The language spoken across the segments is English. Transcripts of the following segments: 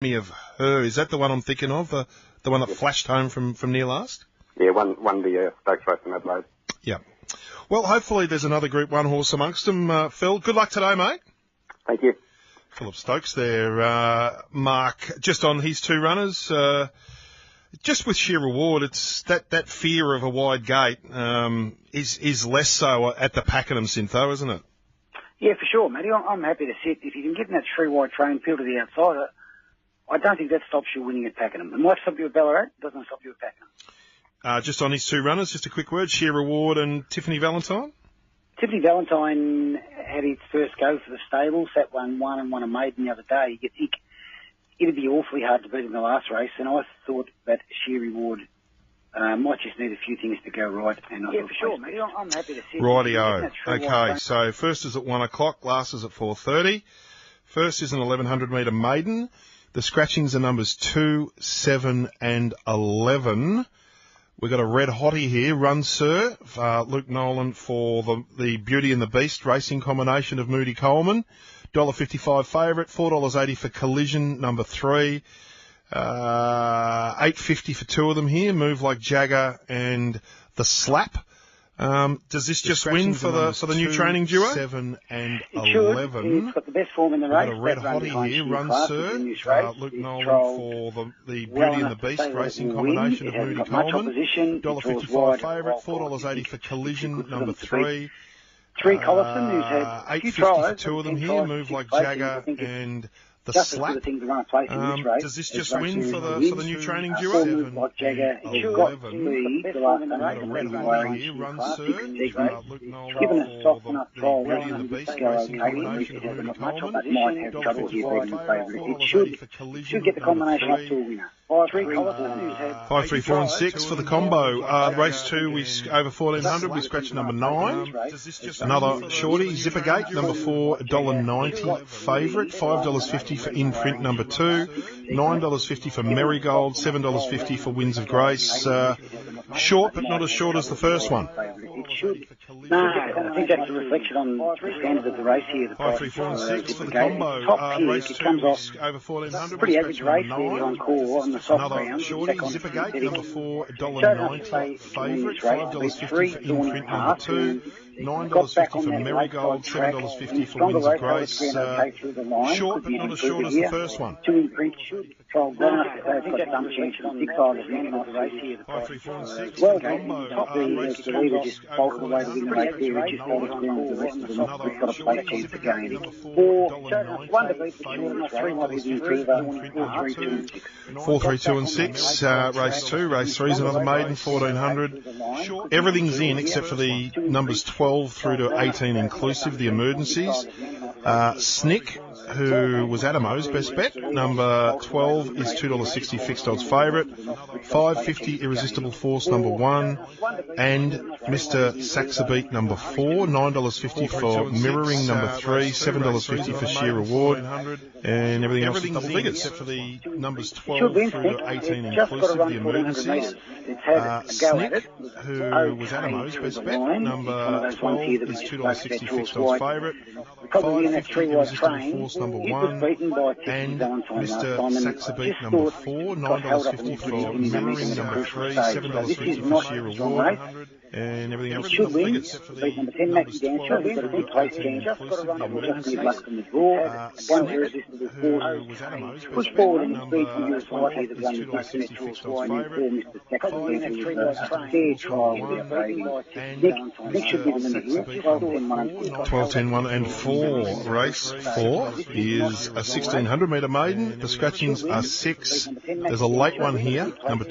me of her. Is that the one I'm thinking of? The one that flashed home from near last? Yeah, won the Stokes race in Adelaide. Yeah. Well, hopefully there's another Group 1 horse amongst them, Phil. Good luck today, mate. Thank you. Philip Stokes there, Mark, just on his two runners. Just with sheer reward, it's that fear of a wide gate is less so at the Pakenham Syntho, isn't it? Yeah, for sure, Matty. I'm happy to sit. If you can get in that three wide train, peel to the outside, I don't think that stops you winning at Pakenham. It might stop you at Ballarat, it doesn't stop you at Pakenham. Just on his two runners, just a quick word, sheer reward and Tiffany Valentine. Tiffany Valentine had its first go for the stable, sat one and won a maiden the other day. You think it'd be awfully hard to beat in the last race, and I thought that sheer reward might just need a few things to go right. And yeah, for sure, mate. I'm happy to see. Rightio. Okay, so first is at 1 o'clock, last is at 4:30. First is an 1100 metre maiden. The scratchings are numbers 2, 7 and 11. We've got a red hottie here, Run Sir, Luke Nolan for the Beauty and the Beast racing combination of Moody Coleman. $1.55 favourite, $4.80 for Collision, number 3. $8.50 for two of them here, Move Like Jagger and The Slap. Does this just win for the new training duo? 7 and 11. It's got the best form in the race. Got a red hottie here, Run Sir. Luke Nolan for the Beauty and the Beast racing combination of Moody Coleman. $1.55 favourite, $4.80 for Collision, number 3. Three Collison, who's had $8.50 for two of them here, Move Like Jagger and The Slap. Does this just win for the new training duo? 7 like Jagger, and 11. The last here, Run Sir. Luke Nolan given a soft enough trial Beauty and the Beast racing combination of Moody Coleman. It should get the combination up to a winner. 5, 3, 4 and 6 for the combo. Race 2, over 1400, we scratched number 9. Another shorty, Zippergate, number 4, $1.90 favourite, $5.50 for In Print, number 2, $9.50 for Marigold, $7.50 for Winds of Grace. Short, but not as short as the first one. No, I think that's a reflection on the standard of the race here. 5, 3, 4 and 6 for the combo. Top tier, Race it 2, comes off over 1400, pretty average race here on core on the soft another ground. shorty, Zippergate, number 4, $1.90 favourite, $5.50 for In Print, number 2, $9.50 for Marigold, $7.50 for Winds of Grace. Short, but not as short as the first one. 2 In Print, I think that's some chance on 6 hours of the race here. 5, 3, 4 and 6 Well, combo. top Race the 2, leader just bolted away to win the race here. It just bolted down the rest of them. We've got a play chance to gain. 1 to beat the short, 3 might be the 4, 3, 2 and 6. 4, 3, 2 and 6. Race 2. Race 3 is another maiden, 1400. Everything's in except for the numbers 12 through to 18 inclusive, the emergencies. Snick, who was Adamo's best bet. Number 12 is $2.60 fixed odds favourite. $5.50 Irresistible Force, number 1. And Mr. Saxabeat, number 4. $9.50 for Mirroring, number 3. $7.50 for Sheer Reward. And everything else is double figures. Except for the numbers 12 through to 18 inclusive, the emergencies. Snick, who was Adamo's best bet. Number 12 is $2.60 fixed odds favourite. $5.50 Irresistible Force, number 1. And Mr. Saxabeat, number 4. $9.50 for Mirroring, number 3. $7.50 for Sheer Reward. And everything else is double figures. Except for the numbers 12 through to 18 inclusive, the emergencies. Snick, who was Adamo's best bet. Number 12 is $2.60 fixed odds favourite. $5.50 12, 10, 1 and 4. Race 4 is a 1600 metre maiden. The scratchings are 6. There's a late one here, number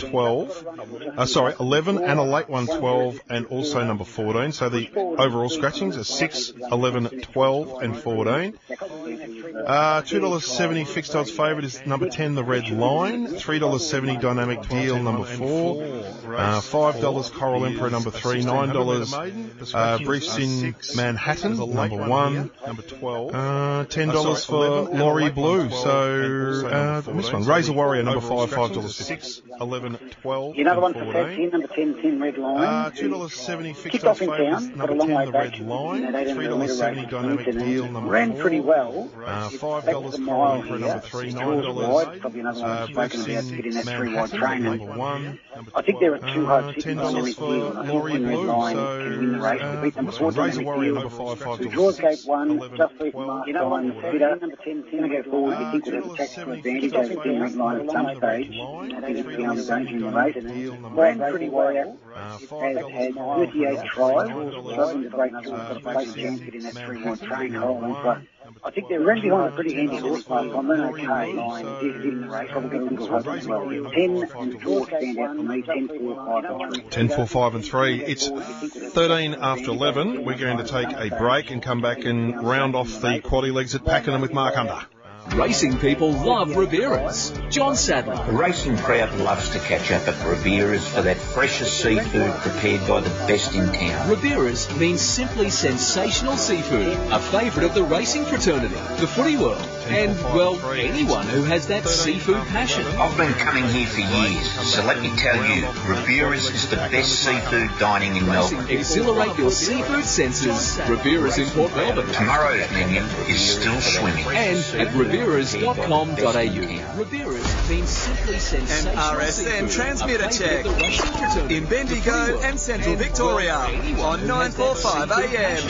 11 and a late one, 12, and also number 14. So the overall scratchings are 6, 11, 12 and 14. $2.70 fixed odds favourite is number 10, the Red Line. $3.70 Dynamic Deal, number 4. $5 Coral Emperor, number 3. $9 Briefs in Manhattan, number 1. $10 for Laurie Blue. So this one, Razor Warrior, number 5. $5.50. 11, 12 another one and for 14. number 10 Red Line. $2.70 fixed odds favourite is number 10, the Red Line. $3.70 Dynamic Deal, number 4. Ran pretty well. $5 Corey for number 3, $9. Probably another one I've spoken about to get in that 3-wide train. Number 1. I think there are 2 hard $10 for Laurie Blue. So Razor Warrior number 5, $5. Draws gate 1, just for Mark, number 10, go forward. You think would have a tactical advantage over the red line at some stage. I think it's beyond the danger in the race. Brand Pretty Warrior has had 38 trials, struggling to break through for the place chance to get in that 3-wide train hole. But I think they're running behind a pretty handy horse last time. They're okay. Did in the race. Probably got a little hope as well. 10 and 4 stand out for me. 10, 4, 5 and 3. 10, 4, 5 and 3. It's 13 after 11. We're going to take a break and come back and round off the quaddie legs at Pakenham with Mark Hunter. Racing people love Rivera's. John Sadler. The racing crowd loves to catch up at Rivera's for that freshest seafood prepared by the best in town. Rivera's means simply sensational seafood, a favourite of the racing fraternity, the footy world, and, well, anyone who has that seafood passion. I've been coming here for years, so let me tell you, Rivera's is the best seafood dining in Melbourne. Exhilarate your seafood senses. Rivera's in Port Melbourne. Tomorrow's menu is still swimming. And at Rivera's.com.au. Rivera's means simply sensational an RSN transmitter check in Bendigo and Central Victoria on 945 AM.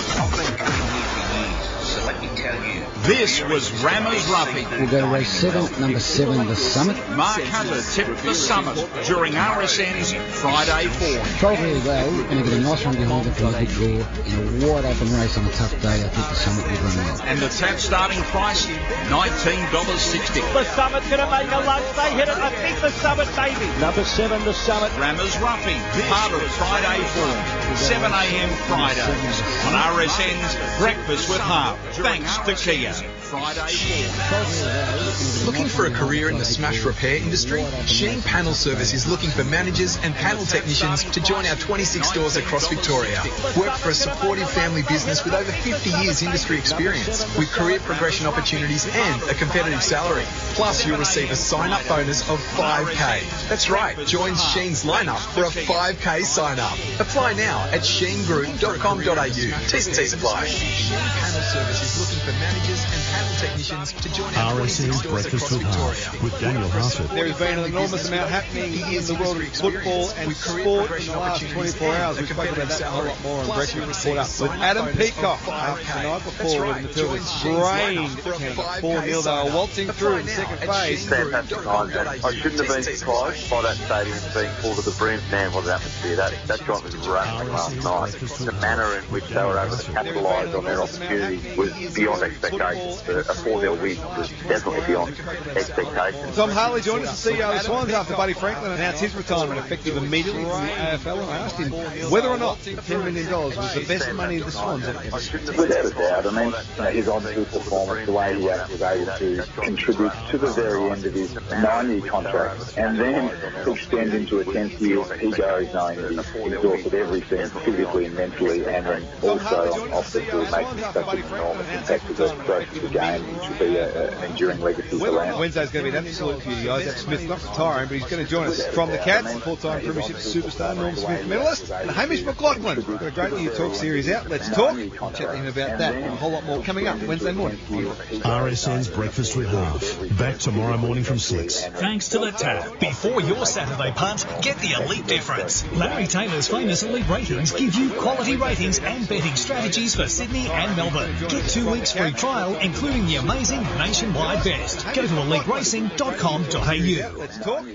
So let me tell you. This was Rammer's Roughing. We'll go to race 7, number 7, the Summit. Mark Hunter tipped the Summit during RSN's Friday form. Trialled really well, and get a nice run behind it from a good draw. In a wide open race on a tough day, I think the Summit will run well. And the tap starting price, $19.60. The Summit's going to make a lunge. They hit it. I think the Summit, maybe. Number 7, the Summit. Rammer's Roughing, part of Friday form. 7 a.m. Fridays on RSN's Breakfast with Harp. Thanks to Kia. Friday form. Looking for a career in the smash repair industry? Sheen Panel Service is looking for managers and panel technicians to join our 26 stores across Victoria. Work for a supportive family business with over 50 years industry experience, with career progression opportunities and a competitive salary. Plus, you'll receive a sign-up bonus of $5K. That's right, join Sheen's lineup for a $5K sign-up. Apply now at sheengroup.com.au. T's and C's apply. Sheen Panel Service is looking for managers and panel technicians to join our RSN's Breakfast with Harp with Daniel Hassett. There has been an enormous amount happening in the world of football and sport in the last 24 hours. We've spoken about that a whole lot more on Breakfast caught up with Adam Peacock the night before when the two was drained 4-0. They were waltzing through in the second phase. Fantastic night. I shouldn't have been surprised by that stadium being full to the brim. Man, what an atmosphere. That joint was running last night. The manner in which they were able to capitalise on their opportunity was beyond expectations. A 4-0 win was definitely beyond expectations. Tom Harley joined us, the CEO of the Swans, after Buddy Franklin announced his retirement effective immediately from the AFL, and I asked him whether or not $10 million was the best money the Swans ever given. Without a doubt. I mean, his on-field performance, the way he was able to contribute to the very end of his 9-year contract, and then extend into a 10th year, he goes knowing that he's exhausted everything physically and mentally, and then also off the field making such an enormous impact to the growth of the game, which will be an enduring legacy for Lamb. Wednesday's going to be an absolute for you guys. That Smith not retiring, but he's going to join us from the Cats, full-time Premiership superstar, Norm Smith medalist, and Hamish McLaughlin. Got a great new talk series out. Let's talk. I'll chat to him about that and a whole lot more coming up Wednesday morning. RSN's Breakfast with Harp. Back tomorrow morning from 6. Thanks to the TAP. Before your Saturday punt, get the elite difference. Larry Taylor's famous elite ratings give you quality ratings and betting strategies for Sydney and Melbourne. Get 2 weeks free trial, including the amazing nationwide best. Go to eliteracing.com.au. Let's talk.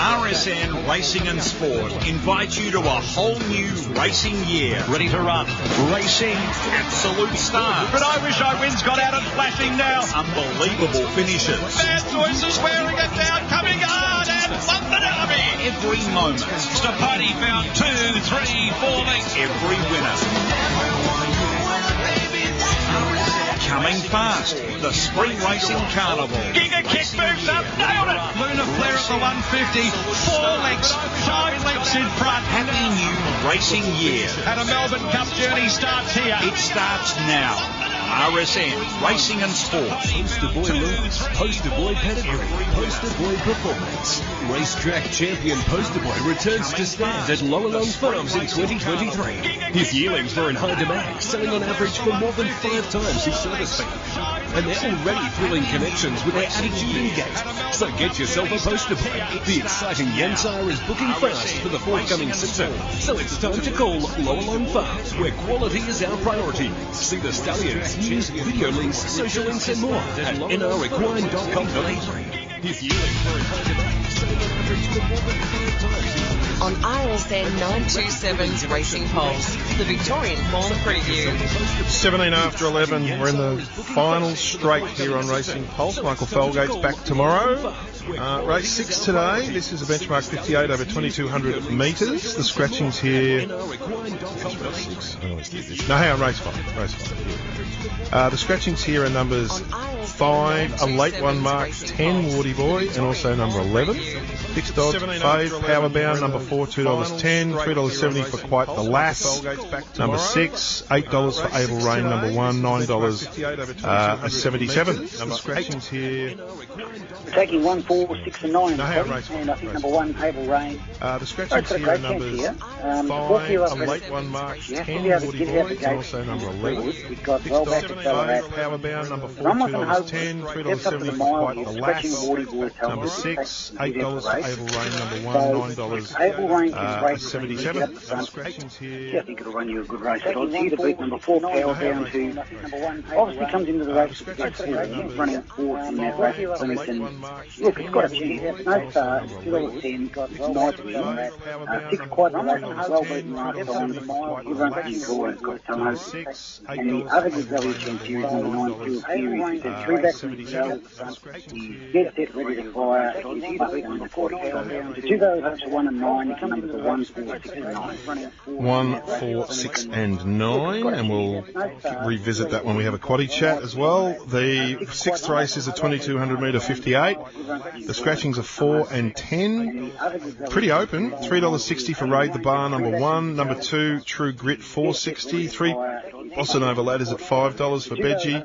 RSN Racing and Sport invites you to a whole new racing year. Ready to run. Racing absolute stars. But I wish I wins got out and flashing now. Unbelievable finishes. Bad choices wearing it down, coming hard and won the derby. Every moment. Stapati found 2, 3, 4 lengths. Every winner. Coming fast, the Spring Racing Carnival. Giga kick moves up, nailed it. Luna Flair at the 150, 4 lengths, 5 lengths in front. Happy new racing year. And a Melbourne Cup journey starts here. It starts now. RSN Racing and Sport. Poster boy looks, poster boy pedigree, poster boy performance. Racetrack champion Poster Boy returns to stand at Lower Farms in 2023. His yearlings were in high demand, selling on average for more than 5 times his service fee. And they're already thrilling connections with their attitude and gait. So get yourself a Poster Boy. The exciting Yansire is booking fast for the forthcoming season. So it's time to call Lower Farms, where quality is our priority. See the stallions, news, video links, social links and more at nrequine.com.au. His yearlings were in high demand, selling on average for more than 5 times. On RSN 927's Racing Pulse, the Victorian Form Preview. 17 after 11, we're in the final straight here on Racing Pulse. Michael Felgate's back tomorrow. Race 6 today. This is a benchmark 58 over 2,200 metres. The scratchings here. No, hang on, race 5. The scratchings here are numbers 5, a late one marked 10, Wardy Boy, and also number 11. Fixed odds, 5, Powerbound, number 4, $2.10, $3.70 for Quite the Lass, number 6, $8 for Able Rain, number 1, $9.77. Number scratchings here. Taking 1, 4, 6 and 9, and I think number 1, Able Rain. The scratchings here are numbers 5, a late one marked 10, Wardy Boy, and also number 11. Fixed odds, 5, Powerbound, number 4, $2.10, $3.70 for Quite the Lass, number 6, $8 for Able Rain, number 1, $9.77. Scratchings here. I think it'll run you a good race. Odds here to beat number 4, Powerbound, who obviously comes into the race running fourth in that race. Look, it's got a chance. No star, $2.10, got nice win. 6 Quite the Lass, well beaten last time. He runs in forward, it's got some hope. And the other good value chance here is number 9, Field Series. There's 3 backs from the he's dead set, ready to fire. He's here to beat number 40. The 2 value hopes are 1 and 9. The numbers are 1, 4, 6 and 9. 1, 4, 6 and 9, and we'll revisit that when we have a quaddie chat as well. The 6th race is a 2,200 metre 58. The scratchings are 4 and 10. Pretty open. $3.60 for Raid the Bar, number 1. Number 2, True Grit, $4.60. 3 Bossanova Ladders at $5 for Veggie.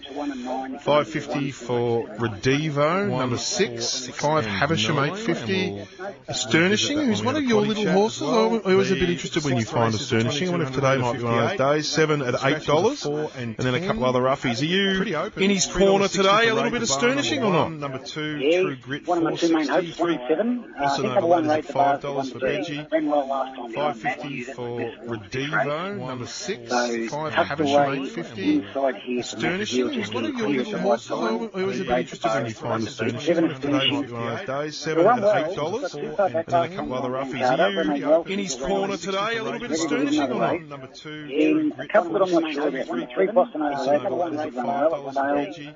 $5.50 for Redivo, number 6. 5 Havisham, $8.50. Asternishing, who's one of your little horses. I always a bit interested when you find Asternishing. I wonder if today might be one of those days. 7 at $8. And then a couple other roughies. Are you in his corner today? A little bit of Asternishing or not? Number 2, True Grit, $4.60. 3 Bossanova Ladders at $5 for Veggie. $5.50 for Redivo, number 6. 5 Havisham, $8.50. Asternishing, who's one of your little horses. I always a bit interested when you find Asternishing. If today might be one of those days. 7 at $8. And then a couple other roughies. Are you in his corner today? A little bit of Asternishing or not? Number 2, True Grit, $4.60. 3 Bossanova Ladders at $5 for Veggie.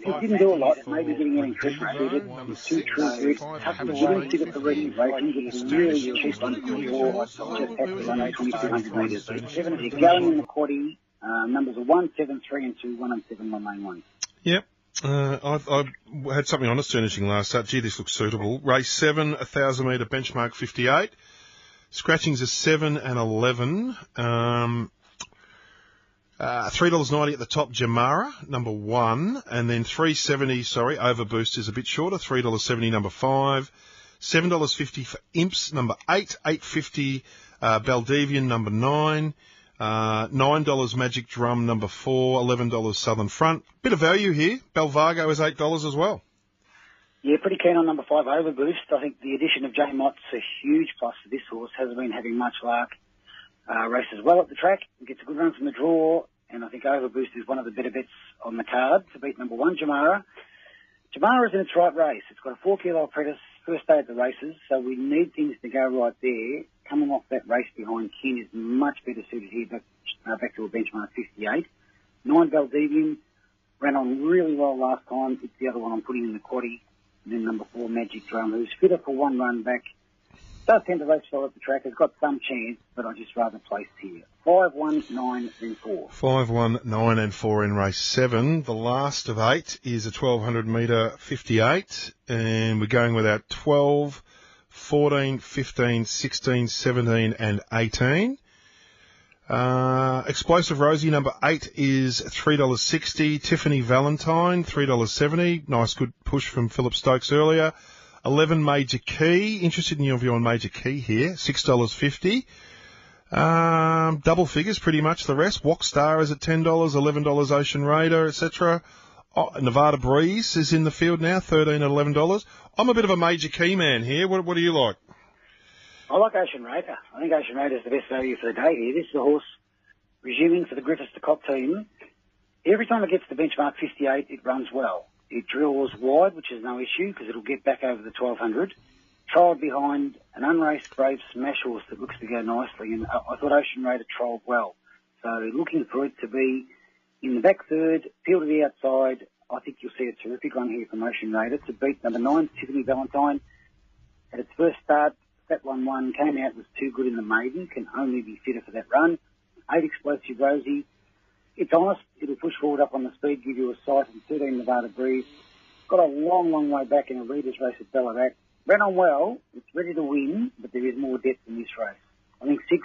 He didn't do a lot, maybe getting any trip rated. 2 True Grit, he didn't sit at the ready racing, it's really cheap on the 24, just had to run 2,200 metres. You're going in the quaddie, numbers are 1, 7, 3 and 2, 1 and 7 on main one. Yep. I had something on Asternishing last start. Gee, this looks suitable. Race 7, 1,000 metre benchmark 58. Scratchings are 7 and 11. $3.90 at the top, Jamara, number 1. And then $3.70, Overboost is a bit shorter, $3.70, number 5. $7.50 for Imps, number 8. $8.50, Baldevian, number 9. $9 Magic Drum, number 4. $11 Southern Front. Bit of value here. Belvago is $8 as well. Yeah, pretty keen on number 5, Overboost. I think the addition of J Mott's a huge plus for this horse. Hasn't been having much luck. Races well at the track. Gets a good run from the draw. And I think Overboost is one of the better bets on the card to beat number 1, Jamara. Jamara's in its right race. It's got a 4 kilo apprentice, first day at the races, so we need things to go right there. Coming off that race behind Ken is much better suited here, back to a benchmark 58. 9 Valdivian ran on really well last time. It's the other one I'm putting in the quaddie. And then number 4, Magic Drum, who's fitter for one run back. Does tend to race well at the track. Has got some chance, but I'd just rather place here. 5, 1, 9, and 4. 5, 1, 9 and 4 in race 7. The last of 8 is a 1,200 metre 58. And we're going with our 12, 14, 15, 16, 17 and 18. Explosive Rosie number 8 is $3.60. Tiffany Valentine, $3.70. Nice good push from Philip Stokes earlier. 11 Major Key. Interested in your view on Major Key here. $6.50. Double figures pretty much the rest. Walkstar is at $10, $11 Ocean Raider, etc. Oh, Nevada Breeze is in the field now, $13 at $11. I'm a bit of a Major Key man here. What do you like? I like Ocean Raider. I think Ocean Raider is the best value for the day here. This is a horse resuming for the Griffiths to Cock team. Every time it gets to benchmark 58, it runs well. It drills wide, which is no issue because it'll get back over the 1200. Trialled behind an unraced Brave Smash horse that looks to go nicely, and I thought Ocean Raider trialled well. So looking for it to be in the back third, peel to the outside. I think you'll see a terrific run here from Ocean Raider to beat number 9, Tiffany Valentine. At its first start, that 1-1 came out, was too good in the maiden, can only be fitter for that run. 8 Explosive Rosie. It's honest, it'll push forward up on the speed, give you a sight, and 13 Nevada Breeze. Got a long, long way back in a leader's race at Ballarat. Ran on well, it's ready to win, but there is more depth in this race. I think six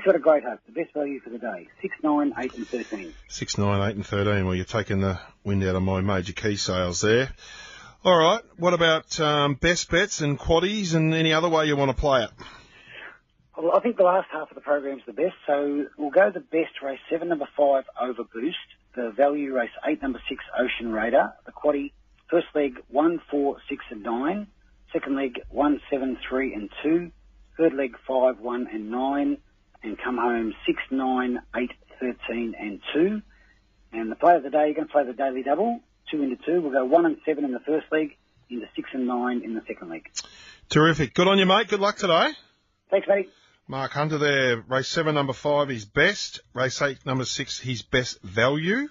got a great hope, the best value for the day. 6, 9, 8 and 13. 6, 9, 8 and 13. Well, you're taking the wind out of my Major Key sales there. All right, what about best bets and quaddies and any other way you want to play it? Well, I think the last half of the program's the best, so we'll go the best race 7, number 5, Overboost. The value race 8, number 6, Ocean Raider. The quaddie, first leg 1, 4, 6 and 9. Second leg 1, 7, 3 and 2. Third leg 5, 1 and 9. And come home 6, 9, 8, 13 and 2. And the play of the day, you're going to play the daily double, 2 into 2. We'll go 1 and 7 in the first leg, into 6 and 9 in the second leg. Terrific. Good on you, mate. Good luck today. Thanks, mate. Mark Hunter there. Race 7, number 5, his best. Race 8, number 6, his best value.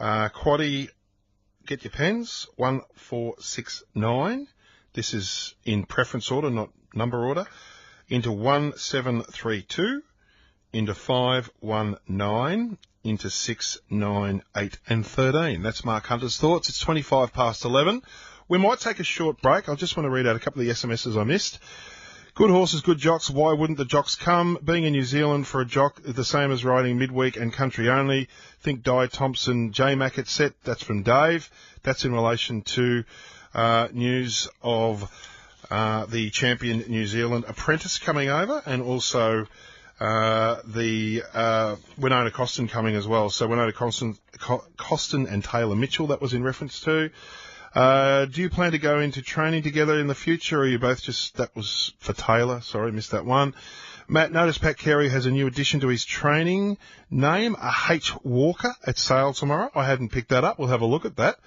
Quaddie, get your pens. 1, 4, 6, 9. This is in preference order, not number order. Into 1, 7, 3, 2. Into 5, 1, 9. Into 6, 9, 8 and 13. That's Mark Hunter's thoughts. It's 25 past 11. We might take a short break. I just want to read out a couple of the SMSs I missed. Good horses, good jocks. Why wouldn't the jocks come? Being in New Zealand for a jock, the same as riding midweek and country only. Think Di Thompson, J Mackett set. That's from Dave. That's in relation to news of the champion New Zealand apprentice coming over, and also the Winona Costin coming as well. So Winona Costin and Taylor Mitchell, that was in reference to. Do you plan to go into training together in the future, or are you both just... That was for Taylor. Sorry, missed that one. Matt, notice Pat Carey has a new addition to his training name, a H. Walker, at sale tomorrow. I hadn't picked that up. We'll have a look at that.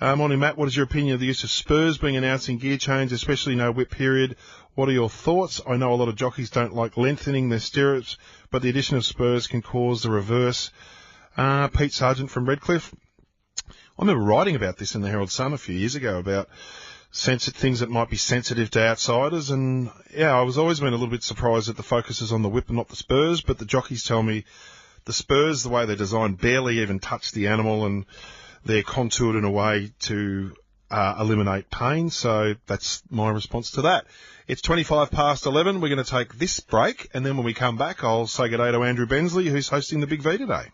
Morning, Matt. What is your opinion of the use of spurs being announced in gear change, especially no whip period? What are your thoughts? I know a lot of jockeys don't like lengthening their stirrups, but the addition of spurs can cause the reverse. Pete Sargent from Redcliffe. I remember writing about this in the Herald Sun a few years ago about things that might be sensitive to outsiders, and yeah, I was always been a little bit surprised that the focus is on the whip and not the spurs, but the jockeys tell me the spurs, the way they're designed, barely even touch the animal, and they're contoured in a way to eliminate pain, so that's my response to that. It's 25 past 11. We're going to take this break, and then when we come back, I'll say good day to Andrew Bensley, who's hosting the Big V today.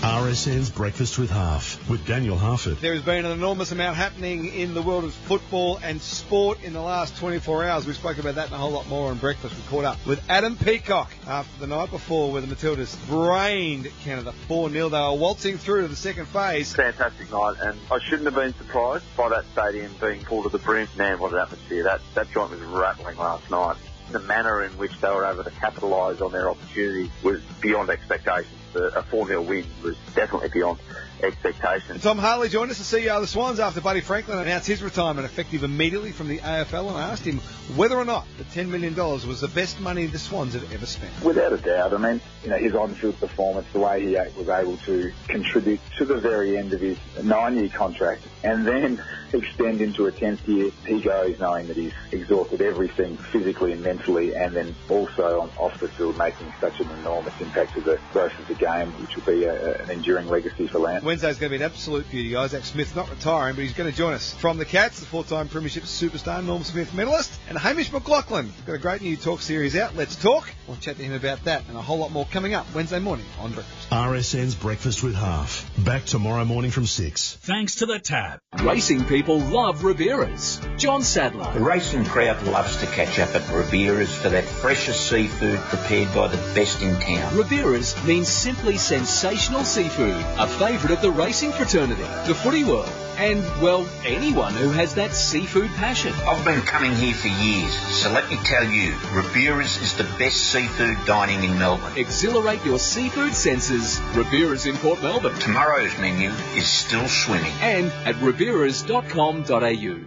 RSN's Breakfast with Half, with Daniel Harford. There has been an enormous amount happening in the world of football and sport in the last 24 hours. We spoke about that and a whole lot more on Breakfast. We caught up with Adam Peacock after the night before where the Matildas brained Canada 4-0. They were waltzing through to the second phase. Fantastic night, and I shouldn't have been surprised by that stadium being full to the brim. Man, what an atmosphere. That joint was rattling last night. The manner in which they were able to capitalise on their opportunity was beyond expectations. A 4-0 win was definitely beyond expectations. Tom Harley joined us, the CEO of the Swans, after Buddy Franklin announced his retirement effective immediately from the AFL, and I asked him whether or not the $10 million was the best money the Swans had ever spent. Without a doubt. I mean, his on-field performance, the way he was able to contribute to the very end of his 9-year contract and then extend into a 10th year, he goes knowing that he's exhausted everything physically and mentally, and then also off the field making such an enormous impact to the growth of the game, which will be an enduring legacy for Lance. Wednesday's going to be an absolute beauty. Isaac Smith not retiring, but he's going to join us from the Cats, the 4-time Premiership superstar, Norm Smith medalist, and Hamish McLaughlin. We've got a great new talk series out, Let's Talk. We'll chat to him about that and a whole lot more coming up Wednesday morning on Breakfast. RSN's Breakfast with Half. Back tomorrow morning from 6. Thanks to the Tab. Racing people love Ribera's. John Sadler. The racing crowd loves to catch up at Ribera's for that freshest seafood prepared by the best in town. Ribera's means simply sensational seafood, a favourite of the racing fraternity, the footy world, and, well, anyone who has that seafood passion. I've been coming here for years, so let me tell you, Ribera's is the best seafood dining in Melbourne. Exhilarate your seafood senses. Ribera's in Port Melbourne. Tomorrow's menu is still swimming. And at riberas.com.au.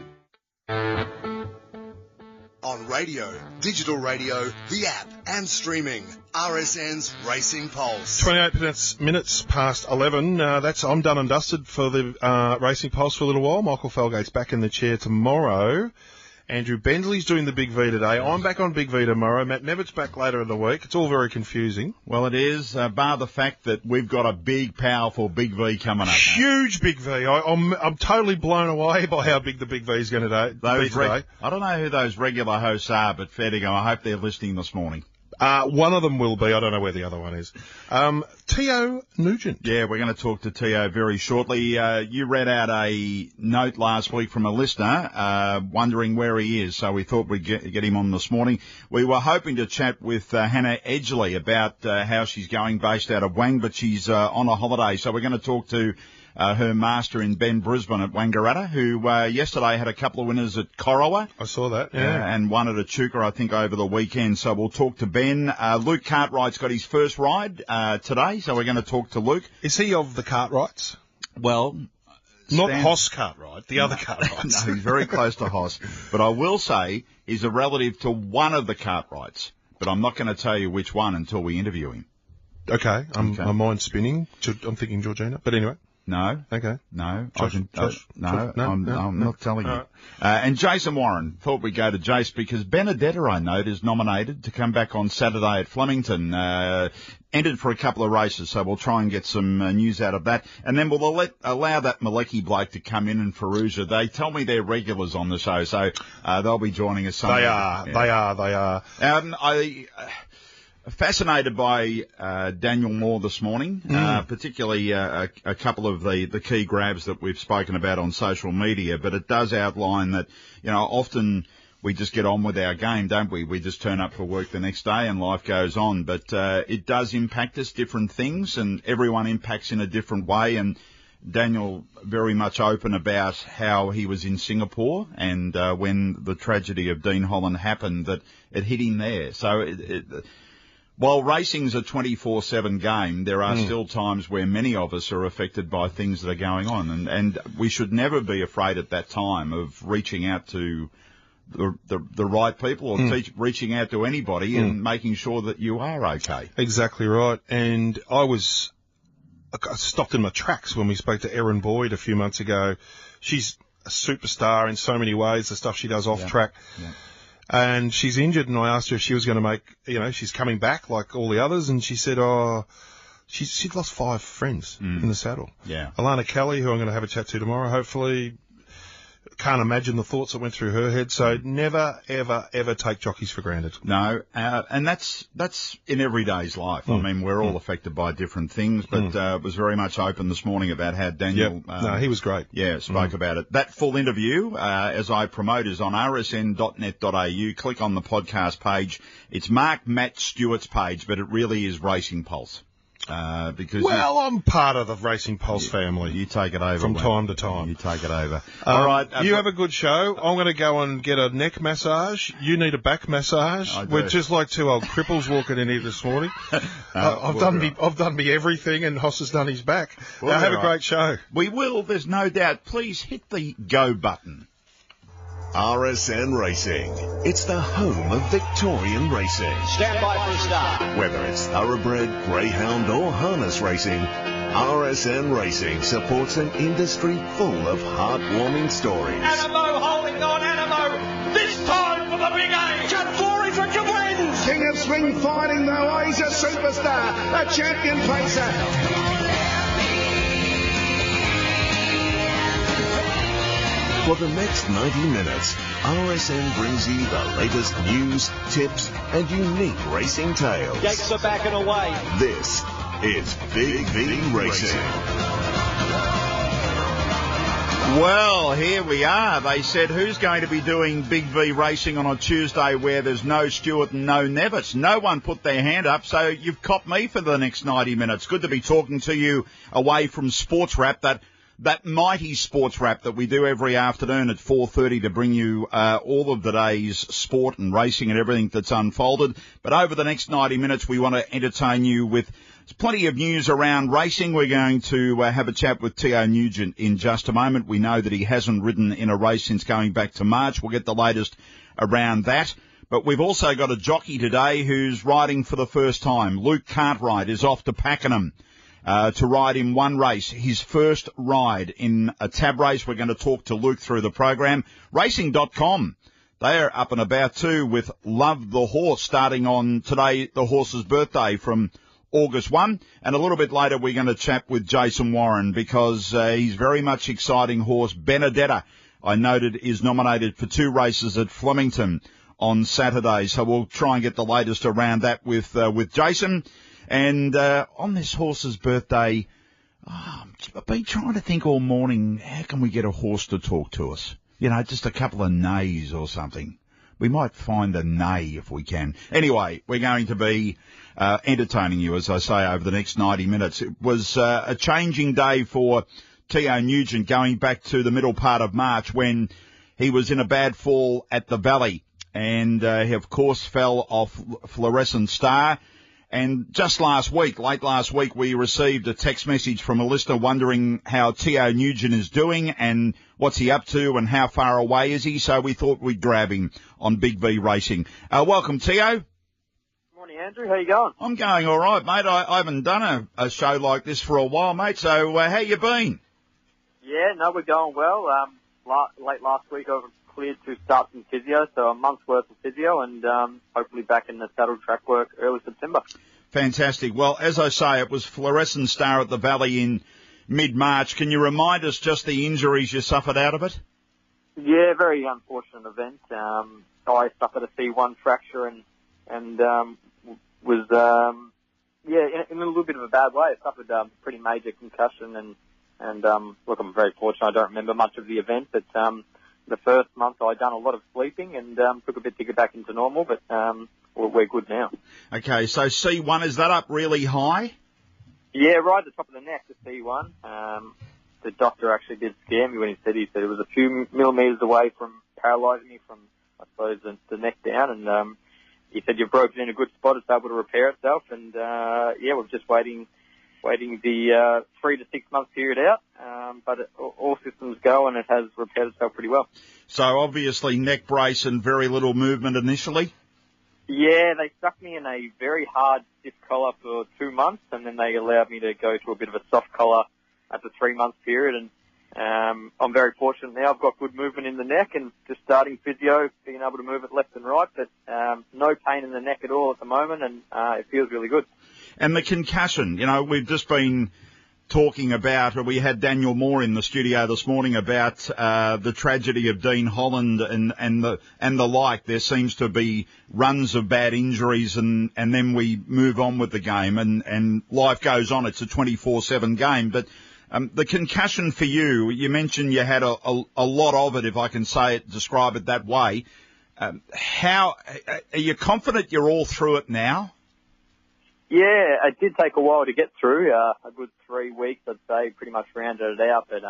On radio, digital radio, the app, and streaming. RSN's Racing Pulse. 28 minutes past 11. I'm done and dusted for the Racing Pulse for a little while. Michael Felgate's back in the chair tomorrow. Andrew Bentley's doing the Big V today. I'm back on Big V tomorrow. Matt Nevitt's back later in the week. It's all very confusing. Well, it is, bar the fact that we've got a big, powerful Big V coming up. Huge Big V. I'm totally blown away by how big the Big V is going to be today. I don't know who those regular hosts are, but fair to go. I hope they're listening this morning. One of them will be. I don't know where the other one is. Tio Nugent. Yeah, we're going to talk to Tio very shortly. You read out a note last week from a listener wondering where he is, so we thought we'd get him on this morning. We were hoping to chat with Hannah Edgley about how she's going based out of Wang, but she's on a holiday, so we're going to talk to her master in Ben Brisbane at Wangaratta, who yesterday had a couple of winners at Corowa. I saw that, yeah. And one at Echuca, I think, over the weekend. So we'll talk to Ben. Luke Cartwright's got his first ride today, so we're going to talk to Luke. Is he of the Cartwrights? Well, not Hoss Cartwright, the other Cartwrights. No, he's very close to Hoss. But I will say he's a relative to one of the Cartwrights, but I'm not going to tell you which one until we interview him. Okay, my mind's spinning. I'm thinking Georgina, but anyway. No. Okay. No. I'm not telling you. And Jason Warren. Thought we'd go to Jace because Benedetta, I note, is nominated to come back on Saturday at Flemington. Entered for a couple of races, so we'll try and get some news out of that. And then we'll allow that Malecki bloke to come in and Faruja. They tell me they're regulars on the show, so they'll be joining us Sunday. They are. Fascinated by Daniel Moore this morning, particularly a couple of the key grabs that we've spoken about on social media, but it does outline that, often we just get on with our game, don't we? We just turn up for work the next day and life goes on, but it does impact us, different things, and everyone impacts in a different way, and Daniel very much open about how he was in Singapore and when the tragedy of Dean Holland happened, that it hit him there. So while racing's a 24/7 game, there are still times where many of us are affected by things that are going on, and we should never be afraid at that time of reaching out to the right people or reaching out to anybody and making sure that you are okay. Exactly right. And I stopped in my tracks when we spoke to Erin Boyd a few months ago. She's a superstar in so many ways, the stuff she does off track. Yeah. And she's injured, and I asked her if she was going to make, she's coming back like all the others, and she said, she'd lost 5 friends in the saddle. Yeah. Alana Kelly, who I'm going to have a chat to tomorrow, hopefully. Can't imagine the thoughts that went through her head, so never, ever, ever take jockeys for granted. No, and that's in everyday's life. I mean, we're all affected by different things, but it was very much open this morning about how Daniel... no, he was great. Yeah, spoke about it. That full interview, as I promote, is on rsn.net.au. Click on the podcast page. It's Mark Matt Stewart's page, but it really is Racing Pulse. Because I'm part of the Racing Pulse family. You take it over from time to time. You take it over. All right. You have a good show. I'm going to go and get a neck massage. You need a back massage. We're just like 2 old cripples walking in here this morning. I've done me everything, and Hoss has done his back. Have a great show. We will. There's no doubt. Please hit the go button. RSN Racing. It's the home of Victorian racing. Stand by for a start. Whether it's thoroughbred, greyhound or harness racing, RSN Racing supports an industry full of heartwarming stories. Animo holding on, Animo. This time for the big A. Cut 4 is Richard wins. King of Swing fighting though. He's a superstar. A champion pacer. For the next 90 minutes, RSN brings you the latest news, tips, and unique racing tales. Yanks are backing away. This is Big V Racing. Well, here we are. They said, who's going to be doing Big V Racing on a Tuesday where there's no Stewart and no Nevitz? No one put their hand up, so you've copped me for the next 90 minutes. Good to be talking to you away from Sports Wrap, that mighty Sports Wrap that we do every afternoon at 4:30 to bring you all of the day's sport and racing and everything that's unfolded. But over the next 90 minutes, we want to entertain you with plenty of news around racing. We're going to have a chat with T.O. Nugent in just a moment. We know that he hasn't ridden in a race since going back to March. We'll get the latest around that. But we've also got a jockey today who's riding for the first time. Luke Cartwright is off to Pakenham to ride in one race, his first ride in a tab race. We're going to talk to Luke through the program. Racing.com, they are up and about too with Love the Horse starting on today, the horse's birthday from August 1. And a little bit later we're going to chat with Jason Warren because he's very much exciting horse. Benedetta, I noted, is nominated for 2 races at Flemington on Saturday. So we'll try and get the latest around that with Jason. And on this horse's birthday, I've been trying to think all morning, how can we get a horse to talk to us? You know, just a couple of neighs or something. We might find a neigh if we can. Anyway, we're going to be entertaining you, as I say, over the next 90 minutes. It was a changing day for T.O. Nugent going back to the middle part of March when he was in a bad fall at the Valley. And he, of course, fell off Fluorescent Star. And just late last week, we received a text message from a listener wondering how T.O. Nugent is doing and what's he up to and how far away is he. So we thought we'd grab him on Big V Racing. Welcome, T.O. Morning, Andrew. How you going? I'm going all right, mate. I haven't done a show like this for a while, mate. So how you been? Yeah, no, we're going well. Late last week, I was cleared to start some physio, so a month's worth of physio, and hopefully back in the saddle track work early September. Fantastic. Well, as I say, it was Fluorescent Star at the Valley in mid-March. Can you remind us just the injuries you suffered out of it? Yeah, very unfortunate event. I suffered a C1 fracture and was in a little bit of a bad way. I suffered a pretty major concussion, and look, I'm very fortunate. I don't remember much of the event, but the first month I'd done a lot of sleeping and took a bit to get back into normal, but we're good now. Okay, so C1, is that up really high? Yeah, right at the top of the neck, the C1. The doctor actually did scare me when he said it was a few millimetres away from paralysing me from, I suppose, the neck down, and he said you've broken in a good spot, it's able to repair itself, and we're just waiting the 3 to 6 month period out, but all systems go and it has repaired itself pretty well. So obviously neck brace and very little movement initially? Yeah, they stuck me in a very hard stiff collar for 2 months, and then they allowed me to go to a bit of a soft collar at the 3 month period, and I'm very fortunate now. I've got good movement in the neck and just starting physio, being able to move it left and right, but no pain in the neck at all at the moment, and it feels really good. And the concussion, you know, we've just been talking about, we had Daniel Moore in the studio this morning about the tragedy of Dean Holland and the like. There seems to be runs of bad injuries and then we move on with the game and life goes on. It's a 24/7 game. But the concussion for you, you mentioned you had a lot of it, if I can describe it that way. How are you confident you're all through it now? Yeah, it did take a while to get through, a good 3 weeks, I'd say, pretty much rounded it out. But,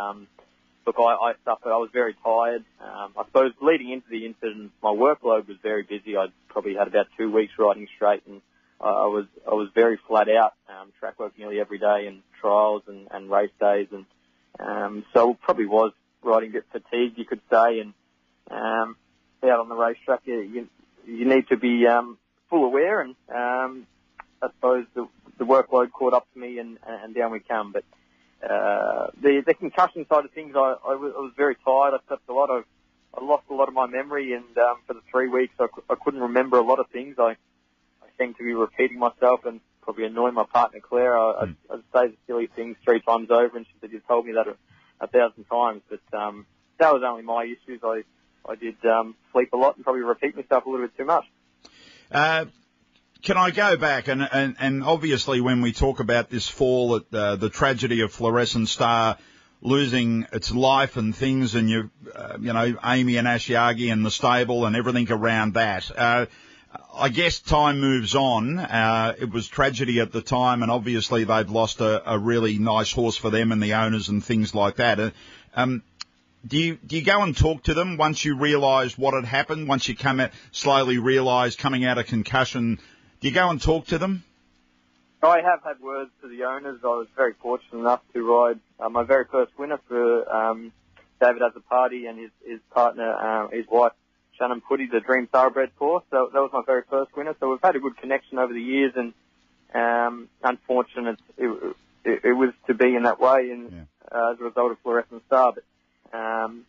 look, I suffered. I was very tired. I suppose leading into the incident, my workload was very busy. I'd probably had about 2 weeks riding straight, and I was very flat out, track work nearly every day, and trials and race days. And so probably was riding a bit fatigued, you could say. And out on the racetrack, you need to be full aware, and I suppose the workload caught up to me, and down we come. But the concussion side of things, I was very tired. I slept a lot. I lost a lot of my memory, and for the 3 weeks, I couldn't remember a lot of things. I seemed to be repeating myself and probably annoying my partner, Claire. I'd say the silly things 3 times over, and she said, "You've told me that 1,000 times." But that was only my issues. I did sleep a lot and probably repeat myself a little bit too much. Can I go back and obviously when we talk about this fall, the tragedy of Fluorescent Star losing its life and things, and you know, Amy and Ashiagi and the stable and everything around that. I guess time moves on. It was tragedy at the time, and obviously they've lost a really nice horse for them and the owners and things like that. Do you go and talk to them once you realise what had happened? Once you slowly realise coming out of concussion, do you go and talk to them? I have had words to the owners. I was very fortunate enough to ride my very first winner for David Azzopardi and his partner, his wife, Shannon Putty, the Dream Thoroughbred course. So that was my very first winner. So we've had a good connection over the years, and unfortunate it was to be in that way, and as a result of Fluorescent Star. But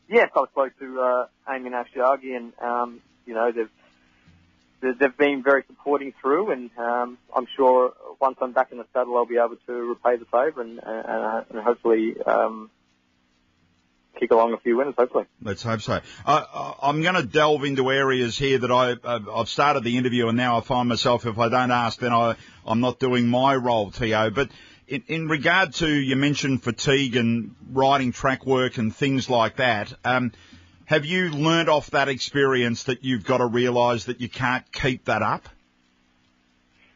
yes, I spoke to Amy and Ashiagi, and you know, they've been very supporting through, and I'm sure once I'm back in the saddle, I'll be able to repay the favour and hopefully kick along a few winners, hopefully. Let's hope so. I'm going to delve into areas here that I've started the interview, and now I find myself, if I don't ask, then I'm not doing my role, T.O. But in regard to, you mentioned fatigue and riding track work and things like that, have you learned off that experience that you've got to realise that you can't keep that up?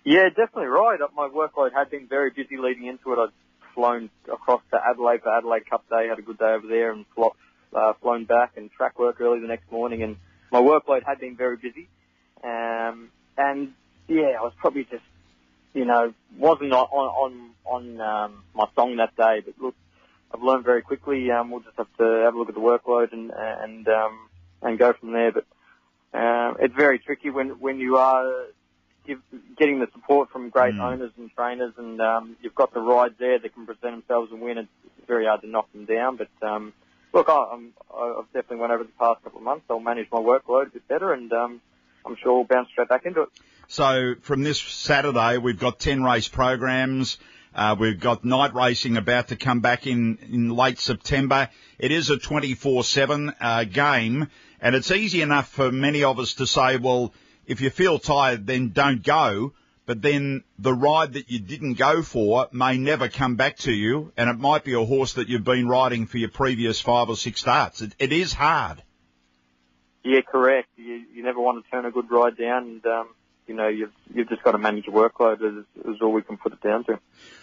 Yeah, definitely right. My workload had been very busy leading into it. I'd flown across to Adelaide for Adelaide Cup Day, had a good day over there, and flown back and track work early the next morning. And my workload had been very busy. And yeah, I was probably just, you know, wasn't on my song that day. But look, I've learned very quickly. We'll just have to have a look at the workload and go from there. But it's very tricky when you are getting the support from great owners and trainers, and you've got the rides there that can present themselves and win. It's very hard to knock them down. But look, I've definitely went over the past couple of months. I'll manage my workload a bit better, and I'm sure we'll bounce straight back into it. So from this Saturday, we've got 10 race programs. We've got night racing about to come back in late September. It is a 24/7 game, and it's easy enough for many of us to say, well, if you feel tired, then don't go. But then the ride that you didn't go for may never come back to you, and it might be a horse that you've been riding for your previous 5 or 6 starts. It is hard. Yeah, correct. You never want to turn a good ride down, and you know, you've just got to manage your workload is all we can put it down to.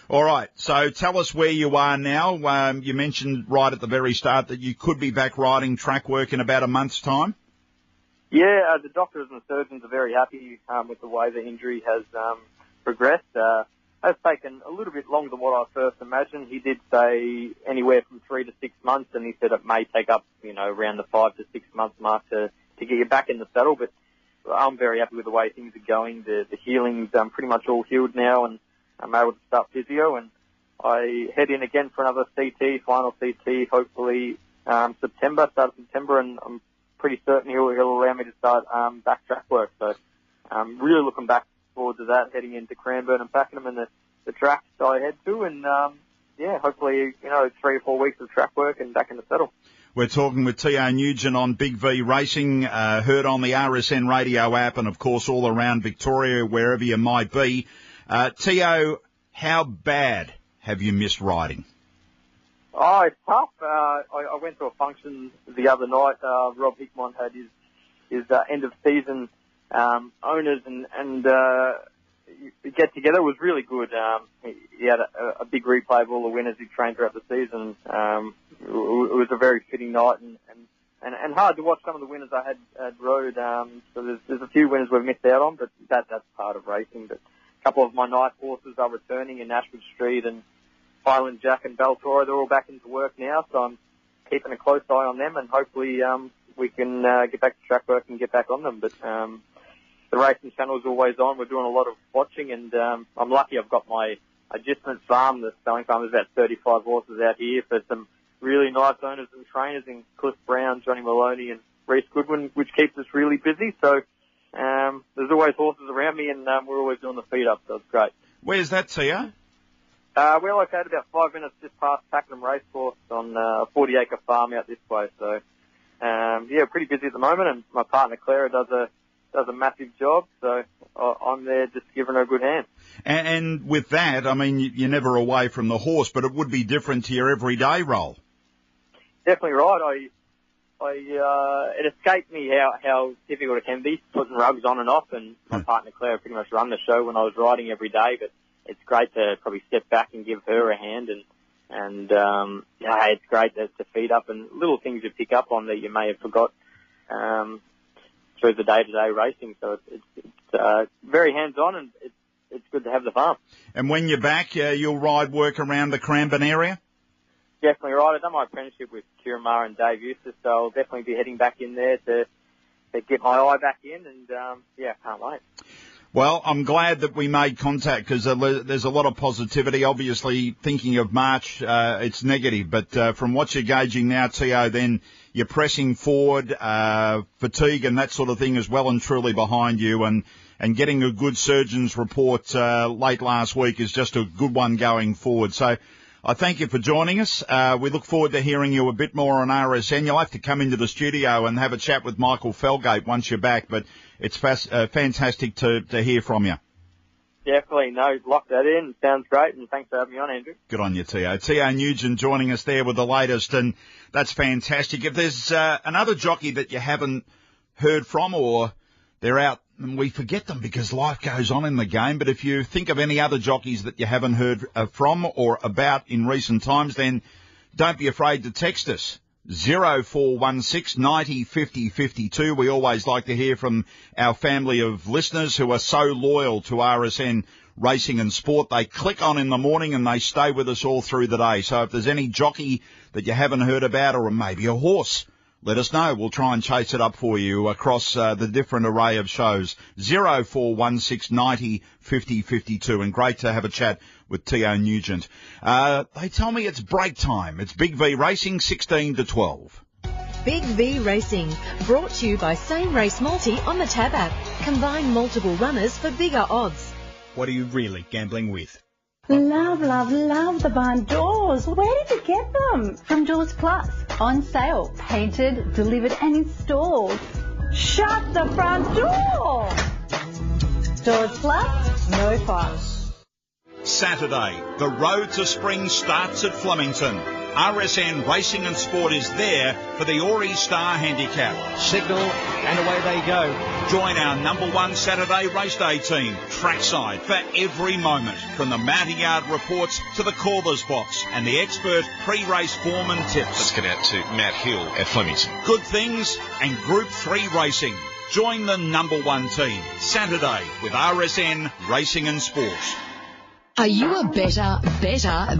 All right. So tell us where you are now. You mentioned right at the very start that you could be back riding track work in about a month's time. Yeah, the doctors and surgeons are very happy with the way the injury has progressed. It's taken a little bit longer than what I first imagined. He did say anywhere from 3 to 6 months, and he said it may take up, you know, around the 5 to 6 month mark to get you back in the saddle. But I'm very happy with the way things are going. The healing's pretty much all healed now, and I'm able to start physio. And I head in again for another CT, final CT, hopefully start of September, and I'm pretty certain he'll allow me to start back track work. So I'm really looking forward to that, heading into Cranbourne and Pakenham and the tracks I head to. And yeah, hopefully, you know, 3 or 4 weeks of track work and back in the saddle. We're talking with T.O. Nugent on Big V Racing, heard on the RSN radio app and, of course, all around Victoria, wherever you might be. T.O., how bad have you missed riding? Oh, it's tough. I went to a function the other night. Rob Hickmont had his end-of-season owners and get together. It was really good. He had a big replay of all the winners he trained throughout the season. It was a very fitting night and hard to watch some of the winners I had rode. So there's a few winners we've missed out on, but that's part of racing. But a couple of my night horses are returning in Ashford Street, and Highland Jack and Beltora, they're all back into work now. So I'm keeping a close eye on them, and hopefully we can get back to track work and get back on them. But the racing channel is always on. We're doing a lot of watching, and I'm lucky I've got my adjustment farm, the spelling farm. There's about 35 horses out here for some really nice owners and trainers in Cliff Brown, Johnny Maloney and Reece Goodwin, which keeps us really busy. So there's always horses around me, and we're always doing the feed up, so it's great. Where's that, Tia? We're located about 5 minutes just past Pakenham Racecourse on a 40-acre farm out this way. So pretty busy at the moment, and my partner Clara does a massive job, so I'm there just giving her a good hand. And with that, I mean, you're never away from the horse, but it would be different to your everyday role. Definitely right. It escaped me how difficult it can be putting rugs on and off, and my partner Claire pretty much run the show when I was riding every day, but it's great to probably step back and give her a hand, and it's great to feed up and little things you pick up on that you may have forgot through the day-to-day racing. So it's very hands-on, and it's good to have the farm. And when you're back, you'll ride work around the Cranbourne area? Definitely right. I've done my apprenticeship with Kieran Maher and Dave Eustace, so I'll definitely be heading back in there to get my eye back in, and can't wait. Well, I'm glad that we made contact because there's a lot of positivity. Obviously, thinking of March, it's negative, but from what you're gauging now, Tio, then you're pressing forward, fatigue and that sort of thing is well and truly behind you, and getting a good surgeon's report late last week is just a good one going forward. So I thank you for joining us. We look forward to hearing you a bit more on RSN. You'll have to come into the studio and have a chat with Michael Felgate once you're back, but it's fantastic to hear from you. Definitely. No, lock that in. Sounds great, and thanks for having me on, Andrew. Good on you, Tio. Tio Nugent joining us there with the latest, and that's fantastic. If there's another jockey that you haven't heard from or they're out, and we forget them because life goes on in the game, but if you think of any other jockeys that you haven't heard from or about in recent times, then don't be afraid to text us. 0416 90 50 52. We always like to hear from our family of listeners who are so loyal to RSN Racing and Sport. They click on in the morning and they stay with us all through the day. So if there's any jockey that you haven't heard about, or maybe a horse, let us know. We'll try and chase it up for you across the different array of shows. 0416 90 50 52. And great to have a chat with Tio Nugent. They tell me it's break time. It's Big V Racing, 16 to 12. Big V Racing, brought to you by Same Race Multi on the Tab app. Combine multiple runners for bigger odds. What are you really gambling with? Love, love, love the barn doors. Where did you get them? From Doors Plus. On sale, painted, delivered and installed. Shut the front door! Doors Plus, no fuss. Saturday, the road to spring starts at Flemington. RSN Racing and Sport is there for the Ori Star Handicap. Signal and away they go. Join our number one Saturday race day team, trackside, for every moment, from the mounting yard reports to the caller's box and the expert pre-race form and tips. Let's get out to Matt Hill at Flemington. Good things and Group 3 racing. Join the number one team, Saturday, with RSN Racing and Sport. Are you a better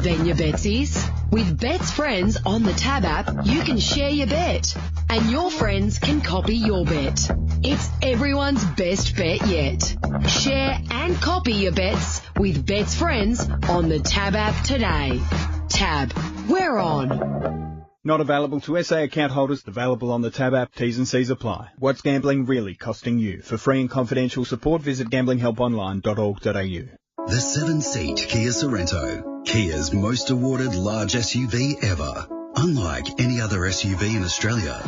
than your betsies? With Bet's Friends on the Tab app, you can share your bet, and your friends can copy your bet. It's everyone's best bet yet. Share and copy your bets with Bet's Friends on the Tab app today. Tab, we're on. Not available to SA account holders. Available on the Tab app. T's and C's apply. What's gambling really costing you? For free and confidential support, visit gamblinghelponline.org.au. The 7-seat Kia Sorento, Kia's most awarded large SUV ever. Unlike any other SUV in Australia,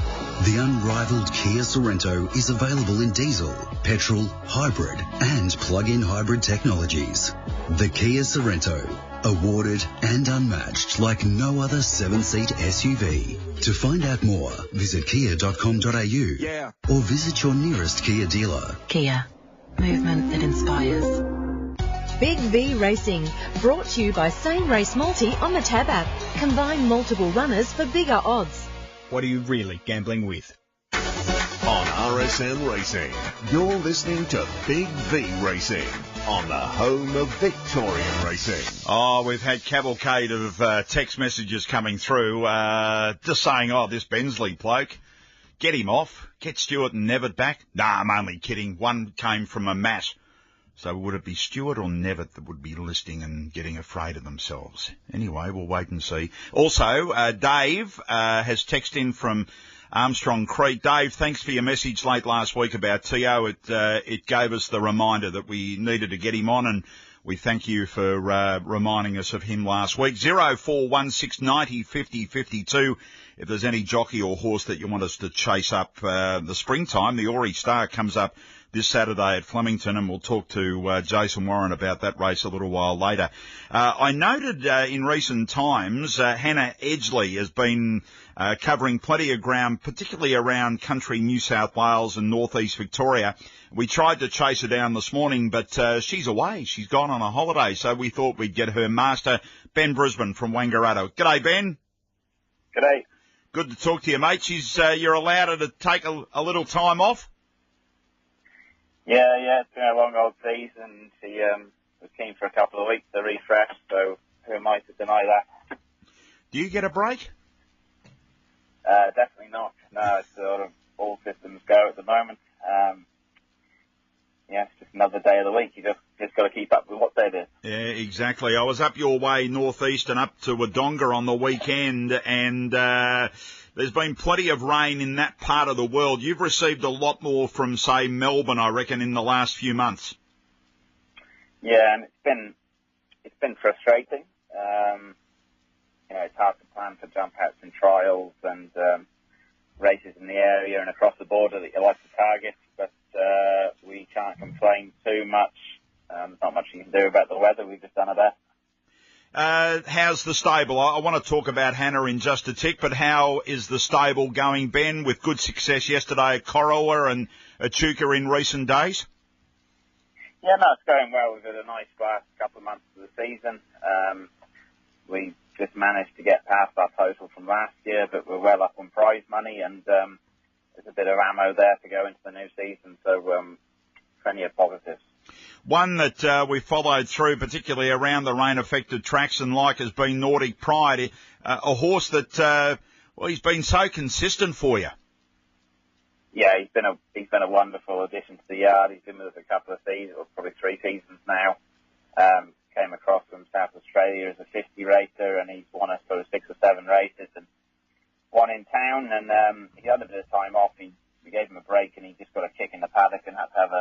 the unrivaled Kia Sorento is available in diesel, petrol, hybrid and plug-in hybrid technologies. The Kia Sorento, awarded and unmatched like no other 7-seat SUV. To find out more, visit kia.com.au or visit your nearest Kia dealer. Kia, movement that inspires. Big V Racing, brought to you by Same Race Multi on the Tab app. Combine multiple runners for bigger odds. What are you really gambling with? On RSN Racing, you're listening to Big V Racing on the home of Victorian racing. Oh, we've had cavalcade of text messages coming through just saying, this Bensley bloke, get him off, get Stewart and Nevitt back. Nah, I'm only kidding. One came from a Matt. So would it be Stewart or Nevitt that would be listening and getting afraid of themselves? Anyway, we'll wait and see. Also, Dave has texted in from Armstrong Creek. Dave, thanks for your message late last week about Tio. It gave us the reminder that we needed to get him on, and we thank you for reminding us of him last week. 0416 90 50 52 if there's any jockey or horse that you want us to chase up the springtime, the Ori Star comes up this Saturday at Flemington, and we'll talk to Jason Warren about that race a little while later. I noted in recent times Hannah Edgley has been covering plenty of ground, particularly around country New South Wales and northeast Victoria. We tried to chase her down this morning, but she's away. She's gone on a holiday, so we thought we'd get her master, Ben Brisbane from Wangaratta. G'day, Ben. G'day. Good to talk to you, mate. You're allowed her to take a little time off? Yeah, it's been a long old season. She was keen for a couple of weeks to refresh, so who am I to deny that? Do you get a break? Definitely not. No, it's sort of all systems go at the moment. It's just another day of the week. You just got to keep up with what they do. Yeah, exactly. I was up your way northeast and up to Wodonga on the weekend, and there's been plenty of rain in that part of the world. You've received a lot more from, say, Melbourne, I reckon, in the last few months. Yeah, and it's been frustrating. It's hard to plan for jump outs and trials and races in the area and across the border that you like to target, but we can't complain too much. There's not much you can do about the weather. We've just done our best. How's the stable? I want to talk about Hannah in just a tick, but how is the stable going, Ben, with good success yesterday at Corowa and Echuca in recent days? Yeah, no, it's going well. We've had a nice last couple of months of the season. We just managed to get past our total from last year, but we're well up on prize money, and there's a bit of ammo there to go into the new season, so plenty of positives. One that we followed through, particularly around the rain-affected tracks and like, has been Nordic Pride, a horse that, he's been so consistent for you. Yeah, he's been a wonderful addition to the yard. He's been with us a couple of seasons, or probably 3 seasons now. Came across from South Australia as a 50 racer, and he's won us sort of 6 or 7 races and one in town. And he had a bit of time off. We gave him a break, and he just got a kick in the paddock and had to have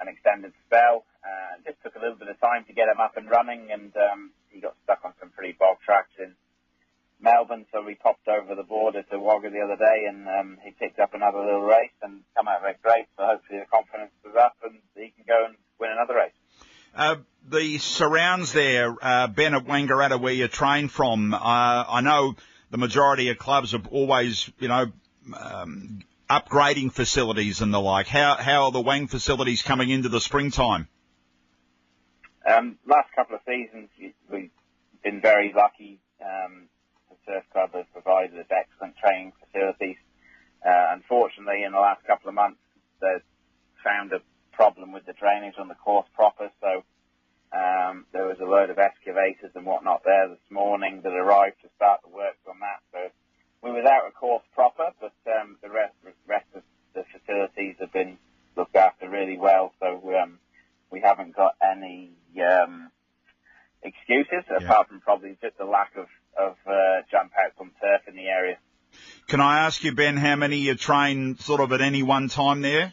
an extended spell. Just took a little bit of time to get him up and running, and he got stuck on some pretty bog tracks in Melbourne, so we popped over the border to Wagga the other day, and he picked up another little race and come out of it great, so hopefully the confidence was up and he can go and win another race. The surrounds there, Ben, at Wangaratta, where you train from, I know the majority of clubs are always, upgrading facilities and the like. How are the Wang facilities coming into the springtime? Last couple of seasons, we've been very lucky. The Surf Club has provided us excellent training facilities. Unfortunately, in the last couple of months, they've found a problem with the drainage on the course proper, so there was a load of excavators and whatnot there this morning that arrived to start the work on that. So we were without a course proper, but the rest of the facilities have been looked after really well, so we haven't got any excuses, apart from probably just a lack of jump outs on turf in the area. Can I ask you, Ben, how many you train sort of at any one time there?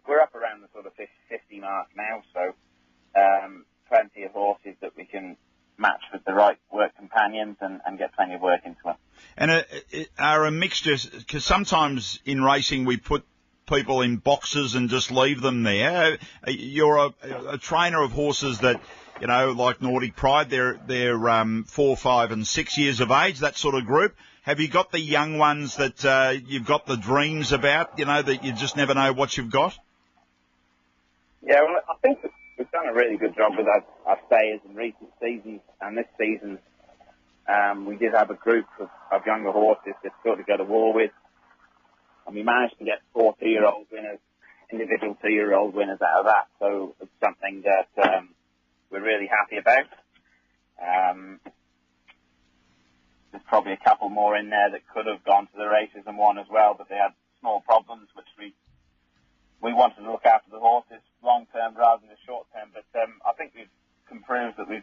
We're up around the sort of 50 mark now, so plenty of horses that we can match with the right work companions and get plenty of work into them. And are a mixture, because sometimes in racing we put people in boxes and just leave them there. You're a trainer of horses that, like Nordic Pride, they're 4, 5 and 6 years of age, that sort of group. Have you got the young ones that you've got the dreams about, that you just never know what you've got? Yeah, well, I think we've done a really good job with our stayers in recent seasons, and this season we did have a group of younger horses that sort of go to war with, and we managed to get 4 2-year-old winners, individual 2-year-old winners out of that, so it's something that we're really happy about. There's probably a couple more in there that could have gone to the races and won as well, but they had small problems, which we wanted to look after the horses long term rather than the short term. But I think we can prove that we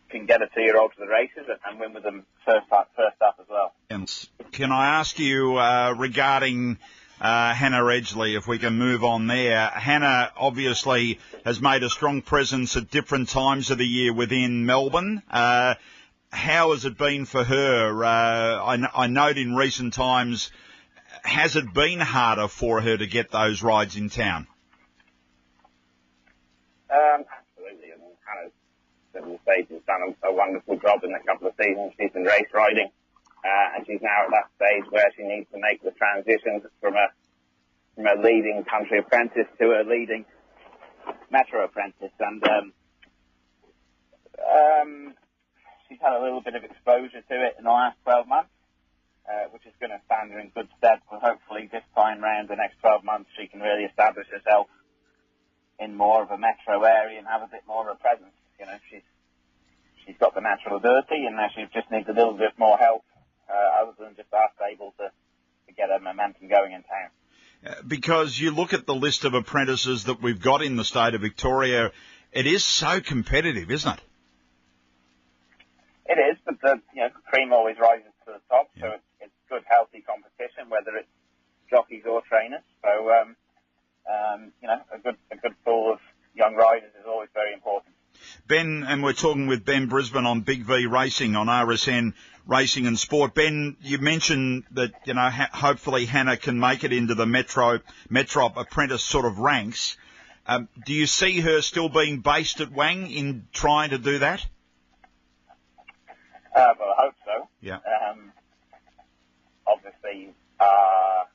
can get a 2-year-old to the races and win with them first up as well. And can I ask you regarding Hannah Edgley, if we can move on there? Hannah obviously has made a strong presence at different times of the year within Melbourne. how has it been for her? I note in recent times, has it been harder for her to get those rides in town? Absolutely. I mean, Hannah's, as we say, has done a wonderful job in a couple of seasons. She's been race riding, and she's now at that stage where she needs to make the transition from a leading country apprentice to a leading metro apprentice. And she's had a little bit of exposure to it in the last 12 months, which is going to stand her in good stead. But hopefully this time round, the next 12 months, she can really establish herself in more of a metro area and have a bit more of a presence. You know, she's got the natural ability, and now she just needs a little bit more help, other than just our stable to get her momentum going in town. Because you look at the list of apprentices that we've got in the state of Victoria, it is so competitive, isn't it? It is, but the cream always rises to the top, so it's good, healthy competition, whether it's jockeys or trainers. So, a good pool of young riders is always very important. Ben, and we're talking with Ben Brisbane on Big V Racing on RSN Racing and Sport. Ben, you mentioned that, hopefully Hannah can make it into the Metro apprentice sort of ranks. Do you see her still being based at Wang in trying to do that? Well, I hope so. Yeah. Obviously, our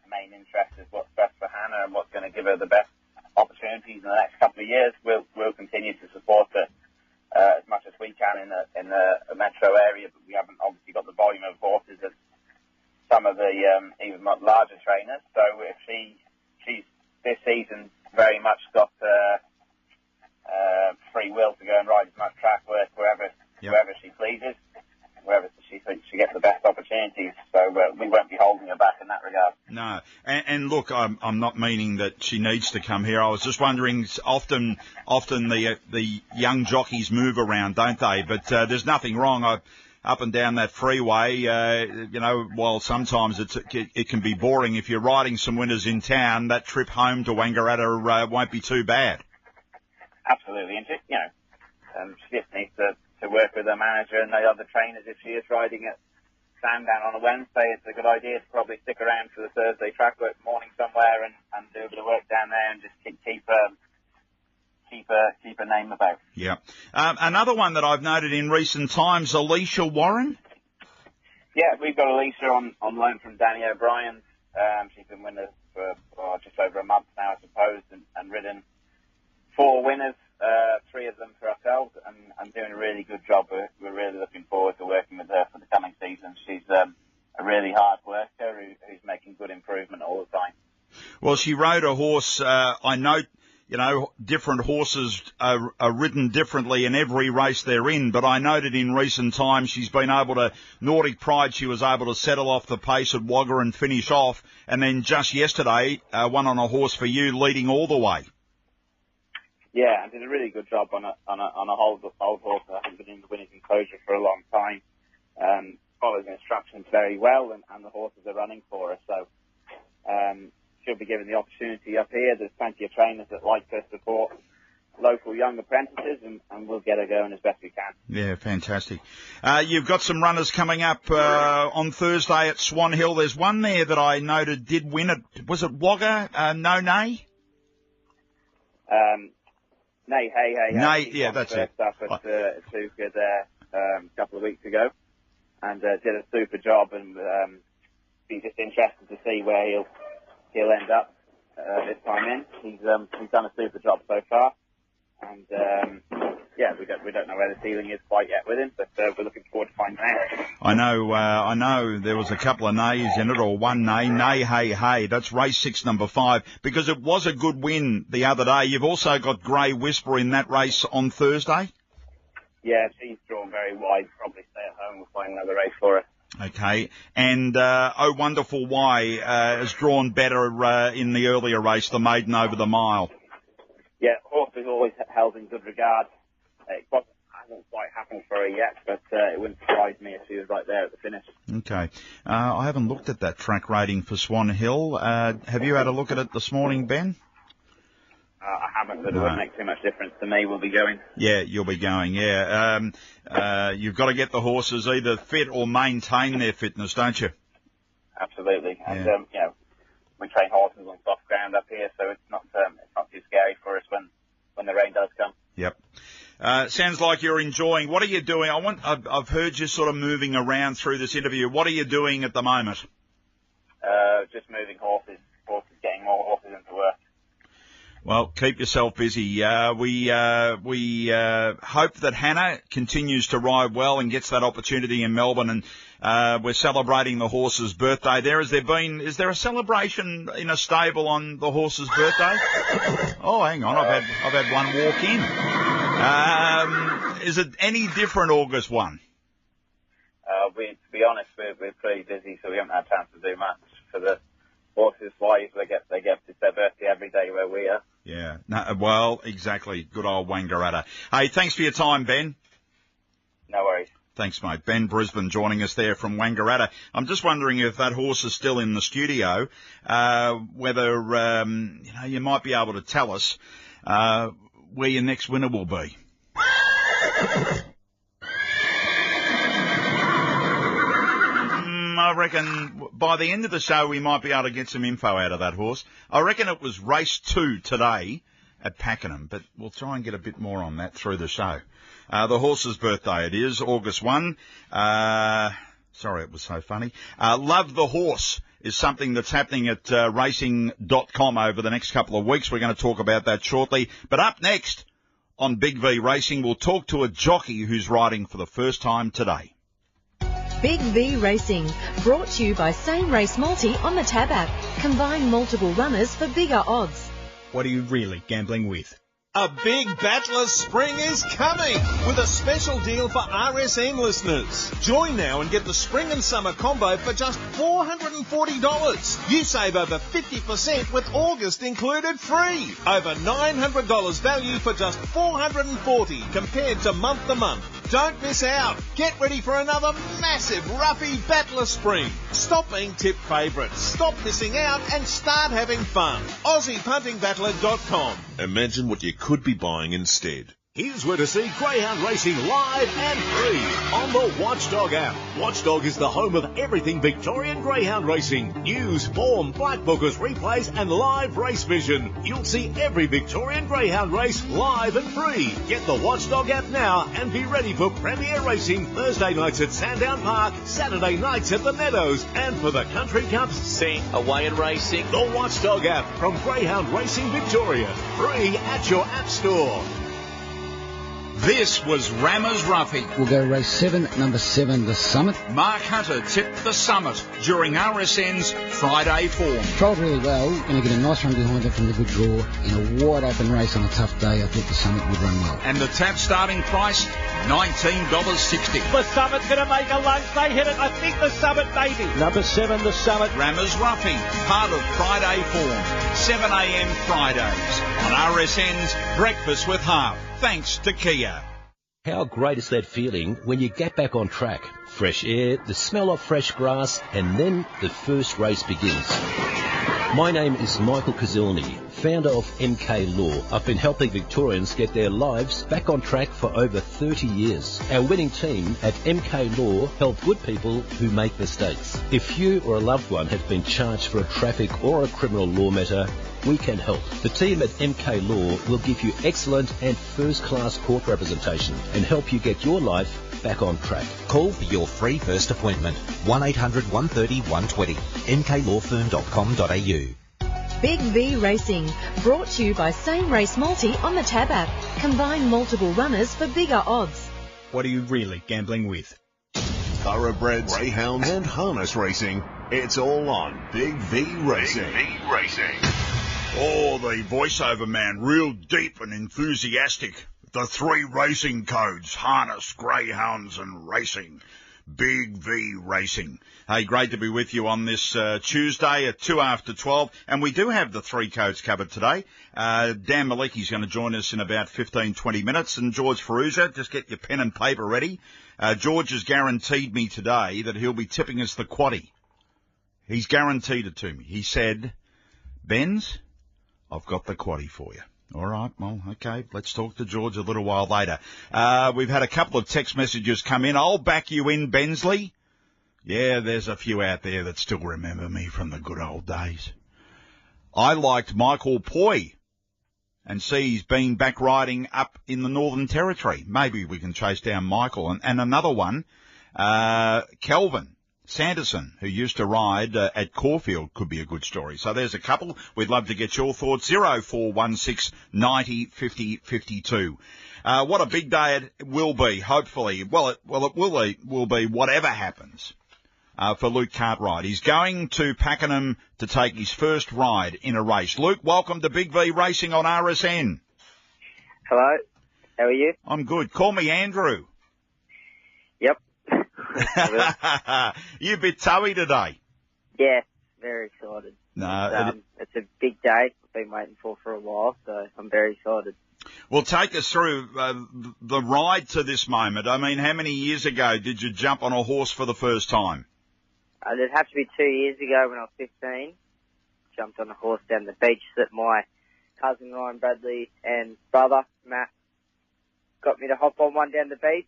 main interest is what's best for Hannah and what's going to give her the best opportunities in the next couple of years. We'll continue to support her as much as we can in the metro area, but we haven't obviously got the volume of horses as some of the even larger trainers. So if she's this season very much got free will to go and ride as much track work wherever she pleases, wherever she thinks she gets the best opportunities. So we won't be holding her back in that regard. No, and look, I'm not meaning that she needs to come here. I was just wondering. Often the young jockeys move around, don't they? But there's nothing wrong. Up and down that freeway, while sometimes it can be boring. If you're riding some winners in town, that trip home to Wangaratta won't be too bad. Absolutely, and she just needs to work with her manager and the other trainers. If she is riding at Sandown on a Wednesday, it's a good idea to probably stick around for the Thursday track work morning somewhere and do a bit of work down there and just keep her name about. Yeah. Another one that I've noted in recent times, Alicia Warren. Yeah, we've got Alicia on loan from Danny O'Brien's. She's been winner for just over a month now, I suppose, and ridden 4 winners, 3 of them for ourselves, and doing a really good job. We're really looking forward to working with her for the coming season. She's a really hard worker who's making good improvement all the time. Well, she rode a horse. I note, different horses are ridden differently in every race they're in, but I noted in recent times she's been able to, Nordic Pride, she was able to settle off the pace at Wagga and finish off, and then just yesterday, won on a horse for you, leading all the way. Yeah, and did a really good job on a old horse that hasn't been in the winner's enclosure for a long time. Follows instructions very well, and the horses are running for her. So she'll be given the opportunity up here. There's plenty of trainers that like to support local young apprentices, and we'll get her going as best we can. Yeah, fantastic. You've got some runners coming up on Thursday at Swan Hill. There's one there that I noted did win it. Was it Wagga? No, Nay? Nay, hey. Nay, yeah, that's it. Up at Suka there a couple of weeks ago, and did a super job, and be just interested to see where he'll end up this time in. He's done a super job so far, and we don't know where the ceiling is quite yet with him, but we're looking forward to finding out. I know there was a couple of nays in it, or one nay. Nay, hey. That's race 6, number 5, because it was a good win the other day. You've also got Grey Whisper in that race on Thursday. Yeah, she's drawn very wide. Probably stay at home. We'll find another race for her. Okay, and Oh Wonderful Why has drawn better in the earlier race, the maiden over the mile. Yeah, horse is always held in good regard. It hasn't quite happened for her yet, but it wouldn't surprise me if she was right there at the finish. Okay. I haven't looked at that track rating for Swan Hill. Have you had a look at it this morning, Ben? I haven't, but it wouldn't make too much difference to me. We'll be going. Yeah, you'll be going, yeah. You've got to get the horses either fit or maintain their fitness, don't you? Absolutely. And, you know, we train horses on soft ground up here, so it's not too scary for us when the rain does come. Yep. Sounds like you're enjoying. What are you doing? I've heard you sort of moving around through this interview. What are you doing at the moment? Just moving horses, getting more horses into work. Well, keep yourself busy. We hope that Hannah continues to ride well and gets that opportunity in Melbourne, and we're celebrating the horse's birthday there. Is there a celebration in a stable on the horse's birthday? Oh, hang on, I've had one walk in. Is it any different August 1? To be honest, we're pretty busy, so we haven't had time to do much for the horses' wives. They get it's their birthday every day where we are. Yeah. No, well, exactly. Good old Wangaratta. Hey, thanks for your time, Ben. No worries. Thanks, mate. Ben Brisbane joining us there from Wangaratta. I'm just wondering if that horse is still in the studio, whether you might be able to tell us where your next winner will be. I reckon by the end of the show we might be able to get some info out of that horse. I reckon it was race 2 today at Pakenham, but we'll try and get a bit more on that through the show. The horse's birthday it is, August 1. Sorry, it was so funny. Love the Horse is something that's happening at racing.com over the next couple of weeks. We're going to talk about that shortly. But up next on Big V Racing, we'll talk to a jockey who's riding for the first time today. Big V Racing, brought to you by Same Race Multi on the Tab app. Combine multiple runners for bigger odds. What are you really gambling with? A big Battler Spring is coming with a special deal for RSN listeners. Join now and get the Spring and Summer combo for just $440. You save over 50% with August included free. Over $900 value for just $440 compared to month to month. Don't miss out. Get ready for another massive Ruffy Battler Spring. Stop being tip favourites. Stop missing out and start having fun. AussiePuntingBattler.com. Imagine what you could be buying instead. Here's where to see Greyhound Racing live and free on the Watchdog app. Watchdog is the home of everything Victorian Greyhound Racing. News, form, black bookers, replays and live race vision. You'll see every Victorian Greyhound race live and free. Get the Watchdog app now and be ready for premier racing Thursday nights at Sandown Park, Saturday nights at the Meadows, and for the Country Cups. See away in racing. The Watchdog app from Greyhound Racing Victoria. Free at your app store. This was Rammer's Roughie. We'll go race 7, number 7, the Summit. Mark Hunter tipped the Summit during RSN's Friday form. Trolled really well. Going to get a nice run behind it from the good draw. In a wide open race on a tough day, I thought the Summit would run well. And the tap starting price, $19.60. The Summit's going to make a lunge. They hit it. I think the Summit, maybe. Number 7, the Summit. Rammer's Roughie, part of Friday form. 7 a.m. Fridays on RSN's Breakfast with Half. Thanks to Kia. How great is that feeling when you get back on track? Fresh air, the smell of fresh grass, and then the first race begins. My name is Michael Kazilny, founder of MK Law. I've been helping Victorians get their lives back on track for over 30 years. Our winning team at MK Law help good people who make mistakes. If you or a loved one have been charged for a traffic or a criminal law matter, we can help. The team at MK Law will give you excellent and first-class court representation and help you get your life back on track. Call for your free first appointment. 1800 130 120. mklawfirm.com.au. Big V Racing, brought to you by Same Race Multi on the Tab app. Combine multiple runners for bigger odds. What are you really gambling with? Thoroughbreds, greyhound and harness racing. It's all on Big V Racing. Big V Racing. Oh, the voiceover man, real deep and enthusiastic. The 3 racing codes, harness, greyhounds and racing. Big V Racing. Hey, great to be with you on this Tuesday at 2 after 12. And we do have the 3 codes covered today. Dan Maliki's going to join us in about 15, 20 minutes. And George Ferrugia, just get your pen and paper ready. George has guaranteed me today that he'll be tipping us the quaddie. He's guaranteed it to me. He said, Benz, I've got the quaddie for you. All right. Well, okay. Let's talk to George a little while later. We've had a couple of text messages come in. I'll back you in, Bensley. Yeah, there's a few out there that still remember me from the good old days. I liked Michael Poy, and see he's been back riding up in the Northern Territory. Maybe we can chase down Michael. And another one, Kelvin Sanderson, who used to ride at Caulfield, could be a good story. So there's a couple. We'd love to get your thoughts. 0416 90 50 52. What a big day it will be, hopefully. Well, it will be whatever happens for Luke Cartwright. He's going to Pakenham to take his first ride in a race. Luke, welcome to Big V Racing on RSN. Hello. How are you? I'm good. Call me Andrew. Yep. You a bit toey today? Yeah, very excited. No, it's a big day. I've been waiting for a while, so I'm very excited. Well, take us through the ride to this moment. I mean, how many years ago did you jump on a horse for the first time? It'd have to be 2 years ago when I was 15. Jumped on a horse down the beach that my cousin Ryan Bradley and brother Matt got me to hop on one down the beach.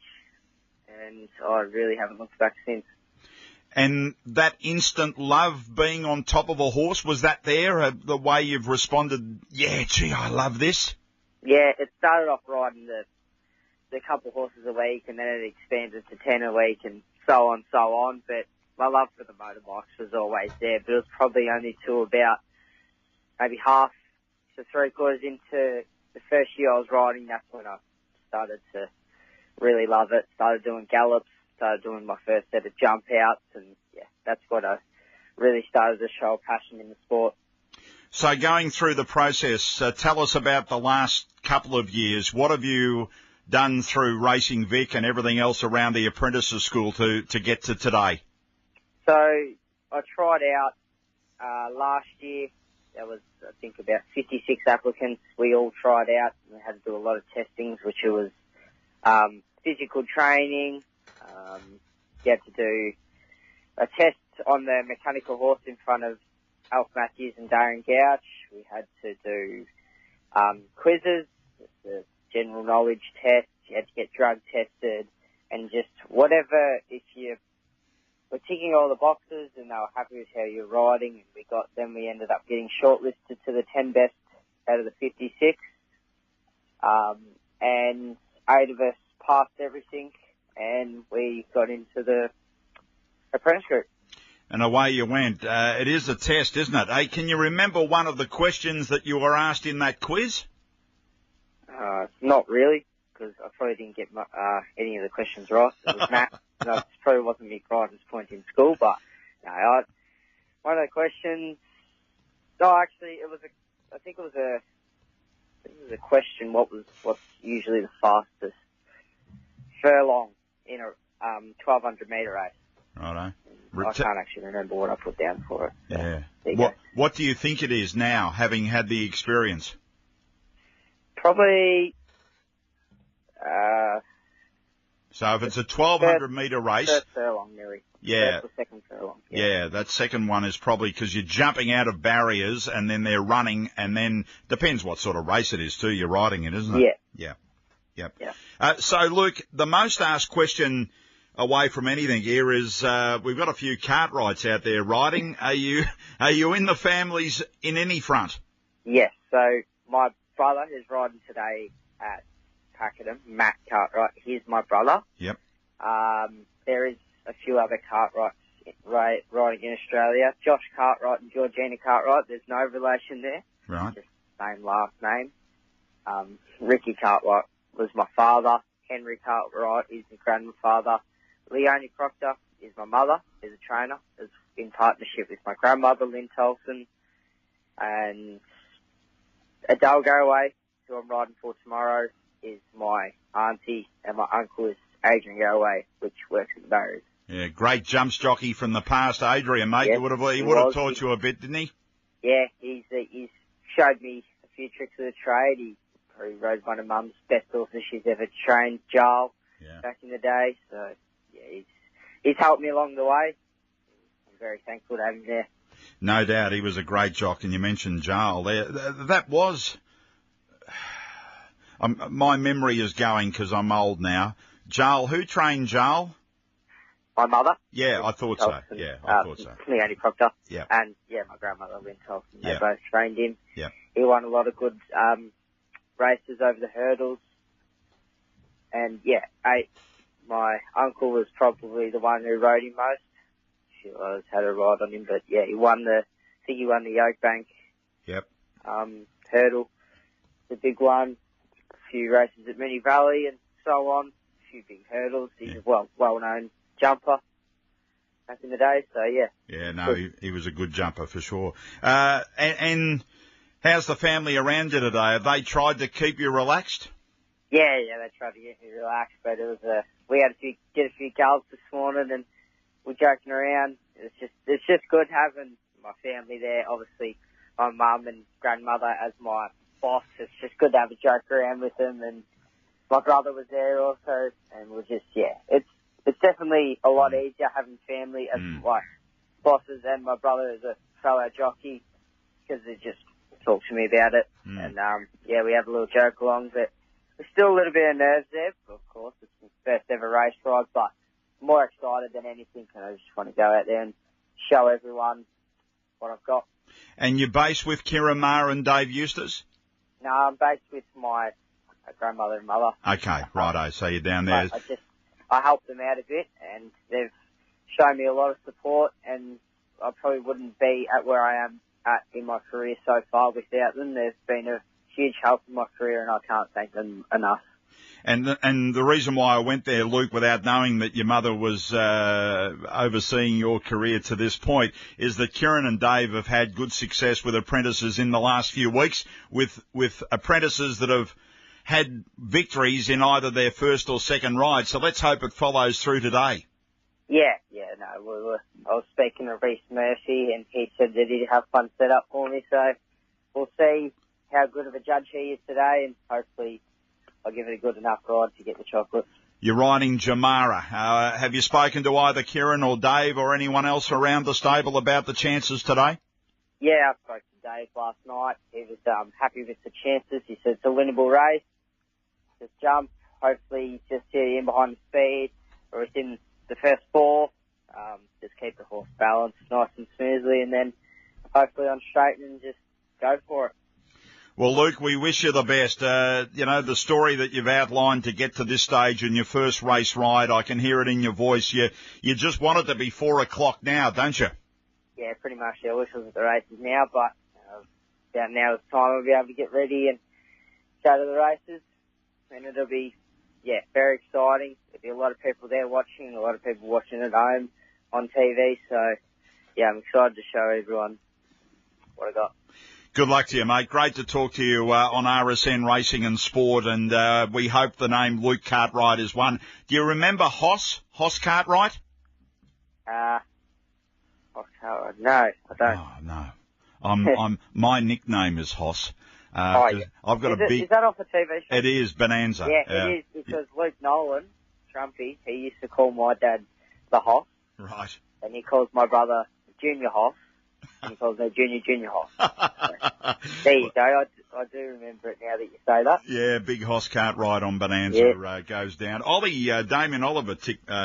And I really haven't looked back since. And that instant love being on top of a horse, was that there, the way you've responded, yeah, gee, I love this? Yeah, it started off riding the couple horses a week, and then it expanded to 10 a week, and so on. But my love for the motorbikes was always there, but it was probably only to about maybe half to three-quarters into the first year I was riding. That's when I started to really love it. Started doing gallops, started doing my first set of jump outs, and yeah, that's what I really started to show a passion in the sport. So going through the process, tell us about the last couple of years. What have you done through Racing Vic and everything else around the apprentices school to get to today? So I tried out last year. There was, I think, about 56 applicants. We all tried out. We had to do a lot of testings, which was physical training. You had to do a test on the mechanical horse in front of Alf Matthews and Darren Gouch. We had to do quizzes, the general knowledge test. You had to get drug tested, and just whatever, if you were ticking all the boxes and they were happy with how you were riding, and we ended up getting shortlisted to the 10 best out of the 56. And 8 of us passed everything, and we got into the apprentice group. And away you went. It is a test, isn't it? Hey, can you remember one of the questions that you were asked in that quiz? Not really, because I probably didn't get any of the questions right. It was math. It probably wasn't my brightest point in school, but no, one of the questions. No, actually, I think it was a question. What's usually the fastest furlong in a 1200 metre race? Righto. I can't actually remember what I put down for it. Yeah. What do you think it is now, having had the experience? Probably. So if it's a 1200 metre race. First furlong, Mary. Yeah. First or second furlong. Yeah, that second one is probably because you're jumping out of barriers and then they're running, and then depends what sort of race it is too. You're riding it, isn't it? Yeah. Yeah. So Luke, the most asked question away from anything here is we've got a few Cartwrights out there riding. Are you in the families in any front? Yes. So my brother is riding today at Pakenham, Matt Cartwright. He's my brother. Yep. There is a few other Cartwrights riding in Australia. Josh Cartwright and Georgina Cartwright. There's no relation there. Right. Just same last name. Ricky Cartwright was my father. Henry Cartwright is my grandfather. Leonie Proctor is my mother, is a trainer, is in partnership with my grandmother, Lynn Tolson. And Adele Garraway, who I'm riding for tomorrow, is my auntie, and my uncle is Adrian Garraway, which works at the barriers. Yeah, great jumps jockey from the past, Adrian, mate. Yes, he would have taught you a bit, didn't he? Yeah, he's showed me a few tricks of the trade. He probably rode one of Mum's best horses she's ever trained, Jarl, back in the day. So, yeah, he's helped me along the way. I'm very thankful to have him there. No doubt, he was a great jock, and you mentioned Jarl there. That was My memory is going because I'm old now. Joel, who trained Joel? My mother. Yeah, I thought so. Yeah, I thought so. Leonie Proctor. Yeah. And, my grandmother, Lynn Tolson. They Yeah. both trained him. Yeah. He won a lot of good races over the hurdles. And, my uncle was probably the one who rode him most. She always had a ride on him, but, he won the Oakbank Yep. hurdle, the big one, a few races at Moonee Valley and so on, a few big hurdles. He's a well-known jumper back in the day, so yeah. Yeah, no, he was a good jumper for sure. And how's the family around you today? Have they tried to keep you relaxed? Yeah, they tried to get me relaxed, but it was we had get a few gulps this morning and we're joking around. It's just good having my family there. Obviously, my mum and grandmother as my boss. It's just good to have a joke around with them, and my brother was there also, and we're just it's definitely a lot easier having family as like bosses, and my brother is a fellow jockey because they just talk to me about it, and we have a little joke along, but there's still a little bit of nerves there. Of course, it's my first ever race ride, but more excited than anything, and I just want to go out there and show everyone what I've got. And you're based with Kira Ma and Dave Eustace? No, I'm based with my grandmother and mother. Okay, righto. So you're down there. I helped them out a bit, and they've shown me a lot of support, and I probably wouldn't be at where I am at in my career so far without them. They've been a huge help in my career, and I can't thank them enough. And the reason why I went there, Luke, without knowing that your mother was overseeing your career to this point, is that Kieran and Dave have had good success with apprentices in the last few weeks, with apprentices that have had victories in either their first or second ride. So let's hope it follows through today. I was speaking to Reece Murphy, and he said that he'd have fun set up for me. So we'll see how good of a judge he is today, and hopefully I'll give it a good enough ride to get the chocolates. You're riding Jamara. Have you spoken to either Kieran or Dave or anyone else around the stable about the chances today? Yeah, I spoke to Dave last night. He was happy with the chances. He said it's a winnable race. Just jump. Hopefully just get in behind the speed or within the first four. Just keep the horse balanced nice and smoothly, and then hopefully on straight and just go for it. Well, Luke, we wish you the best. The story that you've outlined to get to this stage in your first race ride, I can hear it in your voice. You just want it to be 4 o'clock now, don't you? Yeah, pretty much. I wish I was at the races now, but about now is the time I'll be able to get ready and go to the races. And it'll be, very exciting. There'll be a lot of people there watching, a lot of people watching at home on TV. So, I'm excited to show everyone what I got. Good luck to you, mate. Great to talk to you on RSN Racing and Sport, and we hope the name Luke Cartwright is one. Do you remember Hoss Cartwright? Hoss Cartwright? No, I don't. Oh, no. My nickname is Hoss. I've got Is that off a TV show? It is, Bonanza. Yeah, it is, because Luke Nolan, Trumpy, he used to call my dad the Hoss. Right. And he calls my brother Junior Hoss. And he calls me Junior Hoss. There you go. I do remember it now that you say that. Yeah, big Hoss Cartwright on Bonanza goes down. Damien Oliver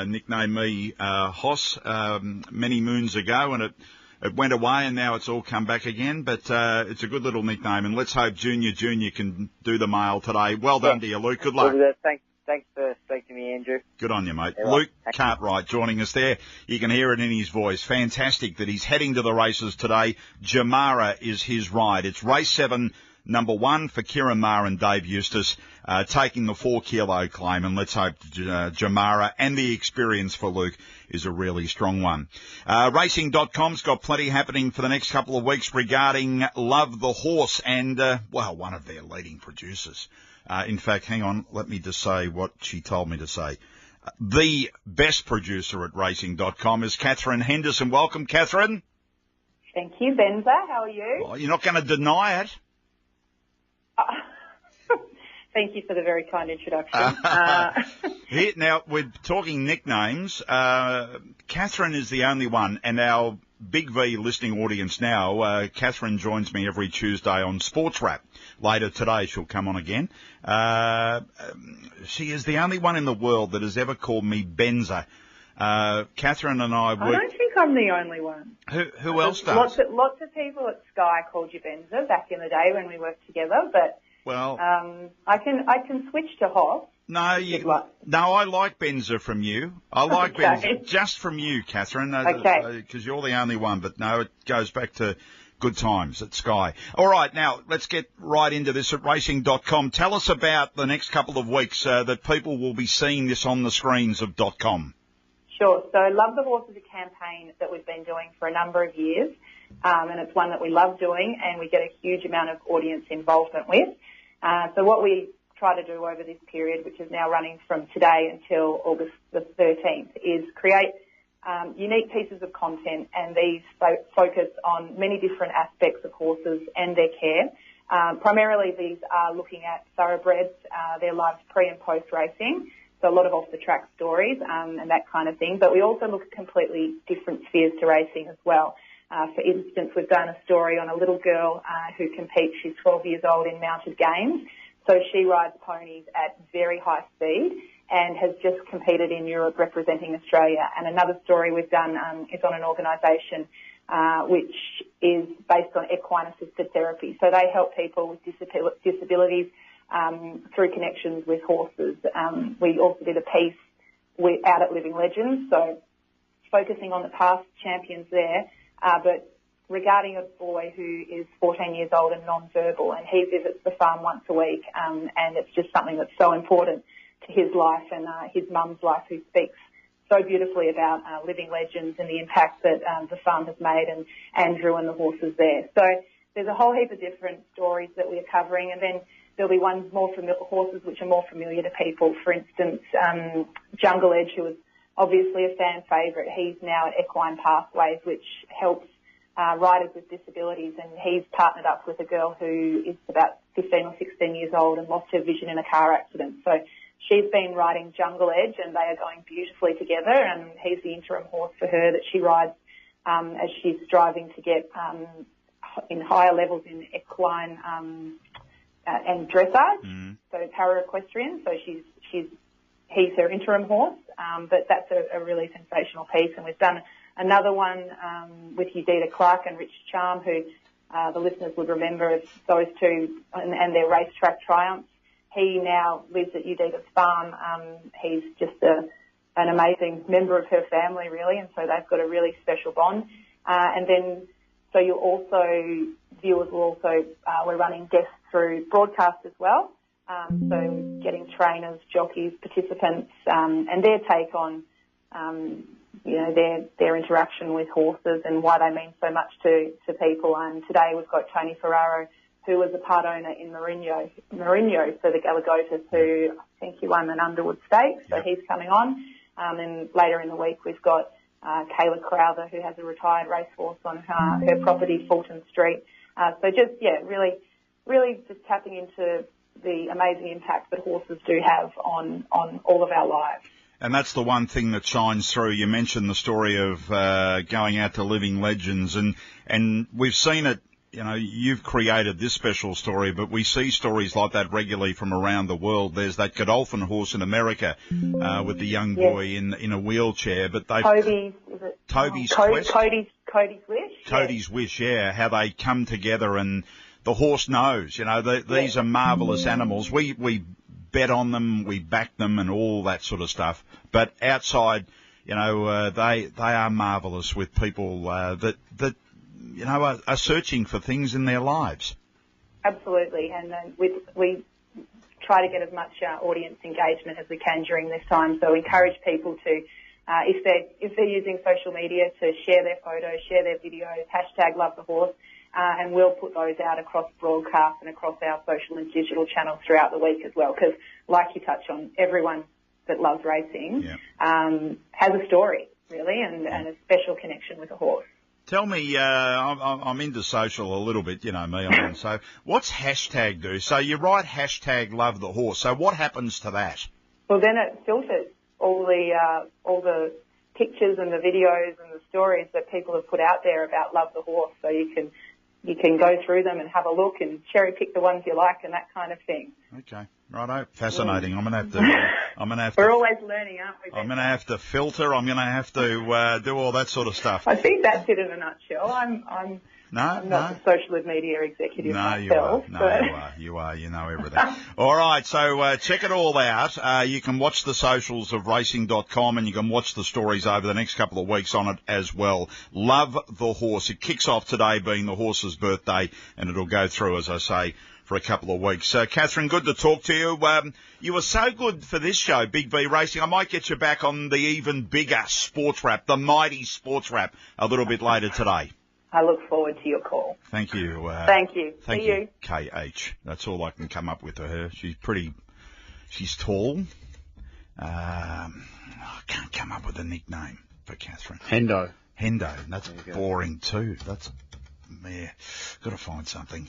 nicknamed me Hoss many moons ago, and it went away, and now it's all come back again. But it's a good little nickname, and let's hope Junior can do the mail today. Well done to you, Luke. Good luck. Thanks for speaking to me, Andrew. Good on you, mate. Yeah, Luke Cartwright joining us there. You can hear it in his voice. Fantastic that he's heading to the races today. Jamara is his ride. It's race 7, number 1 for Kieran Ma and Dave Eustace, taking the 4 kilo claim. And let's hope Jamara and the experience for Luke is a really strong one. Racing.com's got plenty happening for the next couple of weeks regarding Love the Horse and, one of their leading producers. In fact, hang on, let me just say what she told me to say. The best producer at Racing.com is Catherine Henderson. Welcome, Catherine. Thank you, Benza. How are you? Well, you're not going to deny it. Thank you for the very kind introduction. Now, we're talking nicknames. Catherine is the only one, and our Big V listening audience now, Catherine joins me every Tuesday on Sports Wrap. Later today she'll come on again. She is the only one in the world that has ever called me Benza. Catherine and I I don't think I'm the only one. Who else does? Lots of people at Sky called you Benza back in the day when we worked together, but I can switch to Hoss. No, I like Benza from you. I like Benza just from you, Catherine, because you're the only one. But no, it goes back to good times at Sky. All right, now let's get right into this at racing.com. Tell us about the next couple of weeks that people will be seeing this on the screens of .com. Sure. So Love the Horse is a campaign that we've been doing for a number of years, and it's one that we love doing and we get a huge amount of audience involvement with. So what we try to do over this period, which is now running from today until August the 13th, is create unique pieces of content, and these focus on many different aspects of horses and their care. Primarily these are looking at thoroughbreds, their lives pre and post racing, so a lot of off-the-track stories and that kind of thing. But we also look at completely different spheres to racing as well. For instance, we've done a story on a little girl who competes. She's 12 years old in mounted games. So she rides ponies at very high speed and has just competed in Europe representing Australia. And another story we've done is on an organisation which is based on equine-assisted therapy. So they help people with disabilities through connections with horses. We also did a piece out at Living Legends, so focusing on the past champions there, but regarding a boy who is 14 years old and non-verbal, and he visits the farm once a week, and it's just something that's so important to his life and his mum's life, who speaks so beautifully about Living Legends and the impact that the farm has made, and Andrew and the horses there. So there's a whole heap of different stories that we are covering, and then there'll be ones more familiar, horses which are more familiar to people. For instance, Jungle Edge, who was obviously a fan favourite, he's now at Equine Pathways, which helps riders with disabilities, and he's partnered up with a girl who is about 15 or 16 years old and lost her vision in a car accident. So she's been riding Jungle Edge, and they are going beautifully together, and he's the interim horse for her that she rides as she's striving to get in higher levels in equine and dressage, so para-equestrian. So he's her interim horse, but that's a really sensational piece. And we've done another one with Udita Clark and Rich Charm, who the listeners would remember as those two and their racetrack triumphs. He now lives at Udita's farm. He's just an amazing member of her family, really, and so they've got a really special bond. And then, so you'll also, viewers will also, we're running guests through broadcast as well. So getting trainers, jockeys, participants, and their take on, their interaction with horses and why they mean so much to people. And today we've got Tony Ferraro, who was a part owner in Mourinho, so the Galagotas, who I think he won an Underwood Stakes, so he's coming on. And later in the week we've got Kayla Crowther, who has a retired racehorse on her property, Fulton Street. So just, really just tapping into the amazing impact that horses do have on all of our lives. And that's the one thing that shines through. You mentioned the story of going out to Living Legends, and we've seen it. You've created this special story, but we see stories like that regularly from around the world. There's that Godolphin horse in America with the young boy in a wheelchair, but they've Cody's Wish. Cody's Wish, yeah. How they come together, and the horse knows. These are marvellous animals. We bet on them, we back them, and all that sort of stuff. But outside, they are marvellous with people that are searching for things in their lives. Absolutely, and we try to get as much audience engagement as we can during this time. So we encourage people to, if they're using social media, to share their photos, share their videos, #LoveTheHorse, and we'll put those out across broadcast and across our social and digital channels throughout the week as well. Because, like you touch on, everyone that loves racing has a story, really, and a special connection with a horse. Tell me, I'm into social a little bit, me, I'm so what's hashtag do? So you write #LoveTheHorse. So what happens to that? Well, then it filters all the pictures and the videos and the stories that people have put out there about Love the Horse, so you can go through them and have a look and cherry pick the ones you like and that kind of thing. Okay, righto, fascinating. I'm gonna have to. We're always learning, aren't we? I'm gonna have to filter. I'm gonna have to do all that sort of stuff. I think that's it in a nutshell. I'm not the social media executive myself. You are. You know everything. All right, so check it all out. You can watch the socials of racing.com and you can watch the stories over the next couple of weeks on it as well. Love the Horse. It kicks off today being the horse's birthday and it'll go through, as I say, for a couple of weeks. Catherine, good to talk to you. You were so good for this show, Big V Racing. I might get you back on the even bigger sports wrap, the mighty sports wrap, a little bit later today. I look forward to your call. Thank you. Thank you. Thank See you. KH. That's all I can come up with for her. She's tall. I can't come up with a nickname for Catherine. Hendo. That's boring too. Got to find something.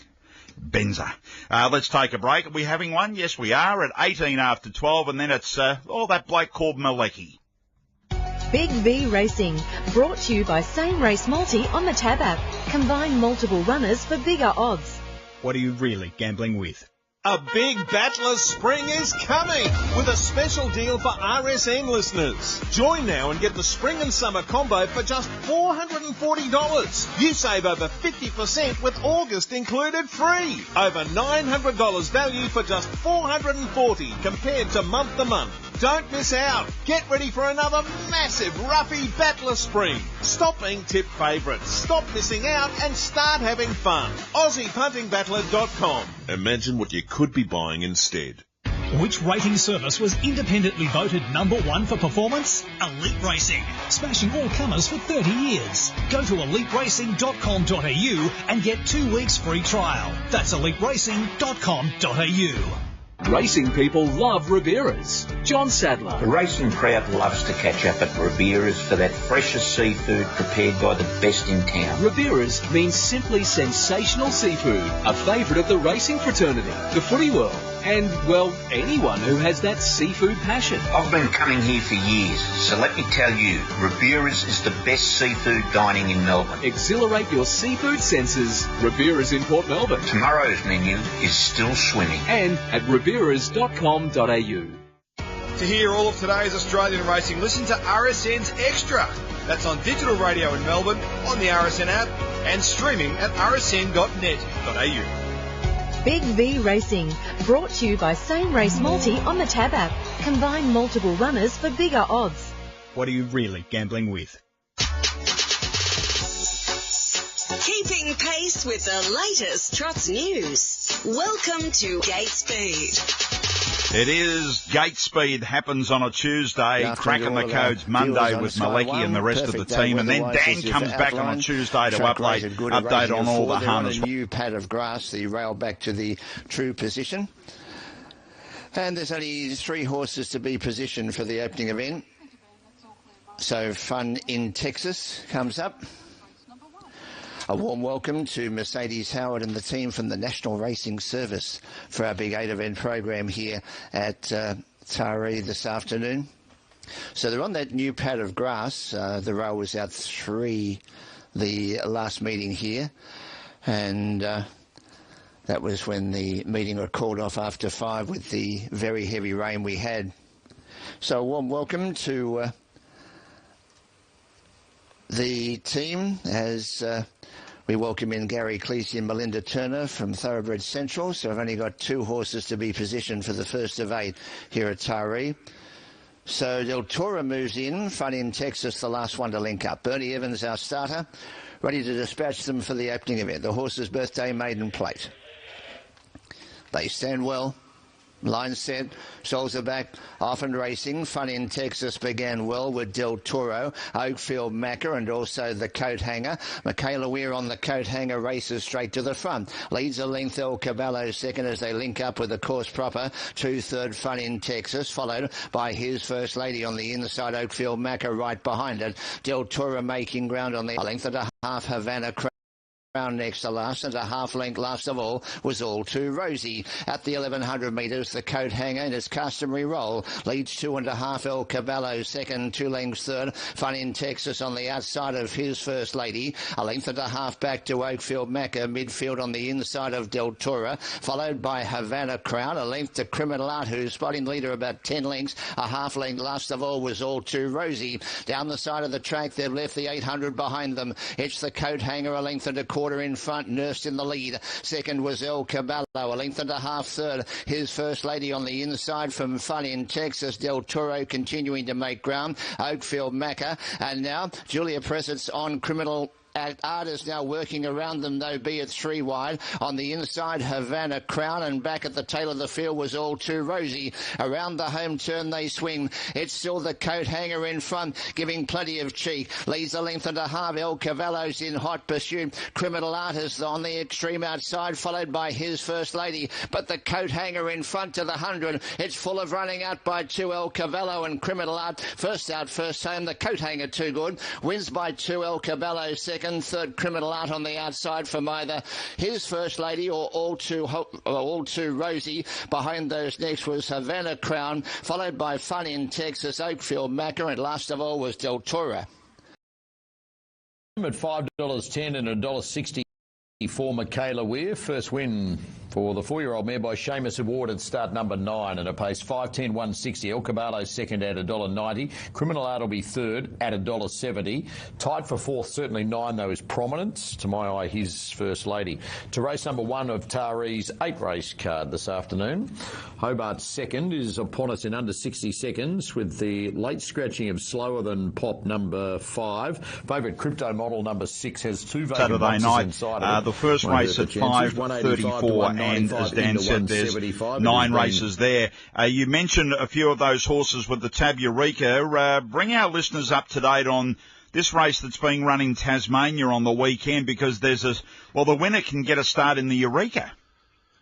Benza. Let's take a break. Are we having one? Yes, we are at 18 after 12, and then it's that bloke called Malecki. Big V Racing, brought to you by Same Race Multi on the Tab app. Combine multiple runners for bigger odds. What are you really gambling with? A big Battler's Spring is coming with a special deal for RSN listeners. Join now and get the Spring and Summer combo for just $440. You save over 50% with August included free. Over $900 value for just $440 compared to month to month. Don't miss out. Get ready for another massive Ruffy Battler Spring. Stop being tip favourites. Stop missing out and start having fun. AussiePuntingBattler.com. Imagine what you could be buying instead. Which rating service was independently voted #1 for performance? Elite Racing. Smashing all comers for 30 years. Go to eliteracing.com.au and get 2 weeks free trial. That's eliteracing.com.au. Racing people love Ribera's. John Sadler. The racing crowd loves to catch up at Ribera's for that freshest seafood prepared by the best in town. Ribera's means simply sensational seafood, a favourite of the racing fraternity, the footy world, and, well, anyone who has that seafood passion. I've been coming here for years, so let me tell you, Ribera's is the best seafood dining in Melbourne. Exhilarate your seafood senses. Ribera's in Port Melbourne. Tomorrow's menu is still swimming. And at riberas.com.au. To hear all of today's Australian racing, listen to RSN's Extra. That's on digital radio in Melbourne, on the RSN app, and streaming at rsn.net.au. Big V Racing, brought to you by Same Race Multi on the Tab app. Combine multiple runners for bigger odds. What are you really gambling with? Keeping pace with the latest Trots news. Welcome to Gate Speed. It is Gate Speed, happens on a Tuesday, cracking the codes Monday with Malecki and the rest of the team, and then Dan comes back on a Tuesday to update on all the harness. A new pad of grass, the rail back to the true position. And there's only 3 horses to be positioned for the opening event. So Fun in Texas comes up. A warm welcome to Mercedes Howard and the team from the National Racing Service for our Big 8 event program here at Taree this afternoon. So they're on that new pad of grass. The rail was out 3 the last meeting here, and that was when the meeting got called off after 5 with the very heavy rain we had. So a warm welcome to the team as we welcome in Gary Cleese and Melinda Turner from Thoroughbred Central. So I've only got 2 horses to be positioned for the first of 8 here at Taree. So Del Toro moves in, Fun in Texas, the last one to link up. Bernie Evans, our starter, ready to dispatch them for the opening event. The horse's birthday maiden plate. They stand well. Line set, souls are back, off and racing. Fun in Texas began well with Del Toro, Oakfield Macca and also the coat hanger. Michaela Weir on the coat hanger races straight to the front. Leads a length El Caballo second as they link up with the course proper. 2/3 Fun in Texas, followed by his First Lady on the inside. Oakfield Macca right behind it. Del Toro making ground on the length and a half. Havana Round next to last, and a half length last of all was All Too Rosy. At the 1100 metres, the coat hanger in its customary role leads 2.5 El Caballo second, 2 lengths third. Fun in Texas on the outside of his First Lady. A length and a half back to Oakfield Macca, midfield on the inside of Del Toro, followed by Havana Crown. A length to Criminal Art, who's spotting leader about 10 lengths. A half length last of all was All Too Rosy. Down the side of the track, they've left the 800 behind them. It's the coat hanger, a length and a quarter in front, nursed in the lead. Second was El Caballo, a length and a half third. His First Lady on the inside from Fun in Texas. Del Toro continuing to make ground. Oakfield Macca, and now Julia Pressett's on Criminal Art is now working around them, though, be it 3 wide. On the inside, Havana Crown, and back at the tail of the field was All Too Rosy. Around the home turn they swing. It's still the coat hanger in front, giving plenty of cheek. Leads a length and a half. El Caballo's in hot pursuit. Criminal Art is on the extreme outside, followed by his First Lady. But the coat hanger in front to the 100. It's full of running out by 2, El Caballo and Criminal Art. First out, first home. The coat hanger too good. Wins by 2, El Caballo second. Third, Criminal Art on the outside from either his First Lady or All Too Rosy. Behind those next was Havana Crown, followed by Fun in Texas, Oakfield Macca, and last of all was Del Toro. At $5.10 and $1.60 for Michaela Weir. First win for the 4-year-old mare by Seamus Award at start number 9, and a pace 5.10, 160. El Caballo second at $1.90. Criminal Art will be third at $1.70. Tied for fourth, certainly 9 though is prominent. To my eye, his First Lady. To race number 1 of Taree's 8-race card this afternoon. Hobart second is upon us in under 60 seconds with the late scratching of Slower Than Pop number 5. Favourite Crypto Model number 6 has 2 vacant boxes inside of it. The first race at 5:34. And as Dan said, there's 9 races there. You mentioned a few of those horses with the Tab Eureka. Bring our listeners up to date on this race that's being run in Tasmania on the weekend, because there's the winner can get a start in the Eureka.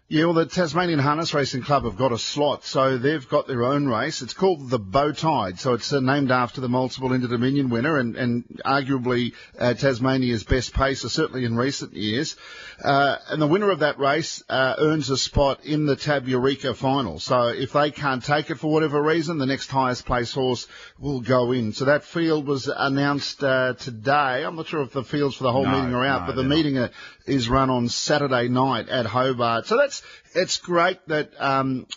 Yeah, well, the Tasmanian Harness Racing Club have got a slot, so they've got their own race. It's called the Bow Tide, so it's named after the multiple Inter-Dominion winner and arguably Tasmania's best pacer, certainly in recent years. And the winner of that race earns a spot in the Tab Eureka final. So if they can't take it for whatever reason, the next highest placed horse will go in. So that field was announced today. I'm not sure if the fields for the whole meeting are out, but the meeting is run on Saturday night at Hobart. So it's great that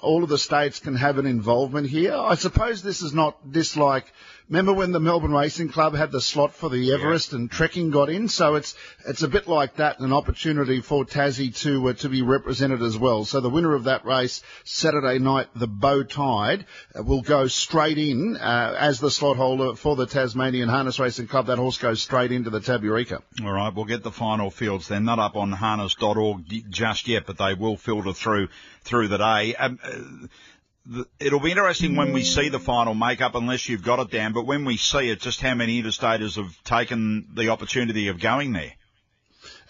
all of the states can have an involvement here. I suppose this is not like, remember when the Melbourne Racing Club had the slot for the Everest and trekking got in? So it's a bit like that, an opportunity for Tassie to be represented as well. So the winner of that race Saturday night, the Bow Tide, will go straight in as the slot holder for the Tasmanian Harness Racing Club. That horse goes straight into the Tab Eureka. All right, we'll get the final fields. They're not up on harness.org just yet, but they will filter through the day. It'll be interesting when we see the final makeup, unless you've got it down, but when we see it, just how many interstaters have taken the opportunity of going there.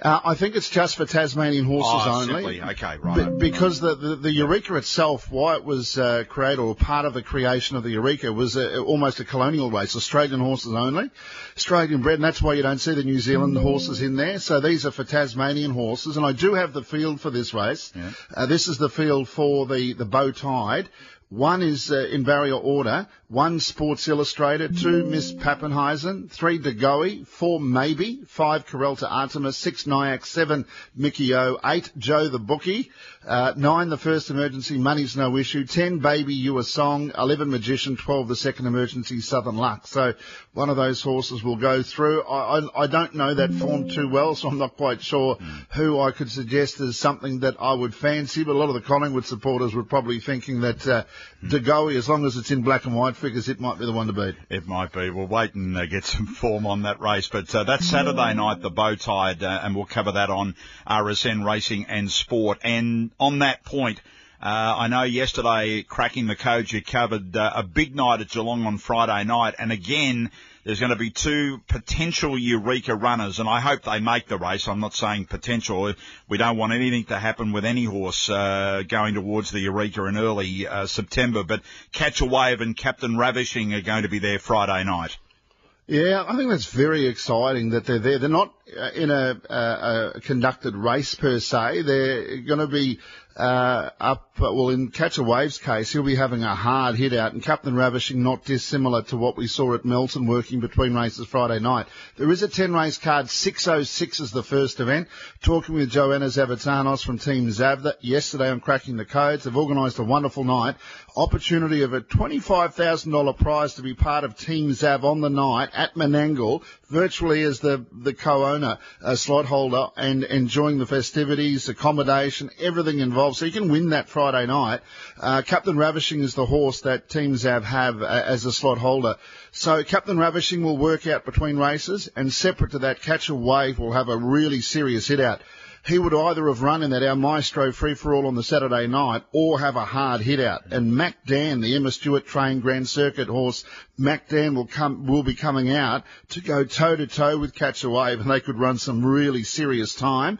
I think it's just for Tasmanian horses only. Simply. Okay, right. Because the Eureka itself, why it was created, or part of the creation of the Eureka, was almost a colonial race, Australian horses only, Australian bred, and that's why you don't see the New Zealand horses in there. So these are for Tasmanian horses, and I do have the field for this race. Yeah. This is the field for the Bow Tide. 1 is in barrier order, 1 Sports Illustrated, 2 Miss Pappenheisen, 3 Degoe, 4 Maybe, 5 Corelta Artemis, 6 Nyack, 7 Mickey O, 8 Joe the Bookie, 9 The First Emergency, Money's No Issue, 10 Baby You A Song, 11 Magician, 12 The Second Emergency, Southern Luck. So one of those horses will go through. I don't know that form too well, so I'm not quite sure who I could suggest as something that I would fancy, but a lot of the Collingwood supporters were probably thinking that Degoe, as long as it's in black and white figures, it might be the one to beat. It might be. We'll wait and get some form on that race. But that's Saturday night, the Bow Tide, and we'll cover that on RSN Racing and Sport. And on that point, I know yesterday, cracking the code, you covered a big night at Geelong on Friday night. And again, there's going to be 2 potential Eureka runners, and I hope they make the race. I'm not saying potential. We don't want anything to happen with any horse going towards the Eureka in early September. But Catch a Wave and Captain Ravishing are going to be there Friday night. Yeah, I think that's very exciting that they're there. They're not in a conducted race per se. They're going to be in Catch a Wave's case, he'll be having a hard hit out, and Captain Ravishing not dissimilar to what we saw at Melton working between races Friday night. There is a 10-race card. 606 is the first event. Talking with Joanna Zavatanos from Team Zav yesterday on Cracking the Codes. They've organised a wonderful night. Opportunity of a $25,000 prize to be part of Team Zav on the night at Menangle, virtually as the co-owner, slot holder, and enjoying the festivities, accommodation, everything involved. So you can win that Friday night. Captain Ravishing is the horse that Team Zav have as a slot holder. So Captain Ravishing will work out between races, and separate to that, Catch a Wave will have a really serious hit out. He would either have run in that our Maestro free-for-all on the Saturday night or have a hard hit out. And Mac Dan, the Emma Stewart trained Grand Circuit horse, Mac Dan will be coming out to go toe-to-toe with Catch a Wave, and they could run some really serious time.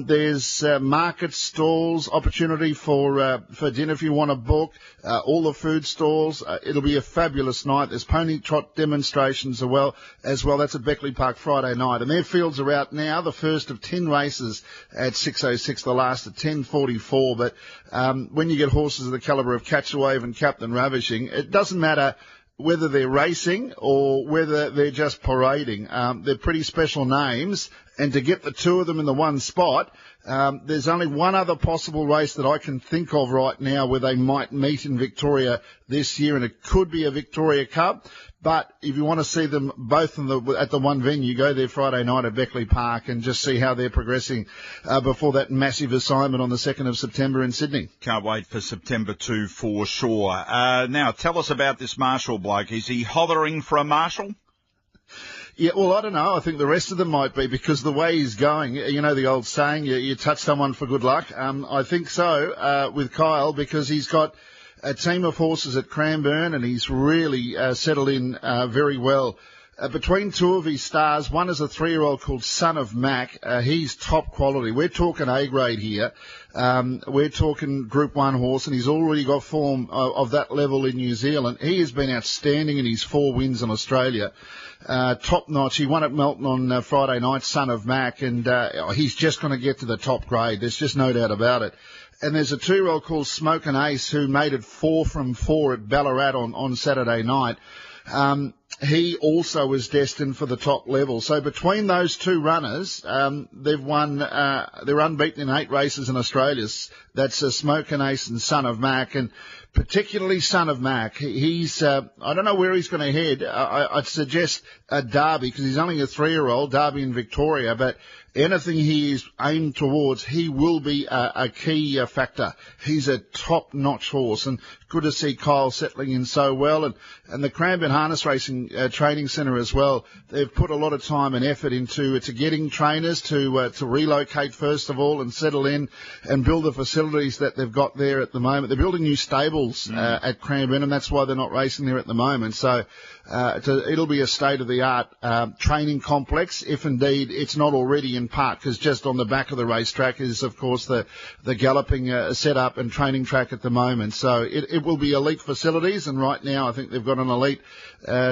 There's market stalls, opportunity for dinner if you want to book, all the food stalls. It'll be a fabulous night. There's pony trot demonstrations as well. That's at Beckley Park Friday night. And their fields are out now, the first of 10 races at 6:06, the last at 10:44. But when you get horses of the calibre of Catch a Wave and Captain Ravishing, it doesn't matter whether they're racing or whether they're just parading. They're pretty special names, and to get the two of them in the one spot, there's only one other possible race that I can think of right now where they might meet in Victoria this year, and it could be a Victoria Cup. But if you want to see them both at the one venue, go there Friday night at Beckley Park and just see how they're progressing before that massive assignment on the 2nd of September in Sydney. Can't wait for September 2 for sure. Now, tell us about this Marshall bloke. Is he hovering for a Marshall? Yeah, well, I don't know. I think the rest of them might be, because the way he's going, you know the old saying, you touch someone for good luck. I think so with Kyle, because he's got a team of horses at Cranbourne, and he's really settled in very well. Between two of his stars, one is a 3-year-old called Son of Mac. He's top quality. We're talking A-grade here. We're talking Group 1 horse, and he's already got form of that level in New Zealand. He has been outstanding in his 4 wins in Australia. Top notch. He won at Melton on Friday night, Son of Mac, and he's just going to get to the top grade. There's just no doubt about it. And there's a 2-year-old called Smokin' Ace who made it 4 from 4 at Ballarat on Saturday night. He also was destined for the top level. So between those two runners, they've won, they're unbeaten in 8 races in Australia. That's Smokin' Ace and Son of Mac, and particularly Son of Mac. He's, I don't know where he's going to head. I'd suggest Derby, because he's only a 3-year-old, Derby in Victoria, but anything he is aimed towards, he will be a key factor. He's a top-notch horse, and good to see Kyle settling in so well. And the Cranbourne Harness Racing Training Centre as well, they've put a lot of time and effort into getting trainers to relocate first of all and settle in and build the facilities that they've got there at the moment. They're building new stables at Cranbourne, and that's why they're not racing there at the moment. So it'll be a state-of-the-art training complex, if indeed it's not already in part, because just on the back of the racetrack is, of course, the galloping setup and training track at the moment. So it will be elite facilities, and right now I think they've got an elite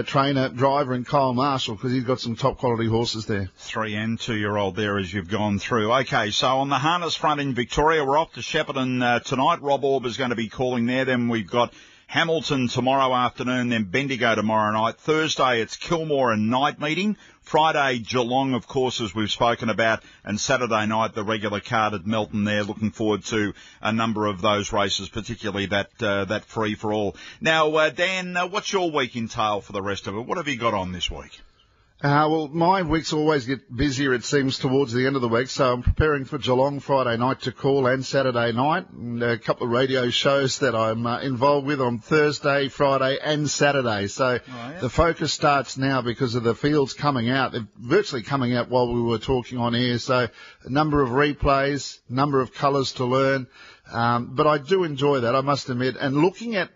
trainer, driver in Kyle Marshall, because he's got some top-quality horses there. 3 and 2-year-old there as you've gone through. Okay, so on the harness front in Victoria, we're off to Shepparton tonight. Rob Orb is going to be calling there. Then we've got Hamilton tomorrow afternoon, then Bendigo tomorrow night. Thursday, it's Kilmore and night meeting. Friday, Geelong, of course, as we've spoken about. And Saturday night, the regular card at Melton there. Looking forward to a number of those races, particularly that free-for-all. Now, Dan, what's your week entail for the rest of it? What have you got on this week? Well, my weeks always get busier, it seems, towards the end of the week, so I'm preparing for Geelong Friday night to call and Saturday night, and a couple of radio shows that I'm involved with on Thursday, Friday and Saturday. So the focus starts now because of the fields coming out. They're virtually coming out while we were talking on air, so a number of replays, number of colours to learn. But I do enjoy that, I must admit. And looking at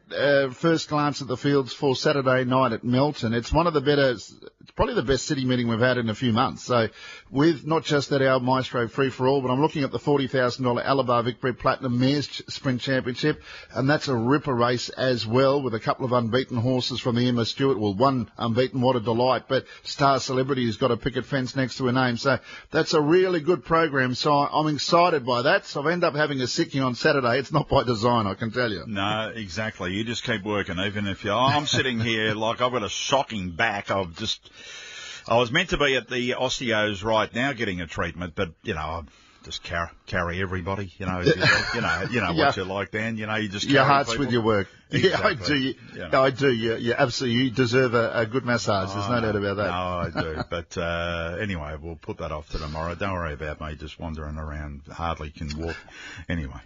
first glance at the fields for Saturday night at Melton, it's one of the better, it's probably the best city meeting we've had in a few months. So with not just at our Maestro free-for-all, but I'm looking at the $40,000 Alabar Victory Platinum Mares Sprint Championship, and that's a ripper race as well, with a couple of unbeaten horses from the Emma Stewart. Well, one unbeaten, what a delight, but Star Celebrity has got a picket fence next to her name. So that's a really good program. So I'm excited by that. So I've ended up having a sickie on Saturday. It's not by design, I can tell you. No, exactly. You just keep working, even if I'm sitting here like I've got a shocking back. I was meant to be at the osteos right now getting a treatment, but, you know, I just carry everybody, you know, what you're like, Dan, you know, you just carry your heart's people. With your work. Exactly. Yeah, I do. You absolutely, you deserve a good massage. There's no doubt about that. No, I do. But anyway, we'll put that off to tomorrow. Don't worry about me just wandering around. Hardly can walk. Anyway.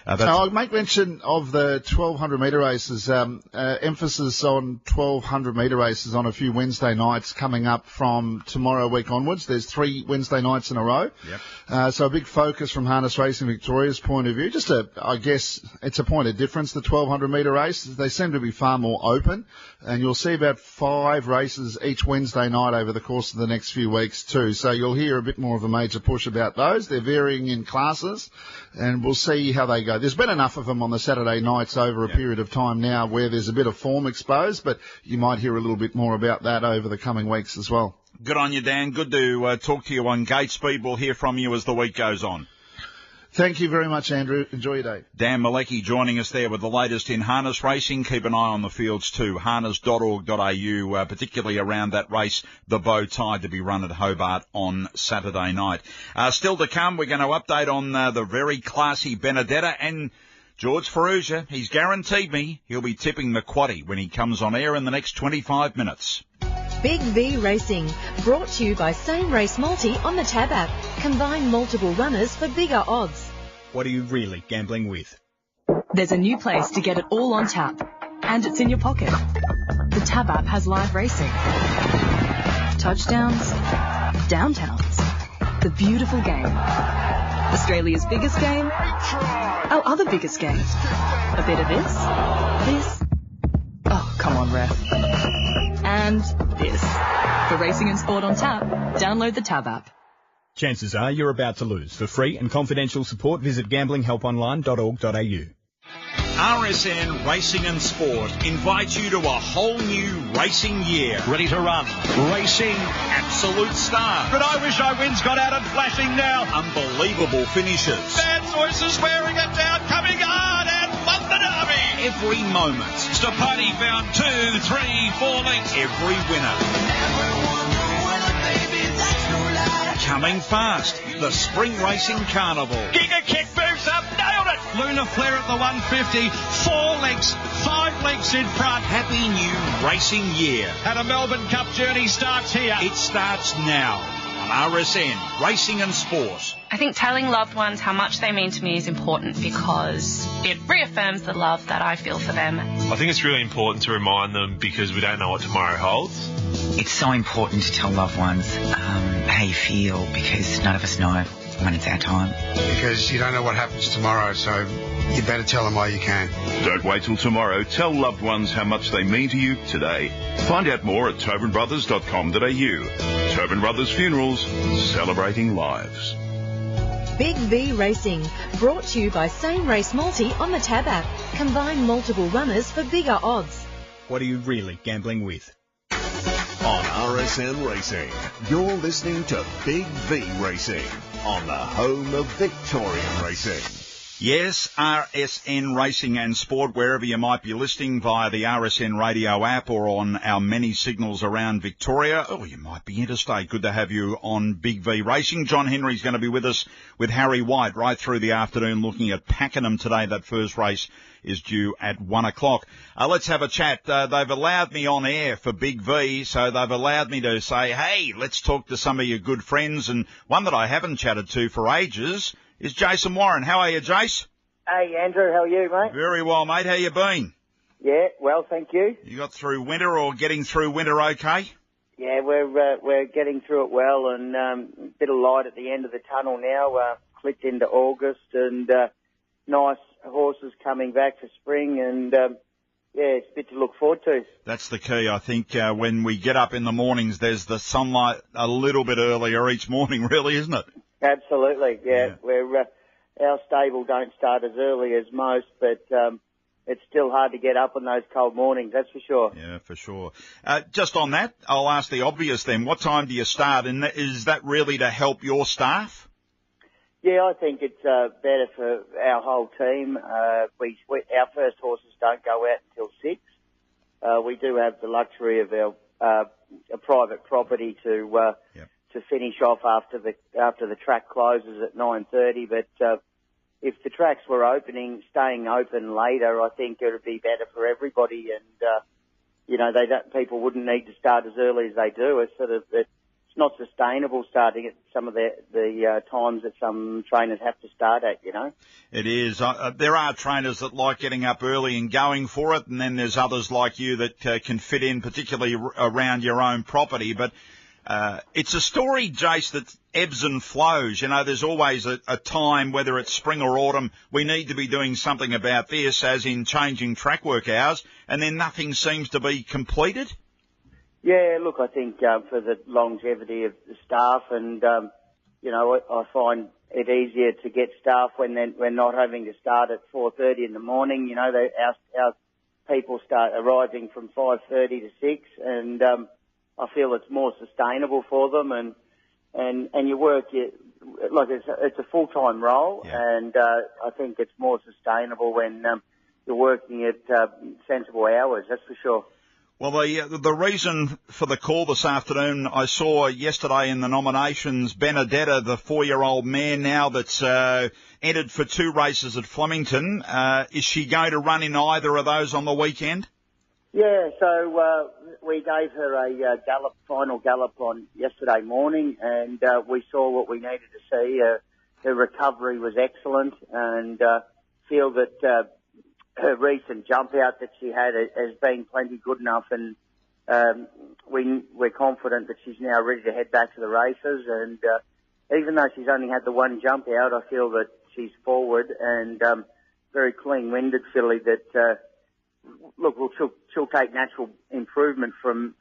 I'll make mention of the 1,200 metre races. Emphasis on 1,200 metre races on a few Wednesday nights coming up from tomorrow week onwards. There's 3 Wednesday nights in a row. Yep. So a big focus from Harness Racing Victoria's point of view. I guess it's a point of difference, the 1,200 metre race. They seem to be far more open, and you'll see about 5 races each Wednesday night over the course of the next few weeks too. So you'll hear a bit more of a major push about those. They're varying in classes, and we'll see how they go. There's been enough of them on the Saturday nights over a period of time now where there's a bit of form exposed, but you might hear a little bit more about that over the coming weeks as well. Good on you, Dan. Good to talk to you on Gate Speed. We'll hear from you as the week goes on. Thank you very much, Andrew. Enjoy your day. Dan Malecki joining us there with the latest in harness racing. Keep an eye on the fields too, harness.org.au, particularly around that race, the Bow Tide, to be run at Hobart on Saturday night. Still to come, we're going to update on the very classy Benedetta and George Ferrugia. He's guaranteed me he'll be tipping the quaddie when he comes on air in the next 25 minutes. Big V Racing, brought to you by Same Race Multi on the Tab app. Combine multiple runners for bigger odds. What are you really gambling with? There's a new place to get it all on tap, and it's in your pocket. The Tab app has live racing, touchdowns, downtowns, the beautiful game, Australia's biggest game, our other biggest game, a bit of this, oh, come on, ref, and this. For racing and sport on tap, download the Tab app. Chances are you're about to lose. For free and confidential support, visit gamblinghelponline.org.au. RSN Racing and Sport invites you to a whole new racing year. Ready to run. Racing. Absolute star. But I wish I wins got out and flashing now. Unbelievable finishes. Bad choices wearing it down, coming hard and won the derby. Every moment. Stapati found 2, 3, 4 lengths. Every winner. Coming fast, the Spring Racing Carnival. Giga kick moves up, nailed it. Luna Flare at the 150, 4 lengths, 5 lengths in front. Happy new racing year. And a Melbourne Cup journey starts here. It starts now on RSN Racing and Sport. I think telling loved ones how much they mean to me is important because it reaffirms the love that I feel for them. I think it's really important to remind them because we don't know what tomorrow holds. It's so important to tell loved ones how you feel because none of us know when it's our time. Because you don't know what happens tomorrow, so you better tell them while you can. Don't wait till tomorrow. Tell loved ones how much they mean to you today. Find out more at tobinbrothers.com.au. Tobin Brothers Funerals, celebrating lives. Big V Racing, brought to you by Same Race Multi on the Tab app. Combine multiple runners for bigger odds. What are you really gambling with? On RSN Racing, you're listening to Big V Racing on the home of Victorian racing. Yes, RSN Racing and Sport, wherever you might be listening via the RSN radio app or on our many signals around Victoria. Oh, you might be interstate. Good to have you on Big V Racing. John Henry's going to be with us with Harry White right through the afternoon looking at Pakenham today. That first race is due at 1 o'clock. Let's have a chat. They've allowed me on air for Big V, so they've allowed me to say, hey, let's talk to some of your good friends, and one that I haven't chatted to for ages is Jason Warren. How are you, Jace? Hey, Andrew. How are you, mate? Very well, mate. How you been? Yeah, well, thank you. You got through winter or getting through winter okay? Yeah, we're getting through it well, and a bit of light at the end of the tunnel now. Clicked into August, and nice horses coming back for spring, and it's a bit to look forward to. That's the key, I think. When we get up in the mornings, there's the sunlight a little bit earlier each morning, really, isn't it? Absolutely, yeah. Our stable don't start as early as most, but it's still hard to get up on those cold mornings, that's for sure. Yeah, for sure. Just on that, I'll ask the obvious then. What time do you start, and is that really to help your staff? Yeah, I think it's better for our whole team. Our first horses don't go out until 6. We do have the luxury of our a private property to finish off after the track closes at 9:30. But if the tracks were staying open later, I think it would be better for everybody. And people wouldn't need to start as early as they do. It's sort of it's not sustainable starting at some of the times that some trainers have to start at, It is. There are trainers that like getting up early and going for it, and then there's others like you that can fit in, particularly around your own property. But it's a story, Jace, that ebbs and flows. There's always a time, whether it's spring or autumn, we need to be doing something about this, as in changing track work hours, and then nothing seems to be completed. Yeah, look, I think for the longevity of the staff, and I find it easier to get staff when we're not having to start at 4:30 in the morning. Our people start arriving from 5:30 to 6, and I feel it's more sustainable for them, and you work it's a full-time role, and I think it's more sustainable when you're working at sensible hours. That's for sure. Well, the reason for the call this afternoon, I saw yesterday in the nominations, Benedetta, the 4-year-old mare now that's entered for 2 races at Flemington. Is she going to run in either of those on the weekend? Yeah, so we gave her a final gallop on yesterday morning, and we saw what we needed to see. Her recovery was excellent, and feel that her recent jump out that she had has been plenty good enough, and we're confident that she's now ready to head back to the races. And even though she's only had the 1 jump out, I feel that she's forward and very clean-winded filly that, she'll take natural improvement from